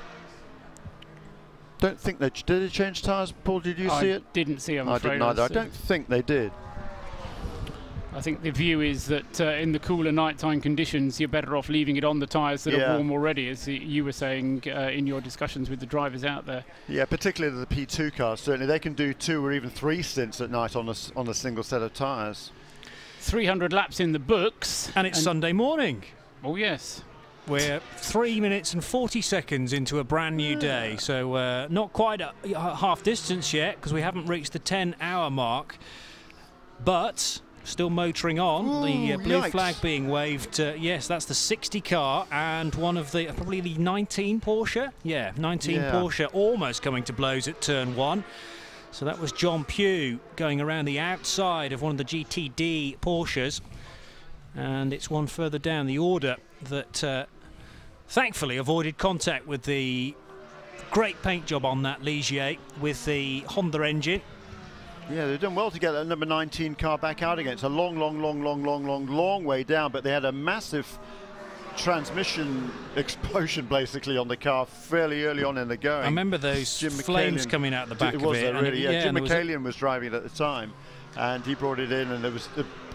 Don't think did they change tyres, Paul? Did you see it? I didn't see. I'm I afraid. didn't either. I don't think they did. I think the view is that in the cooler nighttime conditions, you're better off leaving it on the tyres that are warm already, as you were saying in your discussions with the drivers out there. Yeah, particularly the P2 cars. Certainly, they can do 2 or even 3 stints at night on a single set of tyres. 300 laps in the books, and it's Sunday morning. Oh yes. We're 3 minutes and 40 seconds into a brand new day, so not quite a half distance yet, because we haven't reached the 10-hour mark, but still motoring on. Ooh, the blue yikes. flag being waved. Yes, that's the 60 car and one of the probably the 19 Porsche. Yeah, 19 Porsche almost coming to blows at turn 1. So that was John Pugh going around the outside of one of the GTD Porsches, and it's one further down the order that thankfully avoided contact with the great paint job on that Ligier with the Honda engine. Yeah, they've done well to get that number 19 car back out again. It's a long way down, but they had a massive transmission explosion basically on the car fairly early on in the going. I remember those flames coming out the back of it. Was there really? Yeah, Jim McCallion was driving it at the time, and he brought it in, and there was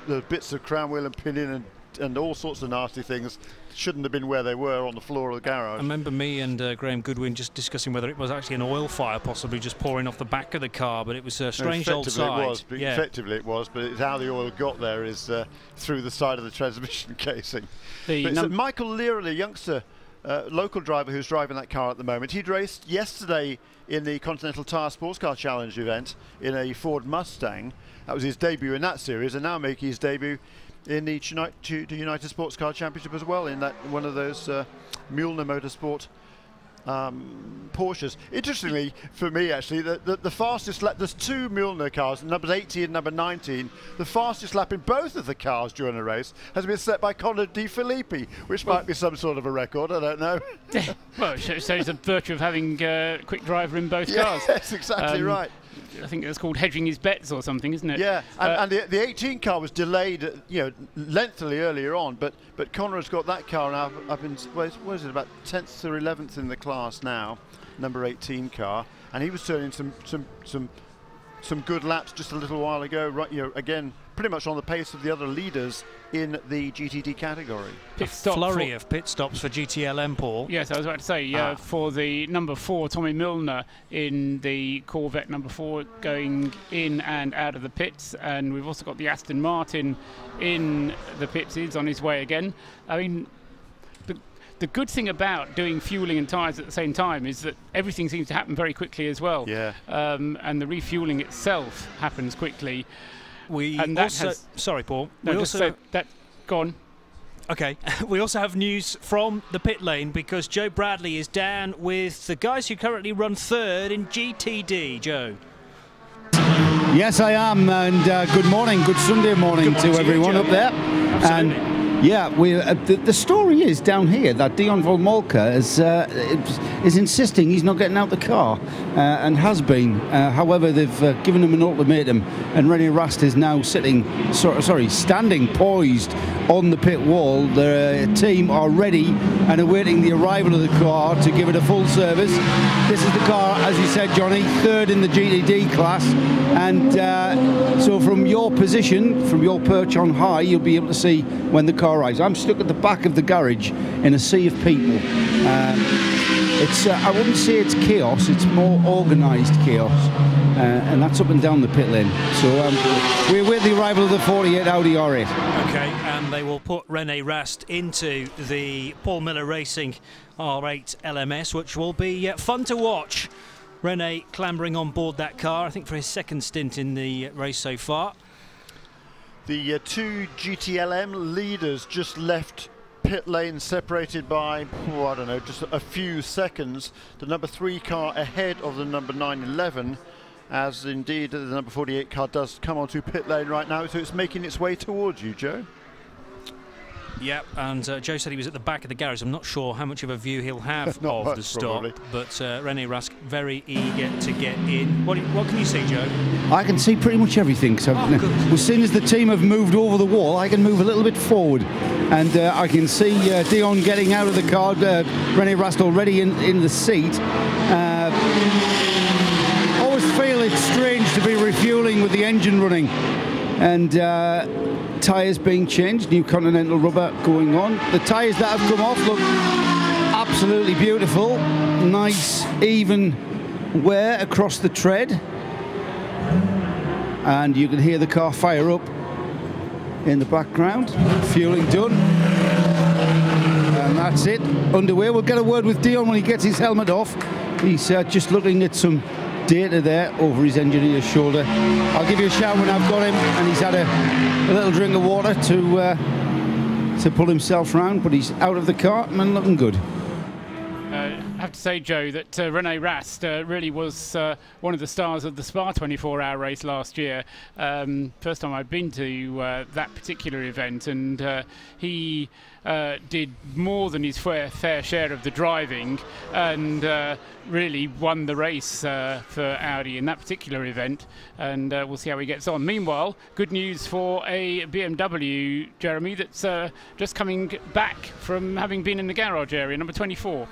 the bits of crown wheel and pinion and all sorts of nasty things shouldn't have been where they were on the floor of the garage. I remember me and Graham Goodwin just discussing whether it was actually an oil fire possibly just pouring off the back of the car, but it was a strange old sight. Effectively it was, but it's how the oil got there is through the side of the transmission casing. Michael Lear, the youngster local driver who's driving that car at the moment, he'd raced yesterday in the Continental Tire SportsCar Challenge event in a Ford Mustang. That was his debut in that series, and now making his debut in the TUDOR United SportsCar Championship as well, in that one of those Mueller Motorsport Porsches. Interestingly, for me actually, the fastest lap, there's 2 Mueller cars, numbers 80 and number 19. The fastest lap in both of the cars during the race has been set by Conor De Filippi, which might be some sort of a record, I don't know. Well, it shows the virtue of having a quick driver in both cars. Yes, exactly right. I think it's called hedging his bets or something, isn't it? Yeah, and the 18 car was delayed, lengthily earlier on, but Conrad's got that car now up in, what is it, about 10th or 11th in the class now, number 18 car, and he was turning some good laps just a little while ago, right? Again, pretty much on the pace of the other leaders in the GTD category. Flurry of pit stops for GTLM, Paul. Yes, I was about to say, for the number 4, Tommy Milner in the Corvette number 4 going in and out of the pits, and we've also got the Aston Martin in the pits. He's on his way again. I mean, the good thing about doing fueling and tyres at the same time is that everything seems to happen very quickly as well. Yeah. And the refueling itself happens quickly. Sorry, Paul. Go on. Okay. We also have news from the pit lane because Joe Bradley is down with the guys who currently run 3rd in GTD. Joe. Yes, I am, and good morning, good Sunday morning to everyone up there. Absolutely. And yeah, the story is down here that Dion von Moltke is insisting he's not getting out the car, and has been. However, they've given him an ultimatum, and René Rast is now standing poised on the pit wall. The team are ready and awaiting the arrival of the car to give it a full service. This is the car, as you said, Johnny, 3rd in the GTD class, and so from your position, from your perch on high, you'll be able to see when the car arrives. I'm stuck at the back of the garage in a sea of people. I wouldn't say it's chaos, it's more organised chaos, and that's up and down the pit lane. So we await the arrival of the 48 Audi R8. Okay, and they will put René Rast into the Paul Miller Racing R8 LMS, which will be fun to watch. René clambering on board that car, I think for his 2nd stint in the race so far. The 2 GTLM leaders just left pit lane, separated by, I don't know, just a few seconds. The number 3 car ahead of the number 911, as indeed the number 48 car does come onto pit lane right now, so it's making its way towards you, Joe. Yep, and Joe said he was at the back of the garage. I'm not sure how much of a view he'll have of much, the stop, probably. but René Rast very eager to get in. What can you see, Joe? I can see pretty much everything. So as soon as the team have moved over the wall, I can move a little bit forward, and I can see Dion getting out of the car. René Rast already in the seat. Always feel it's strange to be refueling with the engine running, and tyres being changed, new Continental rubber going on. The tyres that have come off look absolutely beautiful, nice even wear across the tread, and you can hear the car fire up in the background. Fueling done, and that's it, underway. We'll get a word with Dion when he gets his helmet off. He's just looking at some data there over his engineer's shoulder. I'll give you a shout when I've got him, and he's had a little drink of water to pull himself round, but he's out of the car and looking good. I have to say, Joe, that René Rast really was one of the stars of the Spa 24-hour race last year. First time I'd been to that particular event, and he did more than his fair share of the driving, and really won the race for Audi in that particular event, and we'll see how he gets on. Meanwhile, good news for a BMW, Jeremy, that's just coming back from having been in the garage area, number 24.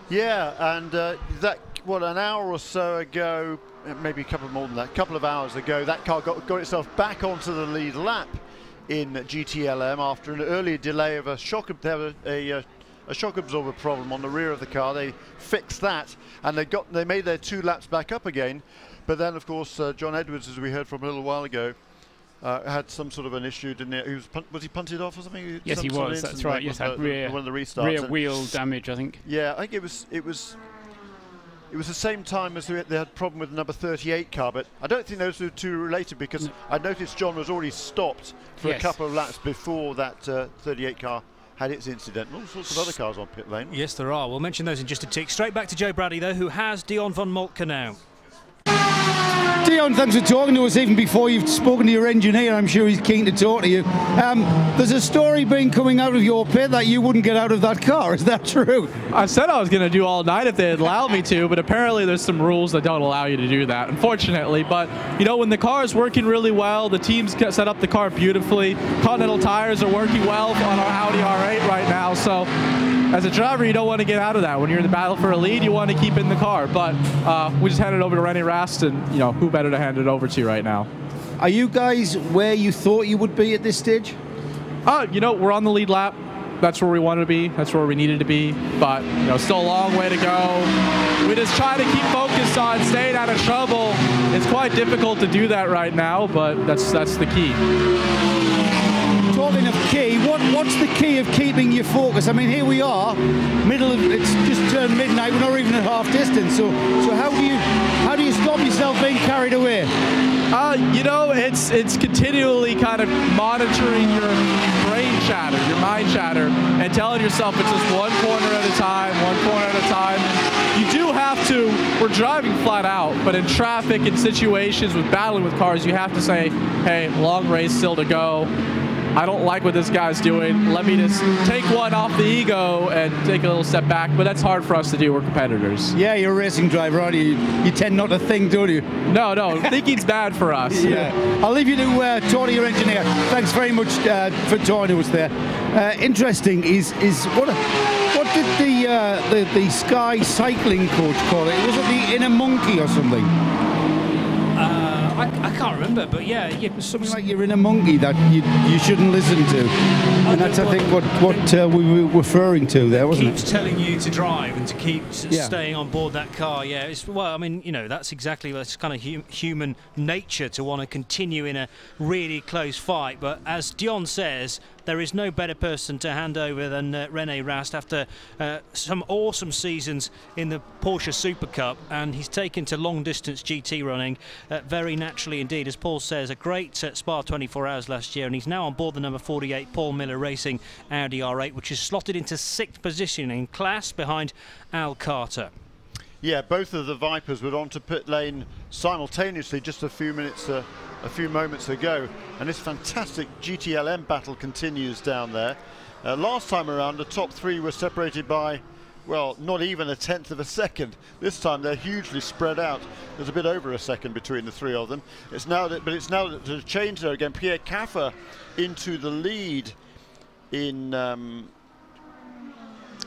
Yeah, and an hour or so ago, maybe a couple more than that, a couple of hours ago, that car got itself back onto the lead lap in GTLM after an earlier delay of a shock. They had a shock absorber problem on the rear of the car. They fixed that, and they made their 2 laps back up again. But then, of course, John Edwards, as we heard from a little while ago, had some sort of an issue, didn't he? Was he punted off or something? Yes, he was. That's right. Yes, had one of the restarts. Rear wheel damage, I think. Yeah, I think it was the same time as they had a problem with the number 38 car, but I don't think those were two related, because I noticed John was already stopped for a couple of laps before that 38 car had its incident. All sorts of other cars on pit lane. Yes, there are. We'll mention those in just a tick. Straight back to Joe Bradley, though, who has Dion von Moltke now. Dion, thanks for talking to us even before you've spoken to your engineer. I'm sure he's keen to talk to you. There's a story been coming out of your pit that you wouldn't get out of that car. Is that true? I said I was going to do all night if they'd allow me to, but apparently there's some rules that don't allow you to do that, unfortunately. But, you know, when the car is working really well, the team's set up the car beautifully. Continental Tires are working well on our Audi R8 right now, so as a driver, you don't want to get out of that. When you're in the battle for a lead, you want to keep in the car. But we just handed it over to René Rast, and, you know, who better to hand it over to right now? Are you guys where you thought you would be at this stage? You know, we're on the lead lap. That's where we wanted to be. That's where we needed to be. But, you know, still a long way to go. We just try to keep focused on staying out of trouble. It's quite difficult to do that right now, but that's the key. Talking of key, what's the key of keeping your focus? I mean, here we are, it's just turned midnight. We're not even at half distance. So how do you stop yourself being carried away? You know, it's continually kind of monitoring your brain chatter, your mind chatter, and telling yourself it's just one corner at a time, one corner at a time. You do have to, we're driving flat out, but in traffic and situations with battling with cars, you have to say, hey, long race still to go. I don't like what this guy's doing. Let me just take one off the ego and take a little step back. But that's hard for us to do. We're competitors. Yeah, you're a racing driver, aren't you? You tend not to think, don't you? No. Thinking's bad for us. Yeah. I'll leave you to talk to your engineer. Thanks very much for talking to us there. Interesting is what did the Sky cycling coach call it? Was it the inner monkey or something? I can't remember, but yeah, something like you're in a monkey that you shouldn't listen to, and that's I think what we were referring to there, wasn't it? Keeps telling you to drive and to keep staying on board that car. Yeah, well, I mean, you know, that's kind of human nature to want to continue in a really close fight. But as Dion says, there is no better person to hand over than René Rast after some awesome seasons in the Porsche Super Cup, and he's taken to long-distance GT running very naturally indeed. As Paul says, a great Spa 24 Hours last year, and he's now on board the number 48 Paul Miller Racing Audi R8, which is slotted into 6th position in class behind Al Carter. Yeah, both of the Vipers were onto pit lane simultaneously just a few moments ago, and this fantastic GTLM battle continues down there. Last time around, the top three were separated by, well, not even a tenth of a second. This time they're hugely spread out. There's a bit over a second between the three of them. It's now the change there again. Pierre Caffer into the lead in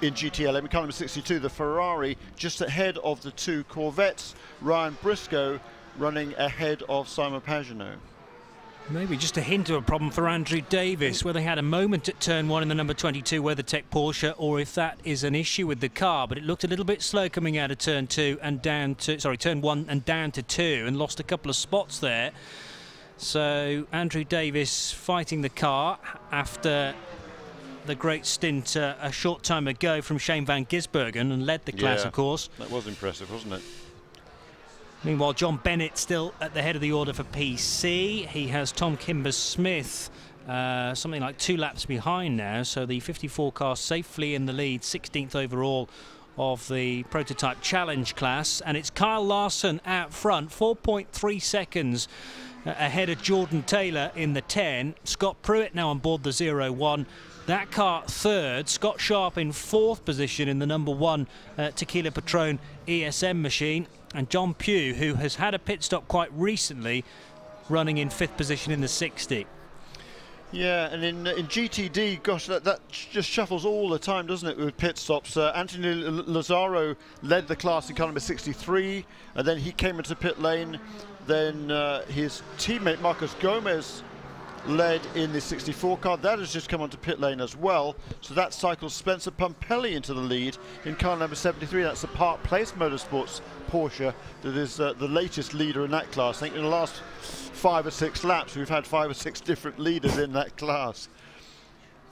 GTLM, car number 62, the Ferrari, just ahead of the two Corvettes. Ryan Briscoe running ahead of Simon Pagenaud. Maybe just a hint of a problem for Andrew Davis, where they had a moment at turn 1 in the number 22 WeatherTech Porsche, or if that is an issue with the car. But it looked a little bit slow coming out of turn 2 and down to, turn 1 and down to 2, and lost a couple of spots there. So Andrew Davis fighting the car after the great stint a short time ago from Shane van Gisbergen, and led the class, of course. That was impressive, wasn't it? Meanwhile, John Bennett still at the head of the order for PC. He has Tom Kimber-Smith something like 2 laps behind now, so the 54 car safely in the lead, 16th overall of the prototype challenge class. And it's Kyle Larson out front, 4.3 seconds ahead of Jordan Taylor in the 10. Scott Pruitt now on board the 01. That car third, Scott Sharp in 4th position in the number 1 Tequila Patrón ESM machine, and John Pugh, who has had a pit stop quite recently, running in 5th position in the 60. Yeah, and in GTD, gosh, that just shuffles all the time, doesn't it, with pit stops. Anthony Lazzaro led the class in car number 63, and then he came into pit lane. Then his teammate Marcos Gomez led in the 64 car. That has just come onto pit lane as well. So that cycles Spencer Pumpelly into the lead in car number 73. That's the Park Place Motorsports Porsche that is the latest leader in that class. I think in the last 5 or 6 laps we've had 5 or 6 different leaders in that class.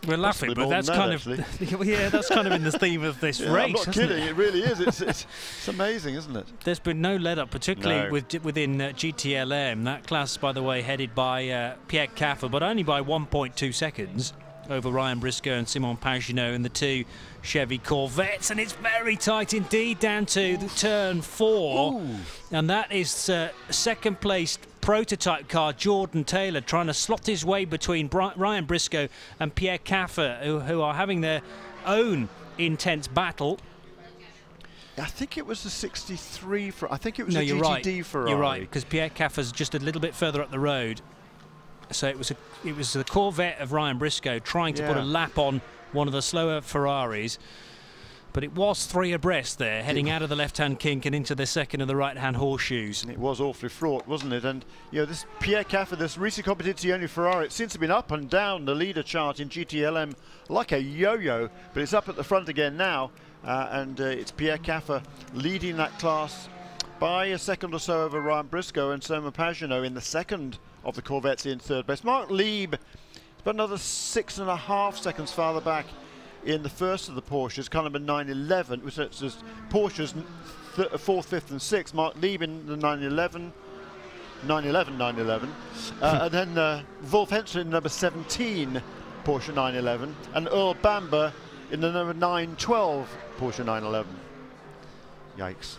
We're laughing, but that's kind of yeah, that's kind of in the theme of this race. I'm not kidding. It really is. It's amazing, isn't it? There's been no let-up, particularly within GTLM. That class, by the way, headed by Pierre Caffer, but only by 1.2 seconds. over Ryan Briscoe and Simon Pagenaud in the 2 Chevy Corvettes, and it's very tight indeed down to the turn 4. Ooh. And that is second placed prototype car Jordan Taylor trying to slot his way between Ryan Briscoe and Pierre Caffer, who are having their own intense battle. I think it was the 63 I think it was no, a you're GTD right. Ferrari. You're right, because Pierre Caffer's just a little bit further up the road. So it was the Corvette of Ryan Briscoe trying to put a lap on one of the slower Ferraris. But it was 3 abreast there, heading out of the left-hand kink and into the second of the right-hand horseshoes. And it was awfully fraught, wasn't it? And, you know, this Pierre Caffer, this Risi Competizione Ferrari, it seems to have been up and down the leader chart in GTLM like a yo-yo, but it's up at the front again now. And it's Pierre Caffer leading that class by a second or so over Ryan Briscoe and Simon Pagenaud in the second of the Corvettes in third best. Mark Lieb is about another 6.5 seconds farther back in the first of the Porsches, car number 911, which is Porsche's 4th, 5th and 6th. Mark Lieb in the 911. And then Wolf Henschel in number 17 Porsche 911, and Earl Bamber in the number 912 Porsche 911. Yikes.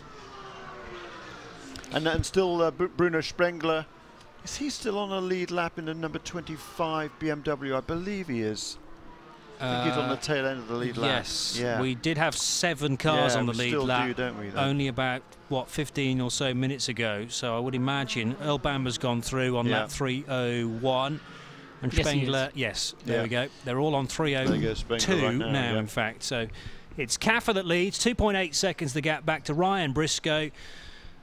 And still Bruno Sprengler. Is he still on a lead lap in the number 25 BMW? I believe he is. I think he's on the tail end of the lead lap. Yes, we did have 7 cars on the lead lap, don't we, only about, what, 15 or so minutes ago. So I would imagine Earl Bamber's gone through on lap 3:01. And Spengler, there we go. They're all on 3:02 right now, in fact. So it's Caffer that leads, 2.8 seconds the gap back to Ryan Briscoe.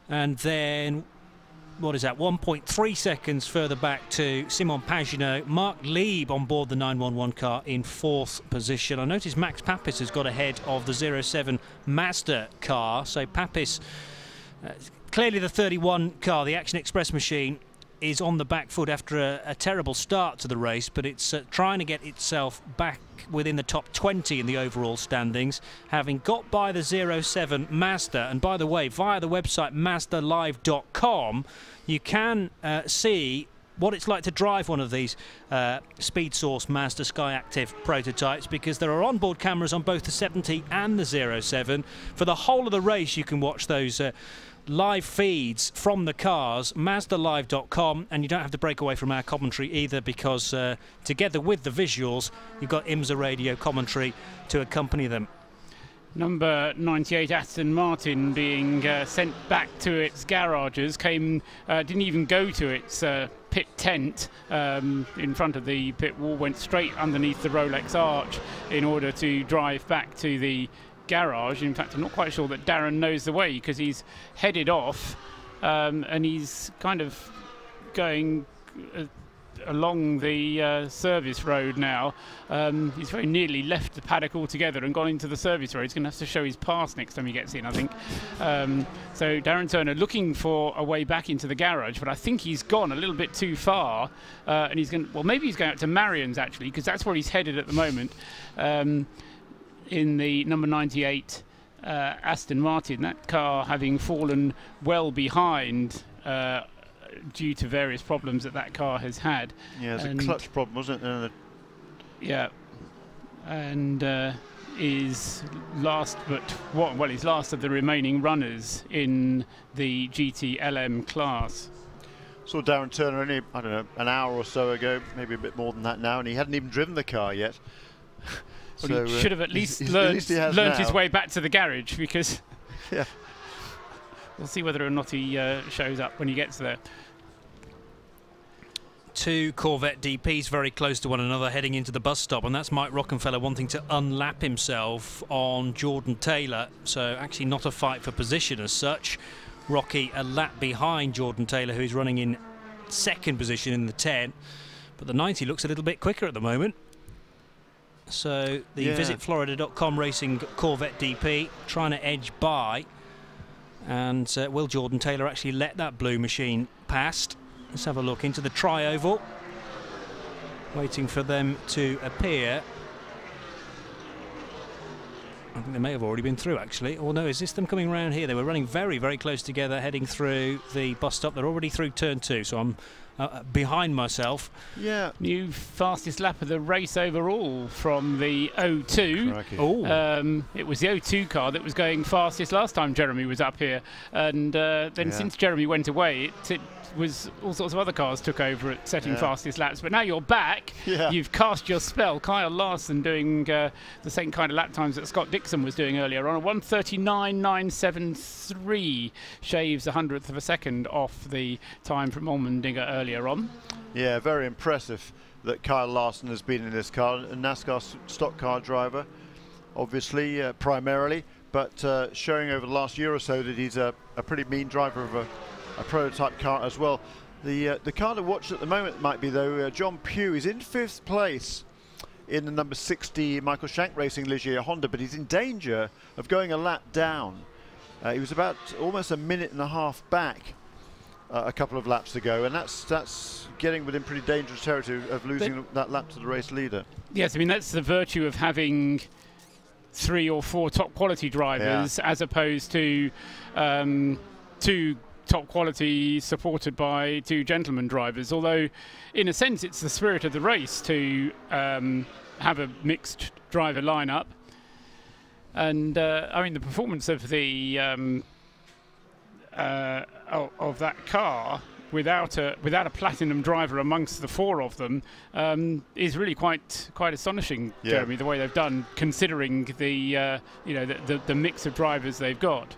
And then, what is that, 1.3 seconds further back to Simon Pagenaud. Mark Lieb on board the 911 car in 4th position. I noticed Max Papis has got ahead of the 07 Mazda car. So Papis, clearly the 31 car, the Action Express machine, is on the back foot after a terrible start to the race, but it's trying to get itself back within the top 20 in the overall standings, having got by the 07 Mazda. And by the way, via the website mazdalive.com, you can see what it's like to drive one of these Speed Source Mazda Skyactiv prototypes, because there are onboard cameras on both the 70 and the 07. For the whole of the race, you can watch those live feeds from the cars, mazdalive.com, and you don't have to break away from our commentary either, because together with the visuals, you've got IMSA radio commentary to accompany them. Number 98 Aston Martin being sent back to its garages, didn't even go to its pit tent in front of the pit wall, went straight underneath the Rolex arch in order to drive back to the garage. In fact, I'm not quite sure that Darren knows the way, because he's headed off and he's kind of going along the service road now. He's very nearly left the paddock altogether and gone into the service road. He's going to have to show his pass next time he gets in, I think. So Darren Turner looking for a way back into the garage, but I think he's gone a little bit too far, and he's going, well, maybe he's going out to Marion's actually, because that's where he's headed at the moment. In the number 98 Aston Martin, that car having fallen well behind due to various problems that car has had. Yeah, it's a clutch problem, wasn't it? Yeah, and is last, but he's last of the remaining runners in the GTLM class. Saw Darren Turner only, I don't know, an hour or so ago, maybe a bit more than that now, and he hadn't even driven the car yet. Well, so, he should have at least learned his way back to the garage, because we'll see whether or not he shows up when he gets there. 2 Corvette DPs very close to one another heading into the bus stop, and that's Mike Rockenfeller wanting to unlap himself on Jordan Taylor. So actually not a fight for position as such. Rocky a lap behind Jordan Taylor, who's running in 2nd position in the 10, but the 90 looks a little bit quicker at the moment. So the visitflorida.com racing Corvette DP trying to edge by, and will Jordan Taylor actually let that blue machine past? Let's have a look into the tri-oval, waiting for them to appear. I think they may have already been through actually. Or no, is this them coming around here? They were running very, very close together heading through the bus stop. They're already through turn 2, so behind myself. Yeah. New fastest lap of the race overall from the 02. It was the 02 car that was going fastest last time Jeremy was up here, and then since Jeremy went away, it was all sorts of other cars took over at setting fastest laps. But now you're back. You've cast your spell. Kyle Larson doing the same kind of lap times that Scott Dixon was doing earlier on. A 1:39.973, shaves 100th of a second off the time from Allmendinger earlier on. Yeah, very impressive that Kyle Larson has been in this car, a NASCAR stock car driver, obviously, primarily, but showing over the last year or so that he's a pretty mean driver of a prototype car as well. The car to watch at the moment might be, though, John Pugh. He's in 5th place in the number 60 Michael Shank Racing Ligier Honda, but he's in danger of going a lap down. He was about almost a minute and a half back a couple of laps ago, and that's getting within pretty dangerous territory of losing that lap to the race leader. Yes, I mean, that's the virtue of having 3 or 4 top quality drivers as opposed to 2 top quality supported by 2 gentleman drivers, although in a sense it's the spirit of the race to have a mixed driver lineup. And I mean, the performance of the of that car without a platinum driver amongst the 4 of them is really quite astonishing, Jeremy, the way they've done, considering the the mix of drivers they've got.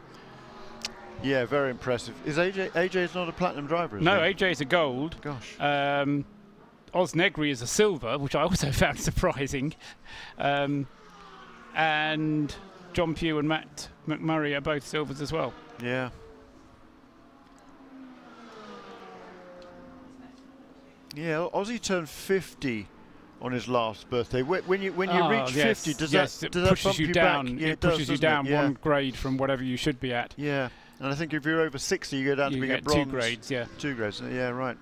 Yeah, very impressive. Is AJ's not a platinum driver? No, AJ's a gold. Gosh. Oz Negri is a silver, which I also found surprising. And John Pugh and Matt McMurray are both silvers as well. Yeah. Yeah, Ozzy turned 50 on his last birthday. When you reach 50, does that bump you down? Yeah, it pushes you down one grade from whatever you should be at. Yeah, and I think if you're over 60, you go down to being a bronze. 2 grades, 2 grades, yeah, right.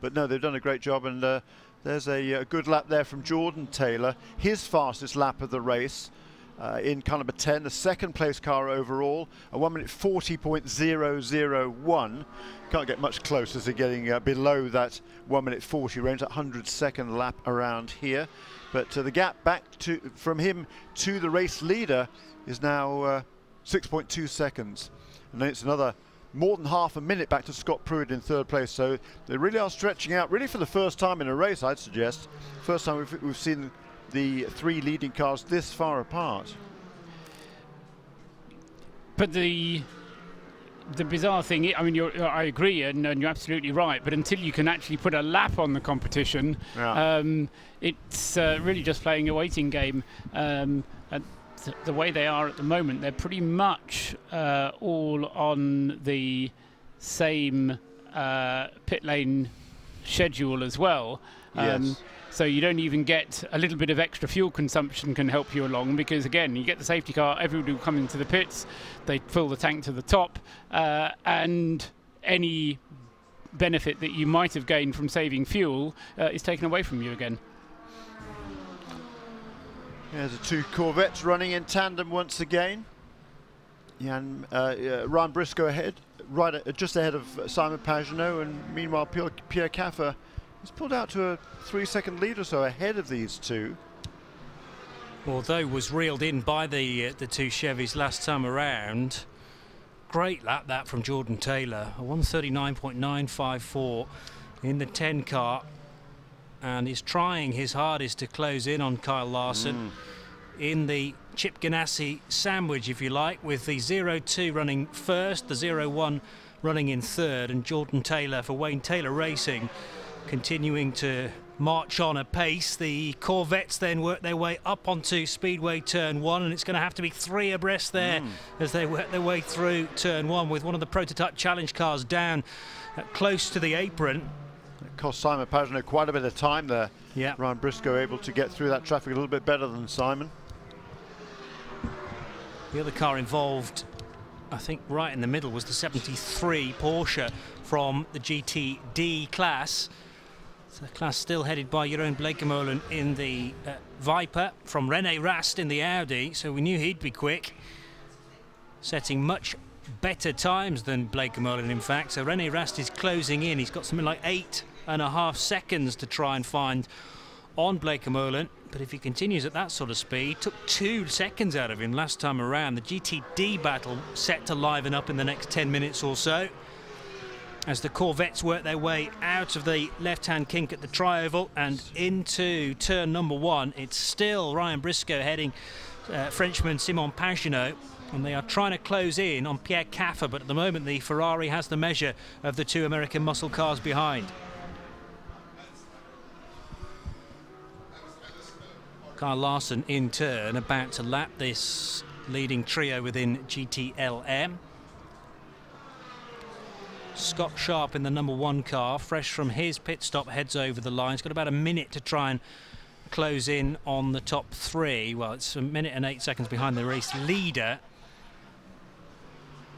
But no, they've done a great job, and there's a good lap there from Jordan Taylor, his fastest lap of the race. In car number 10, the 2nd place car overall, a 1:40.001. Can't get much closer to getting below that 1:40 range, that 102nd lap around here. But the gap back from him to the race leader is now 6.2 seconds. And then it's another more than half a minute back to Scott Pruitt in 3rd place. So they really are stretching out, really for the first time in a race, I'd suggest. First time we've seen the 3 leading cars this far apart. But the bizarre thing, I mean, I agree, and you're absolutely right, but until you can actually put a lap on the competition, it's really just playing a waiting game. And the way they are at the moment, they're pretty much all on the same pit lane schedule as well. Yes. So you don't even get a little bit of extra fuel consumption can help you along, because again, you get the safety car, everybody will come into the pits, they fill the tank to the top, and any benefit that you might have gained from saving fuel is taken away from you again. There's the 2 Corvettes running in tandem once again. Ryan Briscoe ahead, just ahead of Simon Pagenaud, and meanwhile Pierre Caffer has pulled out to a 3-second lead or so ahead of these 2. Although was reeled in by the 2 Chevys last time around. Great lap that from Jordan Taylor, a 1:39.954 in the 10 car, and he's trying his hardest to close in on Kyle Larson in the Chip Ganassi sandwich, if you like, with the 02 running first, the 01 running in 3rd, and Jordan Taylor for Wayne Taylor Racing continuing to march on apace. The Corvettes then work their way up onto Speedway Turn 1, and it's going to have to be 3 abreast there as they work their way through Turn 1, with one of the prototype challenge cars down close to the apron. It cost Simon Pagenaud quite a bit of time there. Yeah. Ryan Briscoe able to get through that traffic a little bit better than Simon. The other car involved, I think right in the middle, was the 73 Porsche from the GTD class. So the class still headed by Jeroen Blekemolen in the Viper, from René Rast in the Audi, so we knew he'd be quick. Setting much better times than Blake Merlin, in fact. So René Rast is closing in. He's got something like 8.5 seconds to try and find on Blake Merlin. But if he continues at that sort of speed, took 2 seconds out of him last time around. The GTD battle set to liven up in the next 10 minutes or so, as the Corvettes work their way out of the left-hand kink at the tri-oval and into turn number 1. It's still Ryan Briscoe heading Frenchman Simon Pagenaud, and they are trying to close in on Pierre Caffer, but at the moment the Ferrari has the measure of the 2 American muscle cars behind. Kyle Larson in turn, about to lap this leading trio within GTLM. Scott Sharp in the number 1 car, fresh from his pit stop, heads over the line. He's got about a minute to try and close in on the top 3. Well, it's a minute and 8 seconds behind the race leader.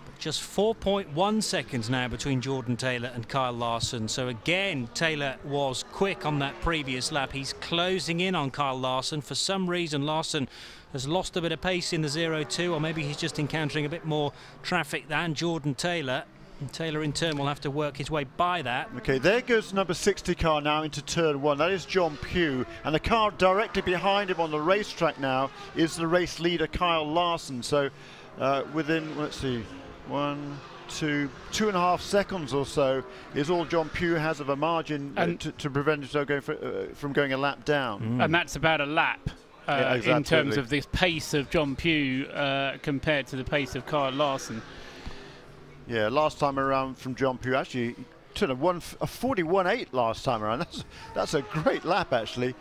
But just 4.1 seconds now between Jordan Taylor and Kyle Larson. So again, Taylor was quick on that previous lap. He's closing in on Kyle Larson. For some reason, Larson has lost a bit of pace in the 0-2, or maybe he's just encountering a bit more traffic than Jordan Taylor. And Taylor in turn will have to work his way by that. Okay, there goes number 60 car now into turn 1. That is John Pugh, and the car directly behind him on the racetrack now is the race leader Kyle Larson. So within, let's see, 2.5 seconds or so is all John Pugh has of a margin to prevent himself from going a lap down. And that's about a lap. In terms of this pace of John Pugh compared to the pace of Kyle Larson. Yeah, last time around from John Pugh, actually, he turned a 41.8 last time around. That's a great lap, actually,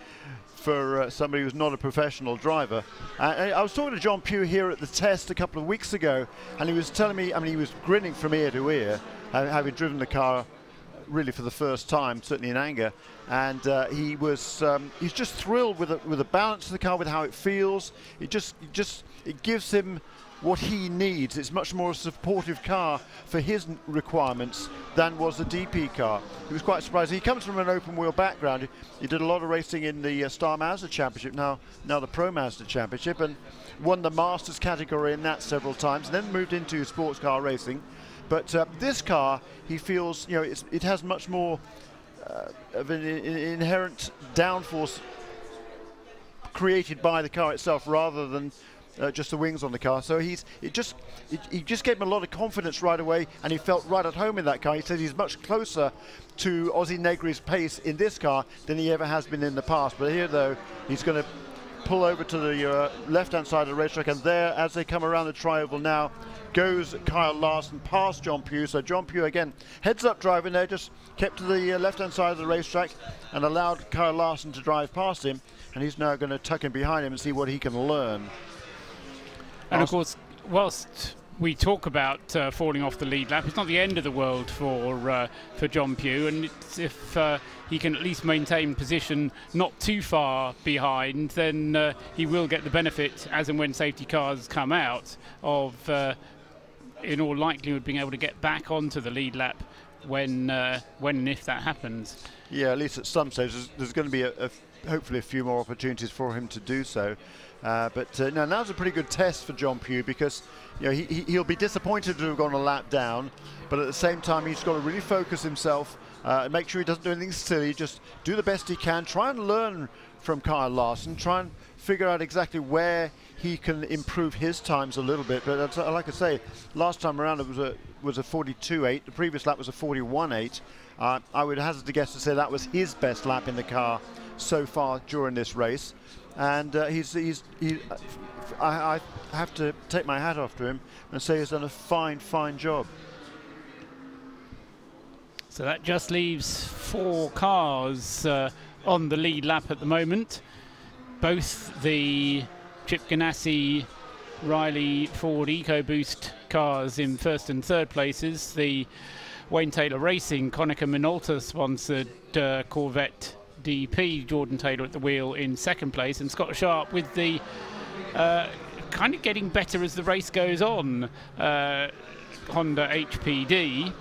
for somebody who's not a professional driver. I was talking to John Pugh here at the test a couple of weeks ago, and he was telling me, I mean, he was grinning from ear to ear, having driven the car really for the first time, certainly in anger, and he's just thrilled with the balance of the car, with how it feels. It gives him what he needs. It's much more a supportive car for his requirements than was the DP car. He was quite surprised. He comes from an open wheel background. He did a lot of racing in the Star Mazda Championship, now the Pro Mazda Championship, and won the Masters category in that several times, and then moved into sports car racing. But this car, he feels, you know, it has much more of an inherent downforce created by the car itself, rather than just the wings on the car. So he just gave him a lot of confidence right away, and he felt right at home in that car. He said he's much closer to Ozzie Negri's pace in this car than he ever has been in the past. But here, though, he's going to pull over to the left-hand side of the racetrack, and there, as they come around the tri-oval now, goes Kyle Larson past John Pugh. So John Pugh, again, heads-up driving there, just kept to the left-hand side of the racetrack and allowed Kyle Larson to drive past him, and he's now going to tuck him behind him and see what he can learn. And of course, whilst we talk about falling off the lead lap, it's not the end of the world for John Pugh, and if he can at least maintain position not too far behind, then he will get the benefit, as and when safety cars come out, of in all likelihood being able to get back onto the lead lap when and if that happens. Yeah, at least at some stage there's going to be hopefully a few more opportunities for him to do so. But now's a pretty good test for John Pugh, because you know he'll be disappointed to have gone a lap down, but at the same time he's got to really focus himself, make sure he doesn't do anything silly, just do the best he can, try and learn from Kyle Larson, try and figure out exactly where he can improve his times a little bit. But like I say, last time around it was a 42.8, the previous lap was a 41.8. I would hazard a guess to say that was his best lap in the car so far during this race. And I have to take my hat off to him and say he's done a fine job. So that just leaves 4 cars on the lead lap at the moment. Both the Chip Ganassi Riley Ford EcoBoost cars in first and third places. The Wayne Taylor Racing Konica Minolta sponsored Corvette DP Jordan Taylor at the wheel in second place, and Scott Sharp with the kind of getting better as the race goes on Honda HPD,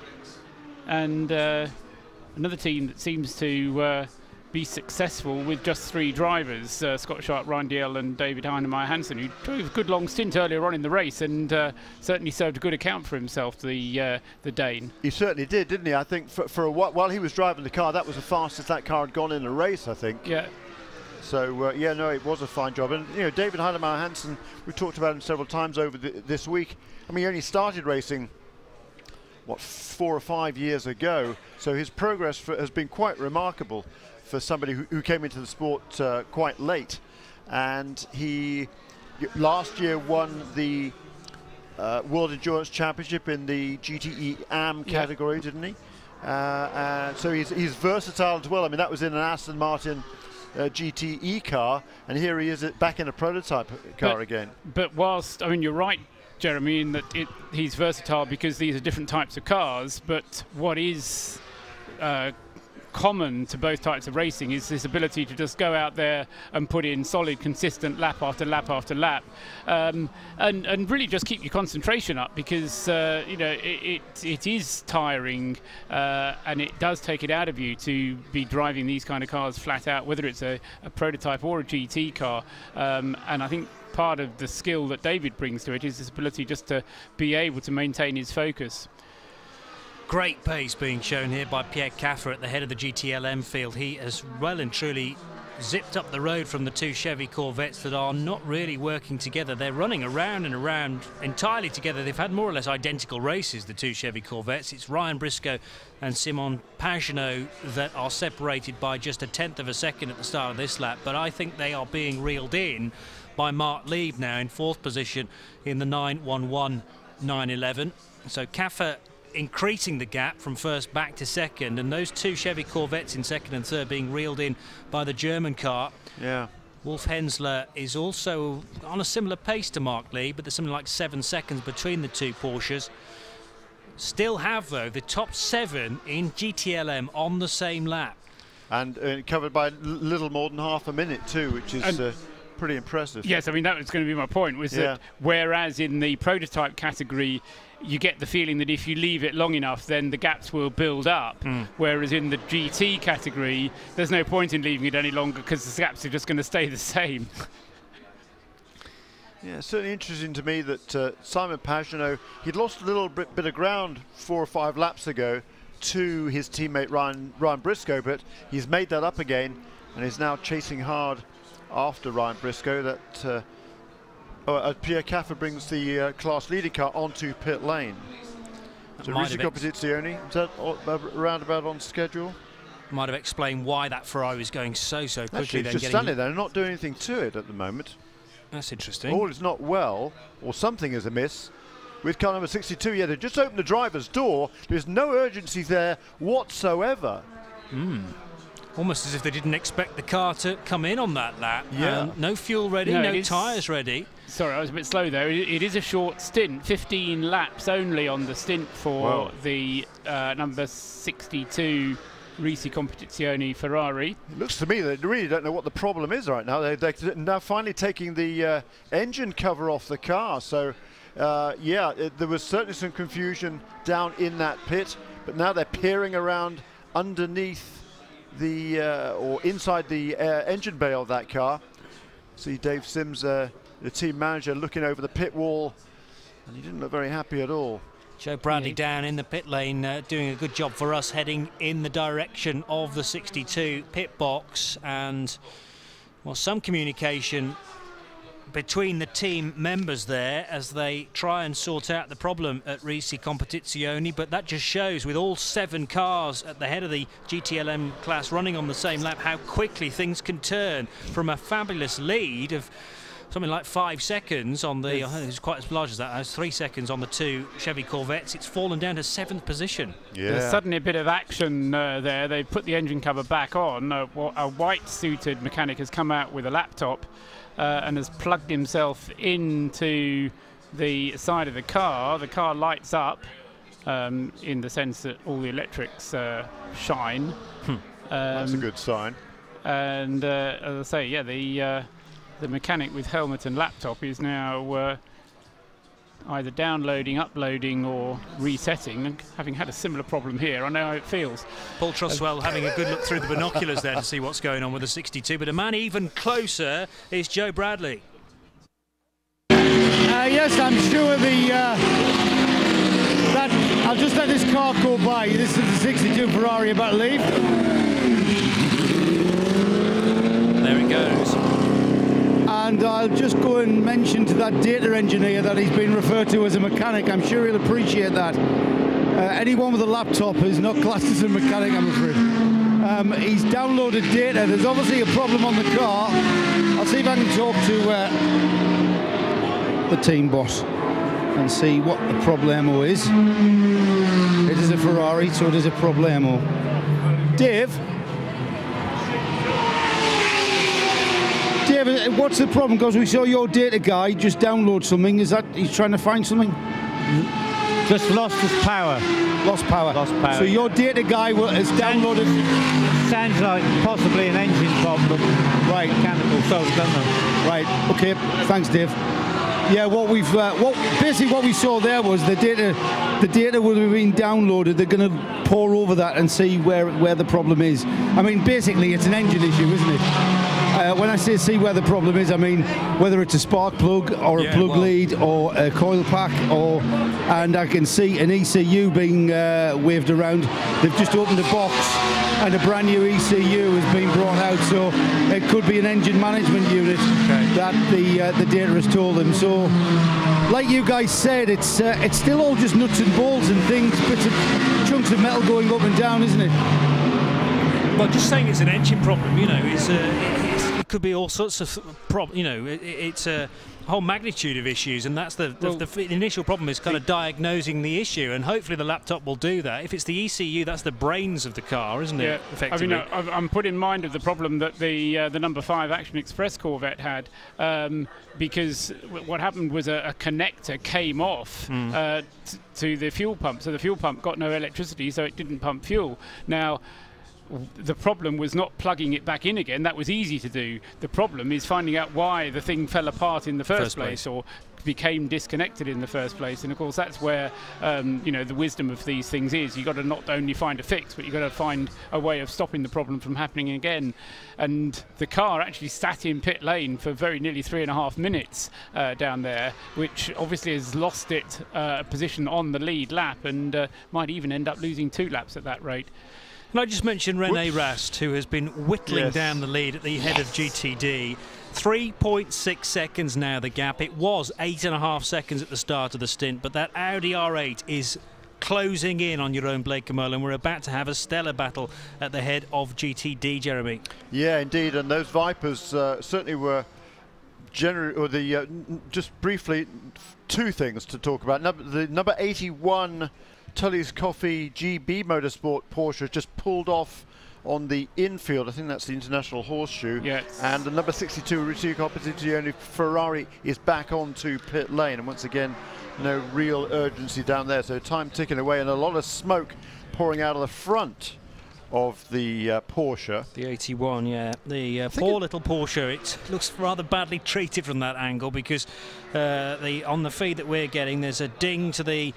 and another team that seems to be successful with just 3 drivers, Scott Sharp, Ryan Diel and David Heinemeier Hansen, who drove a good long stint earlier on in the race and certainly served a good account for himself, the Dane. He certainly did, didn't he? I think for a while he was driving the car, that was the fastest that car had gone in a race, I think. Yeah. So, yeah, no, it was a fine job. And, you know, David Heinemeier Hansen, we talked about him several times over this week. I mean, he only started racing, what, 4 or 5 years ago. So his progress has been quite remarkable for somebody who came into the sport quite late. And he last year won the World Endurance Championship in the GTE category, didn't he? So he's versatile as well. I mean, that was in an Aston Martin GTE car, and here he is back in a prototype car again. But whilst, I mean, you're right, Jeremy, in that he's versatile because these are different types of cars, but what is common to both types of racing is this ability to just go out there and put in solid, consistent lap after lap after lap, and really just keep your concentration up, because you know, it is tiring, and it does take it out of you to be driving these kind of cars flat out, whether it's a prototype or a GT car, and I think part of the skill that David brings to it is his ability just to be able to maintain his focus. Great pace being shown here by Pierre Caffer at the head of the GTLM field. He has well and truly zipped up the road from the 2 Chevy Corvettes that are not really working together. They're running around and around entirely together. They've had more or less identical races, the 2 Chevy Corvettes. It's Ryan Briscoe and Simon Pagenaud that are separated by just 1/10 of a second at the start of this lap, but I think they are being reeled in by Mark Lieb now in 4th position in the 911 911. So Caffer increasing the gap from first back to second, and those 2 Chevy Corvettes in 2nd and 3rd being reeled in by the German car. Yeah. Wolf Hensler is also on a similar pace to Mark Lee, but there's something like 7 seconds between the 2 Porsches. Still have, though, the top 7 in GTLM on the same lap. And covered by little more than half a minute too, which is pretty impressive. Yes, I mean, that was going to be my point, was that whereas in the prototype category you get the feeling that if you leave it long enough then the gaps will build up, whereas in the GT category there's no point in leaving it any longer because the gaps are just going to stay the same. Yeah, it's certainly interesting to me that Simon Pagenaud, he'd lost a little bit of ground 4 or 5 laps ago to his teammate Ryan Briscoe, but he's made that up again and is now chasing hard after Ryan Briscoe. That Pierre Caffer brings the class leading car onto pit lane. So Risi Competizione, is that roundabout on schedule? Might have explained why that Ferrari was going so quickly. Actually, it's just standing there and not doing anything to it at the moment. That's interesting. All is not well, or something is amiss with car number 62. Yeah, they just opened the driver's door. There's no urgency there whatsoever. Almost as if they didn't expect the car to come in on that lap. Yeah. No fuel ready, no tyres ready. Sorry, I was a bit slow there. It is a short stint, 15 laps only on the stint for the number 62 Risi Competizione Ferrari. It looks to me that they really don't know what the problem is right now. They're now finally taking the engine cover off the car. So, yeah, there was certainly some confusion down in that pit, but now they're peering around underneath the or inside the engine bay of that car. See Dave Sims, the team manager, looking over the pit wall, and he didn't look very happy at all. Joe Bradley down in the pit lane, doing a good job for us, heading in the direction of the 62 pit box, and well, some communication between the team members there as they try and sort out the problem at Risi Competizione, but that just shows, with all 7 cars at the head of the GTLM class running on the same lap, how quickly things can turn from a fabulous lead of something like 5 seconds on the, I think it's quite as large as that, as 3 seconds on the 2 Chevy Corvettes. It's fallen down to 7th position. Yeah. There's suddenly a bit of action there. They've put the engine cover back on. A white-suited mechanic has come out with a laptop and has plugged himself into the side of the car. The car lights up in the sense that all the electrics shine. That's a good sign. And as I say, yeah, the mechanic with helmet and laptop is now either downloading, uploading, or resetting. And having had a similar problem here, I know how it feels. Paul Truswell having a good look through the binoculars there to see what's going on with the 62, but a man even closer is Joe Bradley. Yes, I'm sure that I'll just let this car go by. This is the 62 Ferrari about to leave. There it goes. And I'll just go and mention to that data engineer that he's been referred to as a mechanic. I'm sure he'll appreciate that. Anyone with a laptop is not classed as a mechanic, I'm afraid. He's downloaded data. There's obviously a problem on the car. I'll see if I can talk to the team boss and see what the problemo is. It is a Ferrari, so it is a problemo. Dave, what's the problem? Because we saw your data guy just download something. Is that he's trying to find something? Just lost his power. Lost power. Lost power. So your data guy has downloaded. Sounds like possibly an engine problem. Right. Mechanical fault, doesn't it? Right. Okay. Thanks, Dave. Yeah. What we saw there was the data. The data will have been downloaded. They're going to pore over that and see where the problem is. I mean, basically, it's an engine issue, isn't it? When I say see where the problem is, I mean whether it's a spark plug or a plug lead or a coil pack, and I can see an ECU being waved around. They've just opened a box and a brand new ECU has been brought out, so it could be an engine management unit that the data has told them. So, like you guys said, it's still all just nuts and bolts and things, bits of chunks of metal going up and down, isn't it? Well, just saying it's an engine problem, you know, it could be all sorts of problems. You know, it's a whole magnitude of issues, and that's the initial problem is kind of diagnosing the issue, and hopefully the laptop will do that. If it's the ECU, that's the brains of the car, isn't it? Effectively. I mean, I'm put in mind of the problem that the number 5 Action Express Corvette had, because what happened was a connector came off to the fuel pump, so the fuel pump got no electricity, so it didn't pump fuel. Now, the problem was not plugging it back in again. That was easy to do. The problem is finding out why the thing fell apart in the first place or became disconnected in the first place. And of course, that's where you know, the wisdom of these things is. You've got to not only find a fix, but you've got to find a way of stopping the problem from happening again. And the car actually sat in pit lane for very nearly 3.5 minutes down there, which obviously has lost it position on the lead lap, and might even end up losing 2 laps at that rate. Can I just mention René Rast, who has been whittling down the lead at the head of GTD. 3.6 seconds now, the gap. It was 8.5 seconds at the start of the stint, but that Audi R8 is closing in on Jeroen Bleekemolen, and we're about to have a stellar battle at the head of GTD, Jeremy. Yeah, indeed, and those Vipers certainly were just briefly, 2 things to talk about. The number 81 Tully's Coffee GB Motorsport Porsche just pulled off on the infield. I think that's the International Horseshoe. Yes. And the number 62 Ricci Competizione Ferrari is back onto pit lane. And once again, no real urgency down there. So time ticking away and a lot of smoke pouring out of the front of the Porsche. The 81, yeah. The poor little Porsche. It looks rather badly treated from that angle, because on the feed that we're getting, there's a ding to the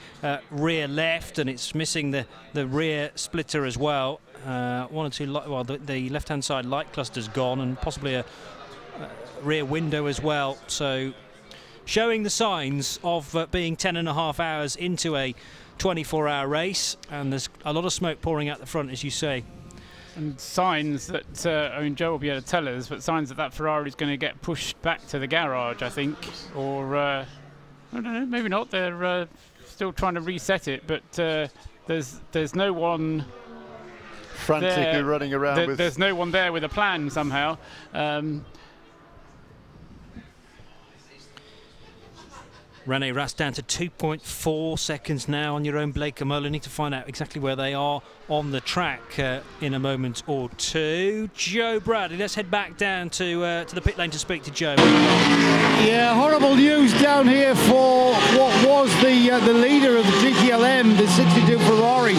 rear left, and it's missing the rear splitter as well. One or two, the left-hand side light cluster's gone, and possibly a rear window as well. So showing the signs of being 10.5 hours into a 24-hour race, and there's a lot of smoke pouring out the front, as you say. And signs that, I mean, Joe will be able to tell us, but signs that Ferrari is going to get pushed back to the garage, I think. Or, I don't know, maybe not. They're still trying to reset it, but there's no one frantically running around. There's no one there with a plan somehow. René Rast down to 2.4 seconds now on Jeroen Bleekemolen. Need to find out exactly where they are on the track in a moment or two. Joe Bradley, let's head back down to the pit lane to speak to Joe. Yeah, horrible news down here for what was the leader of the GTLM, the 62 Ferrari.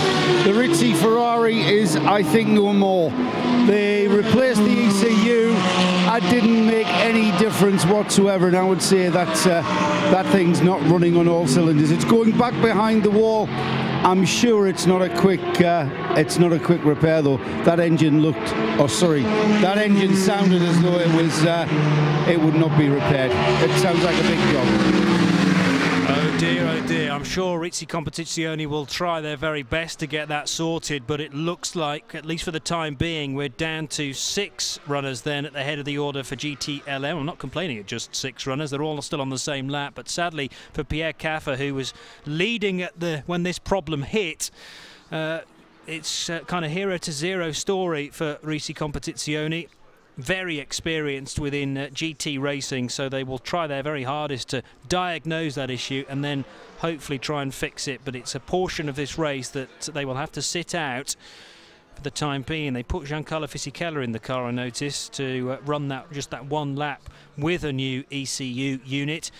The Ricci Ferrari is, I think, no more. They replaced the ECU. It didn't make any difference whatsoever, and I would say that that thing's not running on all cylinders. It's going back behind the wall. I'm sure it's not a quick repair though. That engine looked, that engine sounded as though it would not be repaired. It sounds like a big job. Oh dear, I'm sure Rizzi Competizione will try their very best to get that sorted, but it looks like, at least for the time being, we're down to 6 runners then at the head of the order for GTLM. I'm not complaining at just 6 runners, they're all still on the same lap, but sadly for Pierre Caffer, who was leading at when this problem hit, it's kind of 0 to 0 story for Rizzi Competizione. Very experienced within GT racing, so they will try their very hardest to diagnose that issue and then hopefully try and fix it. But it's a portion of this race that they will have to sit out for the time being. They put Giancarlo Fisichella in the car, I noticed, to run just that one lap with a new ECU unit.